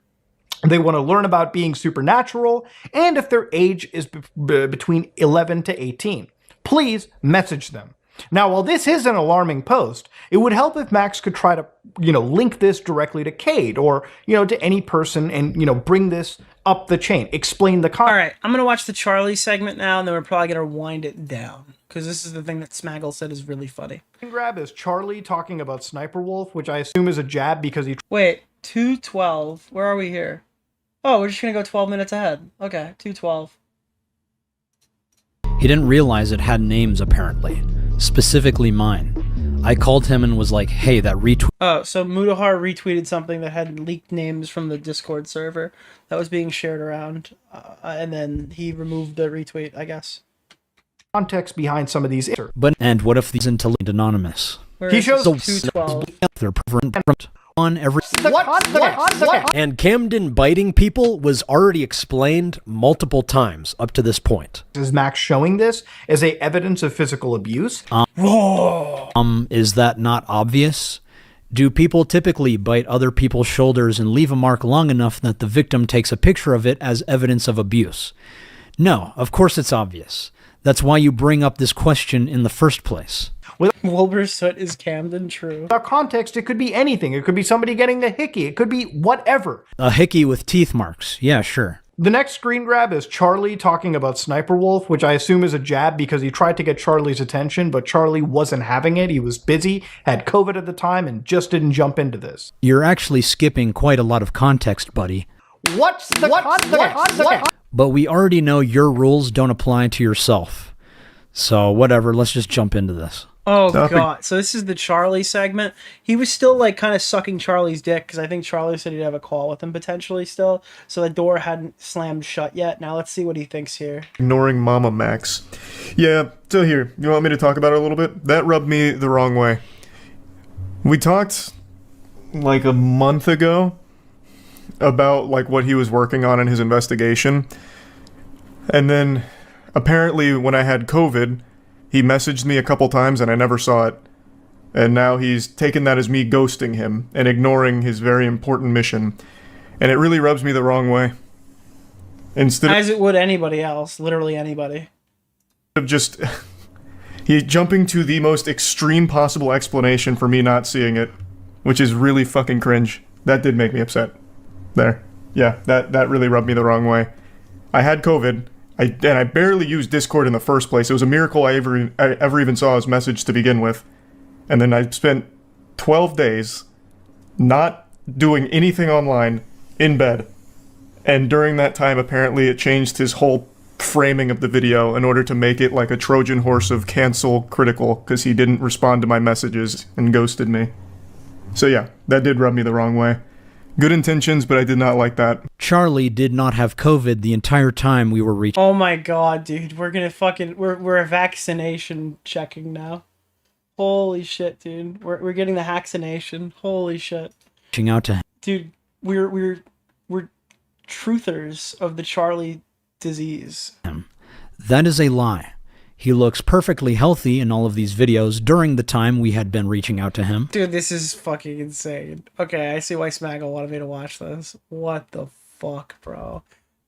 they want to learn about being supernatural, and if their age is between 11 to 18. Please message them. Now, while this is an alarming post, it would help if Max could try to, link this directly to Cade or, to any person and, bring this up the chain, explain the content. All right, I'm going to watch the Charlie segment now, and then we're probably going to wind it down because this is the thing that Smaggle said is really funny. Grab is Charlie talking about Sniper Wolf, which I assume is a jab because he... Wait, 2:12. Where are we here? Oh, we're just going to go 12 minutes ahead. Okay, 2:12. He didn't realize it had names, apparently. Specifically mine. I called him and was like, hey, that retweet... Oh, so Mutahar retweeted something that had leaked names from the Discord server that was being shared around, and then he removed the retweet, I guess. Context behind some of these... And what if these intelligent anonymous? He shows 2:12. They're on every... And Camden biting people was already explained multiple times up to this point. Is Max showing this as a evidence of physical abuse? Is that not obvious? Do people typically bite other people's shoulders and leave a mark long enough that the victim takes a picture of it as evidence of abuse? No, of course it's obvious. That's why you bring up this question in the first place. Wilbur's soot is Camden true. Without context, it could be anything. It could be somebody getting the hickey. It could be whatever. A hickey with teeth marks. Yeah, sure. The next screen grab is Charlie talking about Sniper Wolf, which I assume is a jab because he tried to get Charlie's attention, but Charlie wasn't having it. He was busy, had COVID at the time, and just didn't jump into this. You're actually skipping quite a lot of context, buddy. What's the context? But we already know your rules don't apply to yourself. So whatever, let's just jump into this. Oh, God. So this is the Charlie segment. He was still, kind of sucking Charlie's dick, because I think Charlie said he'd have a call with him potentially still. So the door hadn't slammed shut yet. Now let's see what he thinks here. Ignoring Mama Max. Yeah, so here, you want me to talk about it a little bit? That rubbed me the wrong way. We talked, a month ago about, what he was working on in his investigation. And then, apparently, when I had COVID... he messaged me a couple times and I never saw it. And now he's taken that as me ghosting him and ignoring his very important mission. And it really rubs me the wrong way. As it would anybody else, literally anybody. Of just he jumping to the most extreme possible explanation for me not seeing it, which is really fucking cringe. That did make me upset. There. Yeah, that really rubbed me the wrong way. I had COVID. I barely used Discord in the first place. It was a miracle I ever even saw his message to begin with. And then I spent 12 days not doing anything online in bed. And during that time, apparently it changed his whole framing of the video in order to make it like a Trojan horse of cancel critical because he didn't respond to my messages and ghosted me. So yeah, that did rub me the wrong way. Good intentions, but I did not like that. Charlie did not have COVID the entire time we were reaching. Oh my God, dude. We're gonna we're a vaccination checking now. Holy shit, dude. We're getting the vaccination. Holy shit. Reaching out to him. Dude, we're truthers of the Charlie disease. That is a lie. He looks perfectly healthy in all of these videos during the time we had been reaching out to him. Dude, this is fucking insane. Okay, I see why Smaggle wanted me to watch this. What the fuck, bro?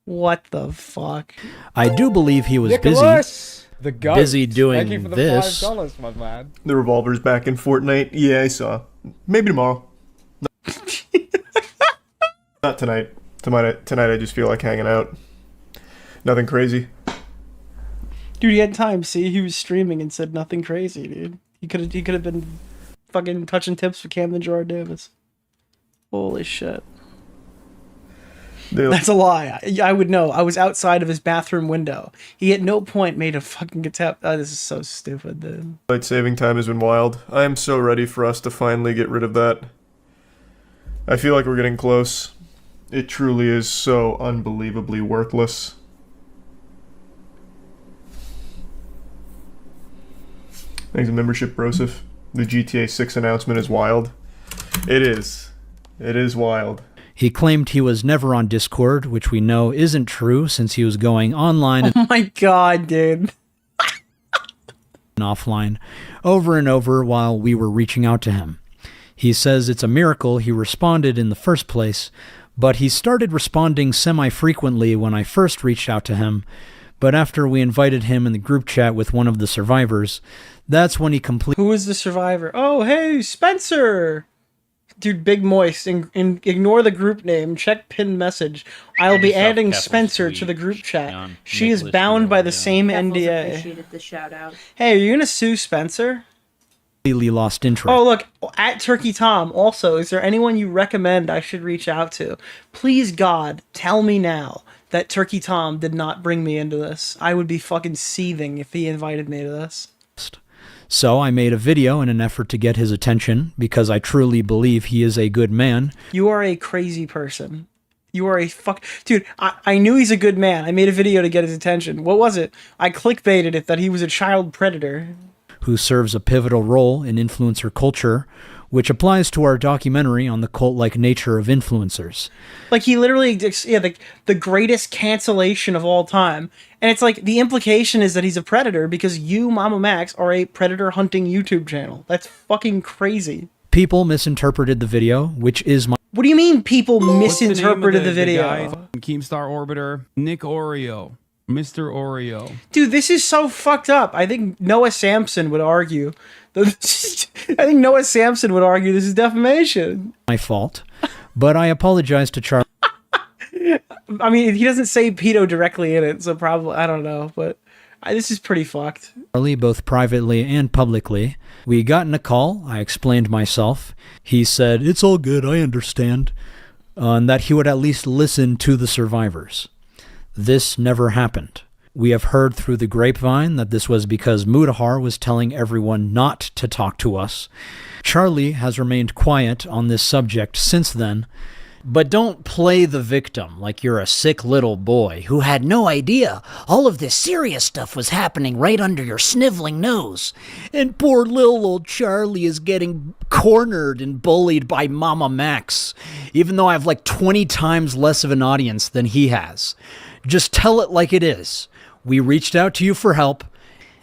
What the fuck? I do believe he was Nicholas! The goat. busy doing Thank you for the this. $5, my man. The revolver's back in Fortnite. Yeah, I saw. Maybe tomorrow. Not tonight. Tonight I just feel like hanging out. Nothing crazy. Dude, he had time. See, he was streaming and said nothing crazy, dude. He could have been fucking touching tips for Camden Gerard Davis. Holy shit. That's a lie. I would know. I was outside of his bathroom window. He at no point made a fucking attempt. Oh, this is so stupid, dude. Light saving time has been wild. I am so ready for us to finally get rid of that. I feel like we're getting close. It truly is so unbelievably worthless. Thanks for membership, Broseph. The GTA 6 announcement is wild. It is. It is wild. He claimed he was never on Discord, which we know isn't true since he was going online Oh my god, dude. and offline over and over while we were reaching out to him. He says it's a miracle he responded in the first place, but he started responding semi-frequently when I first reached out to him. But after we invited him in the group chat with one of the survivors, that's when he completely... Who is the survivor? Oh, hey, Spencer! Dude, Big Moist, ignore the group name, check pinned message. I'll be adding Spencer to the group chat. She is bound by the same NDA. Appreciated the shout out. Hey, are you gonna sue Spencer? lost interest. Oh, look, at Turkey Tom, also, is there anyone you recommend I should reach out to? Please, God, tell me now that Turkey Tom did not bring me into this. I would be fucking seething if he invited me to this. So I made a video in an effort to get his attention because I truly believe he is a good man. You are a crazy person. You are a fuck... Dude, I knew he's a good man. I made a video to get his attention. What was it? I clickbaited it that he was a child predator. Who serves a pivotal role in influencer culture, which applies to our documentary on the cult-like nature of influencers. Like, he literally... Yeah, the greatest cancellation of all time. And it's like, the implication is that he's a predator because you, MamaMax, are a predator-hunting YouTube channel. That's fucking crazy. People misinterpreted the video, which is my... What do you mean people misinterpreted the video? Keemstar Orbiter, Nick Oreo, Mr. Oreo. Dude, this is so fucked up. I think Noah Samson would argue. I think Noah Samson would argue this is defamation. My fault. But I apologize to Charlie. I mean, he doesn't say pedo directly in it, so probably, I don't know, but this is pretty fucked. Both privately and publicly. We got in a call. I explained myself. He said, "It's all good, I understand," and that he would at least listen to the survivors. This never happened. We have heard through the grapevine that this was because Mudahar was telling everyone not to talk to us. Charlie has remained quiet on this subject since then. But don't play the victim like you're a sick little boy who had no idea all of this serious stuff was happening right under your sniveling nose. And poor little old Charlie is getting cornered and bullied by MamaMax, even though I have like 20 times less of an audience than he has. Just tell it like it is. We reached out to you for help,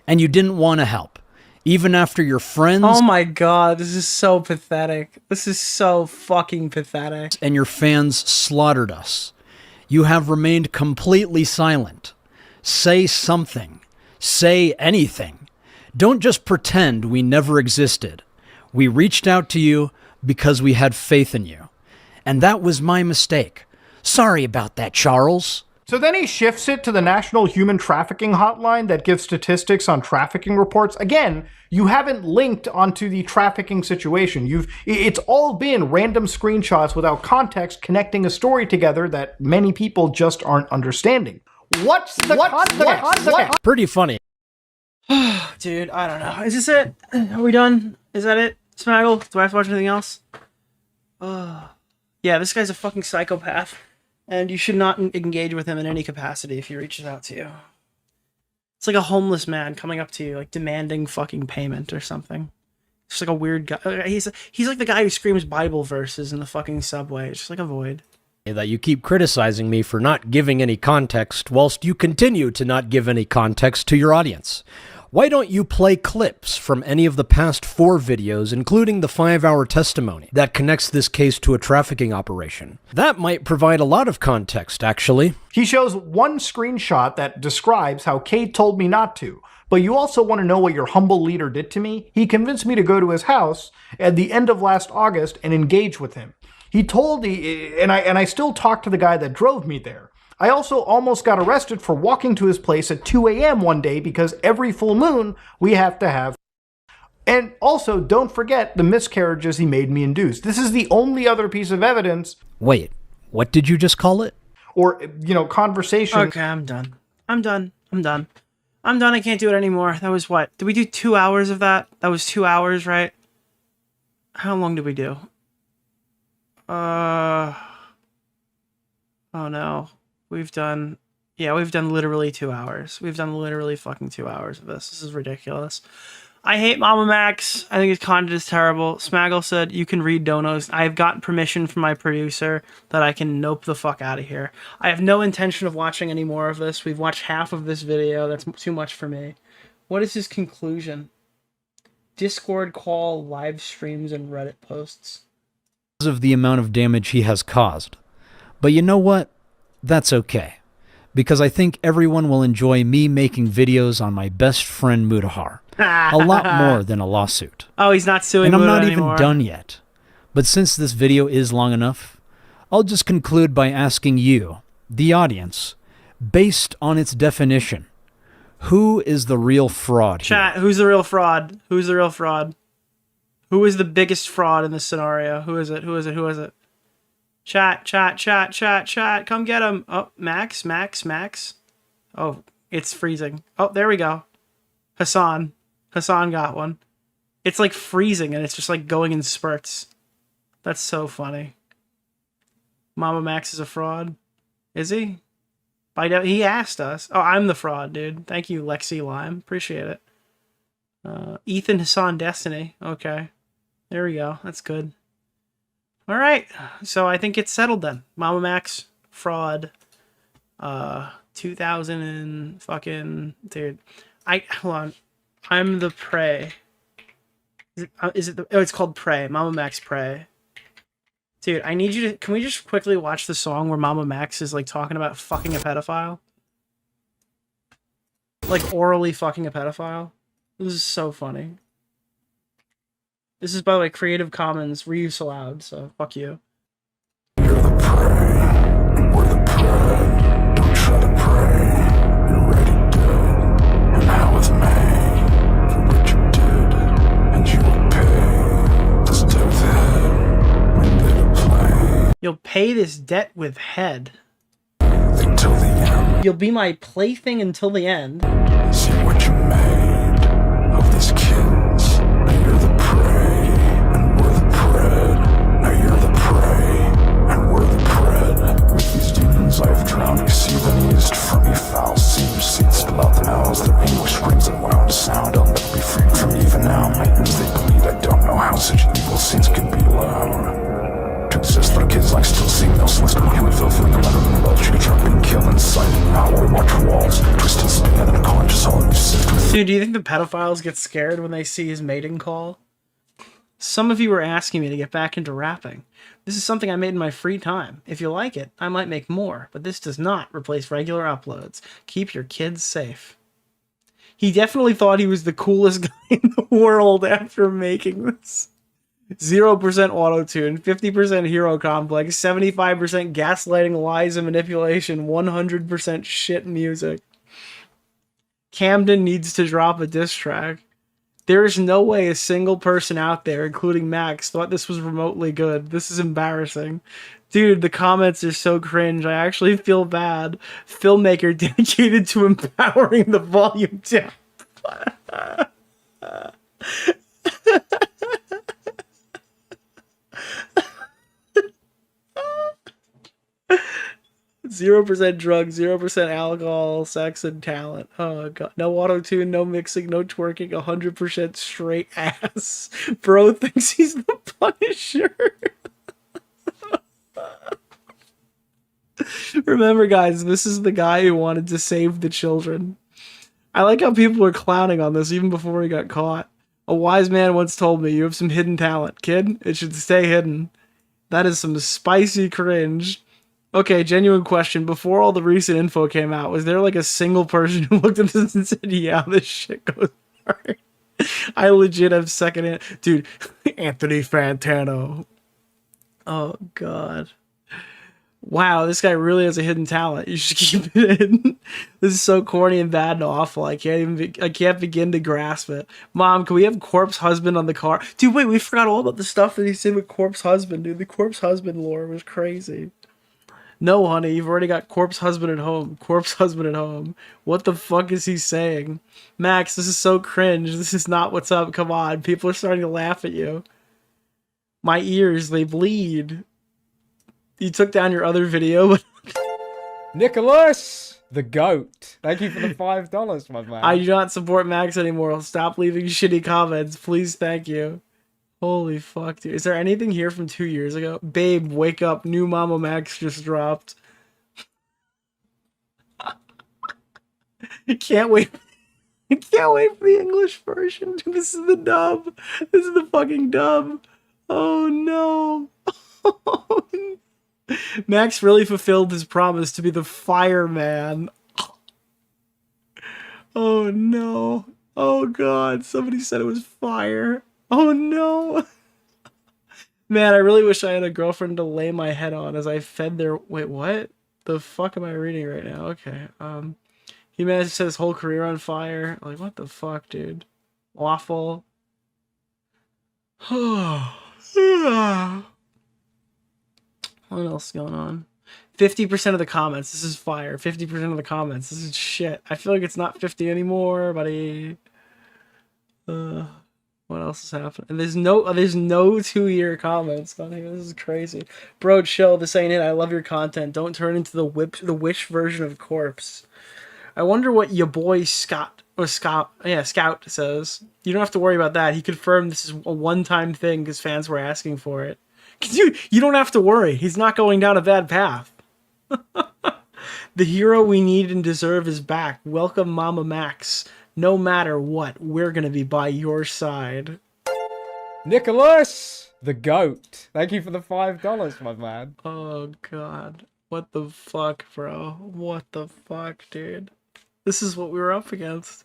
and you didn't want to help. Even after your friends... Oh my god, this is so pathetic. This is so fucking pathetic. ...and your fans slaughtered us. You have remained completely silent. Say something. Say anything. Don't just pretend we never existed. We reached out to you because we had faith in you. And that was my mistake. Sorry about that, Charles. So then he shifts it to the National Human Trafficking Hotline that gives statistics on trafficking reports. Again, you haven't linked onto the trafficking situation. It's all been random screenshots without context connecting a story together that many people just aren't understanding. What's the context? Pretty funny. Dude, I don't know. Is this it? Are we done? Is that it? Smaggle? Do I have to watch anything else? Yeah, this guy's a fucking psychopath. And you should not engage with him in any capacity if he reaches out to you. It's like a homeless man coming up to you, like demanding fucking payment or something. It's like a weird guy. He's like the guy who screams Bible verses in the fucking subway. It's just like avoid. That you keep criticizing me for not giving any context whilst you continue to not give any context to your audience. Why don't you play clips from any of the past 4 videos, including the 5-hour testimony that connects this case to a trafficking operation? That might provide a lot of context, actually. He shows one screenshot that describes how Kate told me not to. But you also want to know what your humble leader did to me? He convinced me to go to his house at the end of last August and engage with him. He told me, and I still talk to the guy that drove me there. I also almost got arrested for walking to his place at 2 a.m. one day because every full moon we have to have. And also, don't forget the miscarriages he made me induce. This is the only other piece of evidence. Wait, what did you just call it? Or, conversation. Okay, I'm done. I'm done. I can't do it anymore. That was what? Did we do 2 hours of that? That was 2 hours, right? How long did we do? Oh no. We've done literally 2 hours. We've done literally fucking 2 hours of this. This is ridiculous. I hate Mama Max. I think his content is terrible. Smaggle said, you can read donos. I've gotten permission from my producer that I can nope the fuck out of here. I have no intention of watching any more of this. We've watched half of this video. That's too much for me. What is his conclusion? Discord call, live streams, and Reddit posts. Of the amount of damage he has caused. But you know what? That's okay. Because I think everyone will enjoy me making videos on my best friend Mutahar. A lot more than a lawsuit. Oh, he's not suing And I'm Muta not anymore. even done yet. But since this video is long enough, I'll just conclude by asking you, the audience, based on its definition, who is the real fraud here? Chat, who's the real fraud? Who's the real fraud? Who is the biggest fraud in this scenario? Who is it? Who is it? Who is it? Chat, come get him. Oh, Max. Oh, it's freezing. Oh, there we go. Hassan got one. It's like freezing and it's just like going in spurts. That's so funny. Mama Max is a fraud. Is he? He asked us. Oh, I'm the fraud, dude. Thank you, Lexi Lime. Appreciate it. Ethan Hassan Destiny. Okay. There we go. That's good. All right. So I think it's settled then. Mama Max, fraud. 2000 and fucking... Dude. Hold on. I'm the prey. Is it it's called Prey. Mama Max Prey. Dude, I need you to... Can we just quickly watch the song where Mama Max is, like, talking about fucking a pedophile? Like, orally fucking a pedophile? This is so funny. This is, by the way, Creative Commons, reuse allowed, so fuck you. You'll pay this debt with head. Until the end. You'll be my plaything until the end. See what you made of these kids. Now you're the prey, and we're the pred. Now you're the prey, and we're the pred. With these demons I have drowned, you see them eased from me foul. See your seats spill out the mouths, their anguish screams and wound sound. I'll never be freed from even now. My ears they bleed, I don't know how such evil scenes can be allowed. To exist like kids, like still seeing no slips. Come here with filth like a letter in the welch. You truck being killed inside and out. Or watch walls, twisted spin and a conscious all you sift with. Dude, do you think the pedophiles get scared when they see his mating call? Some of you were asking me to get back into rapping. This is something I made in my free time. If you like it, I might make more, but this does not replace regular uploads. Keep your kids safe. He definitely thought he was the coolest guy in the world after making this. 0% auto-tune, 50% hero complex, 75% gaslighting, lies, and manipulation, 100% shit music. Camden needs to drop a diss track. There is no way a single person out there, including Max, thought this was remotely good. This is embarrassing. Dude, the comments are so cringe. I actually feel bad. Filmmaker dedicated to empowering the volume down. 0% drugs, 0% alcohol, sex, and talent. Oh god. No auto-tune, no mixing, no twerking, 100% straight ass. Bro thinks he's the Punisher. Remember, guys, this is the guy who wanted to save the children. I like how people were clowning on this even before he got caught. A wise man once told me, you have some hidden talent, kid. It should stay hidden. That is some spicy cringe. Okay, genuine question. Before all the recent info came out, was there like a single person who looked at this and said, yeah, this shit goes hard? I legit have secondhand. Dude, Anthony Fantano. Oh, God. Wow, this guy really has a hidden talent. You should keep it in. This is so corny and bad and awful. I can't begin to grasp it. Mom, can we have Corpse Husband on the car? Dude, wait, we forgot all about the stuff that he said with Corpse Husband, dude. The Corpse Husband lore was crazy. No, honey, you've already got Corpse Husband at home. Corpse Husband at home. What the fuck is he saying? Max, this is so cringe. This is not what's up. Come on. People are starting to laugh at you. My ears, they bleed. You took down your other video. Nicholas, the goat. Thank you for the $5, my man. I do not support Max anymore. I'll stop leaving shitty comments. Please, thank you. Holy fuck, dude. Is there anything here from 2 years ago? Babe, wake up. New MamaMax just dropped. Can't wait. Can't wait for the English version. This is the dub. This is the fucking dub. Oh no. Max really fulfilled his promise to be the fireman. Oh no. Oh god, somebody said it was fire. Oh no. Man, I really wish I had a girlfriend to lay my head on as I fed their... Wait, what? The fuck am I reading right now? Okay, he managed to set his whole career on fire. Like, what the fuck, dude? Awful. What else is going on? 50% of the comments. This is fire. 50% of the comments. This is shit. I feel like it's not 50 anymore, buddy. What else is happening? And there's no 2-year comments on here. This is crazy. Bro, chill. This ain't it. I love your content. Don't turn into the Wish version of Corpse. I wonder what your boy Scout says. You don't have to worry about that. He confirmed this is a one-time thing because fans were asking for it. You don't have to worry. He's not going down a bad path. The hero we need and deserve is back. Welcome, MamaMax. No matter what, we're gonna be by your side. Nicholas, the goat. Thank you for the $5, my man. Oh god. What the fuck, bro? What the fuck, dude? This is what we were up against.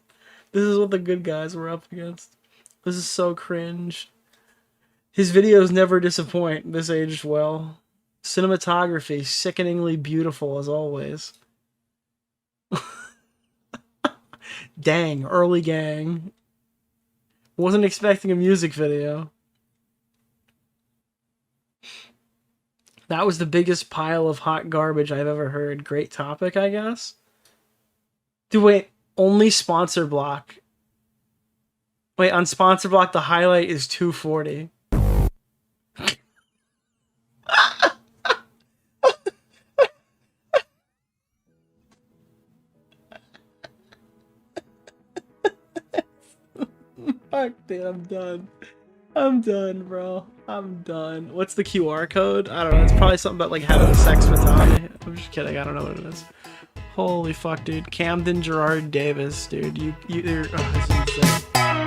This is what the good guys were up against. This is so cringe. His videos never disappoint. This aged well. Cinematography, sickeningly beautiful as always. Dang, early gang. Wasn't expecting a music video. That was the biggest pile of hot garbage I've ever heard. Great topic, I guess. Dude, wait, only sponsor block. Wait, on sponsor block, the highlight is 240. Fuck, dude, I'm done. I'm done, bro. I'm done. What's the QR code? I don't know. It's probably something about like having sex with Tommy. I'm just kidding. I don't know what it is. Holy fuck, dude. Camden Gerard Davis, dude. You're, oh, this is insane.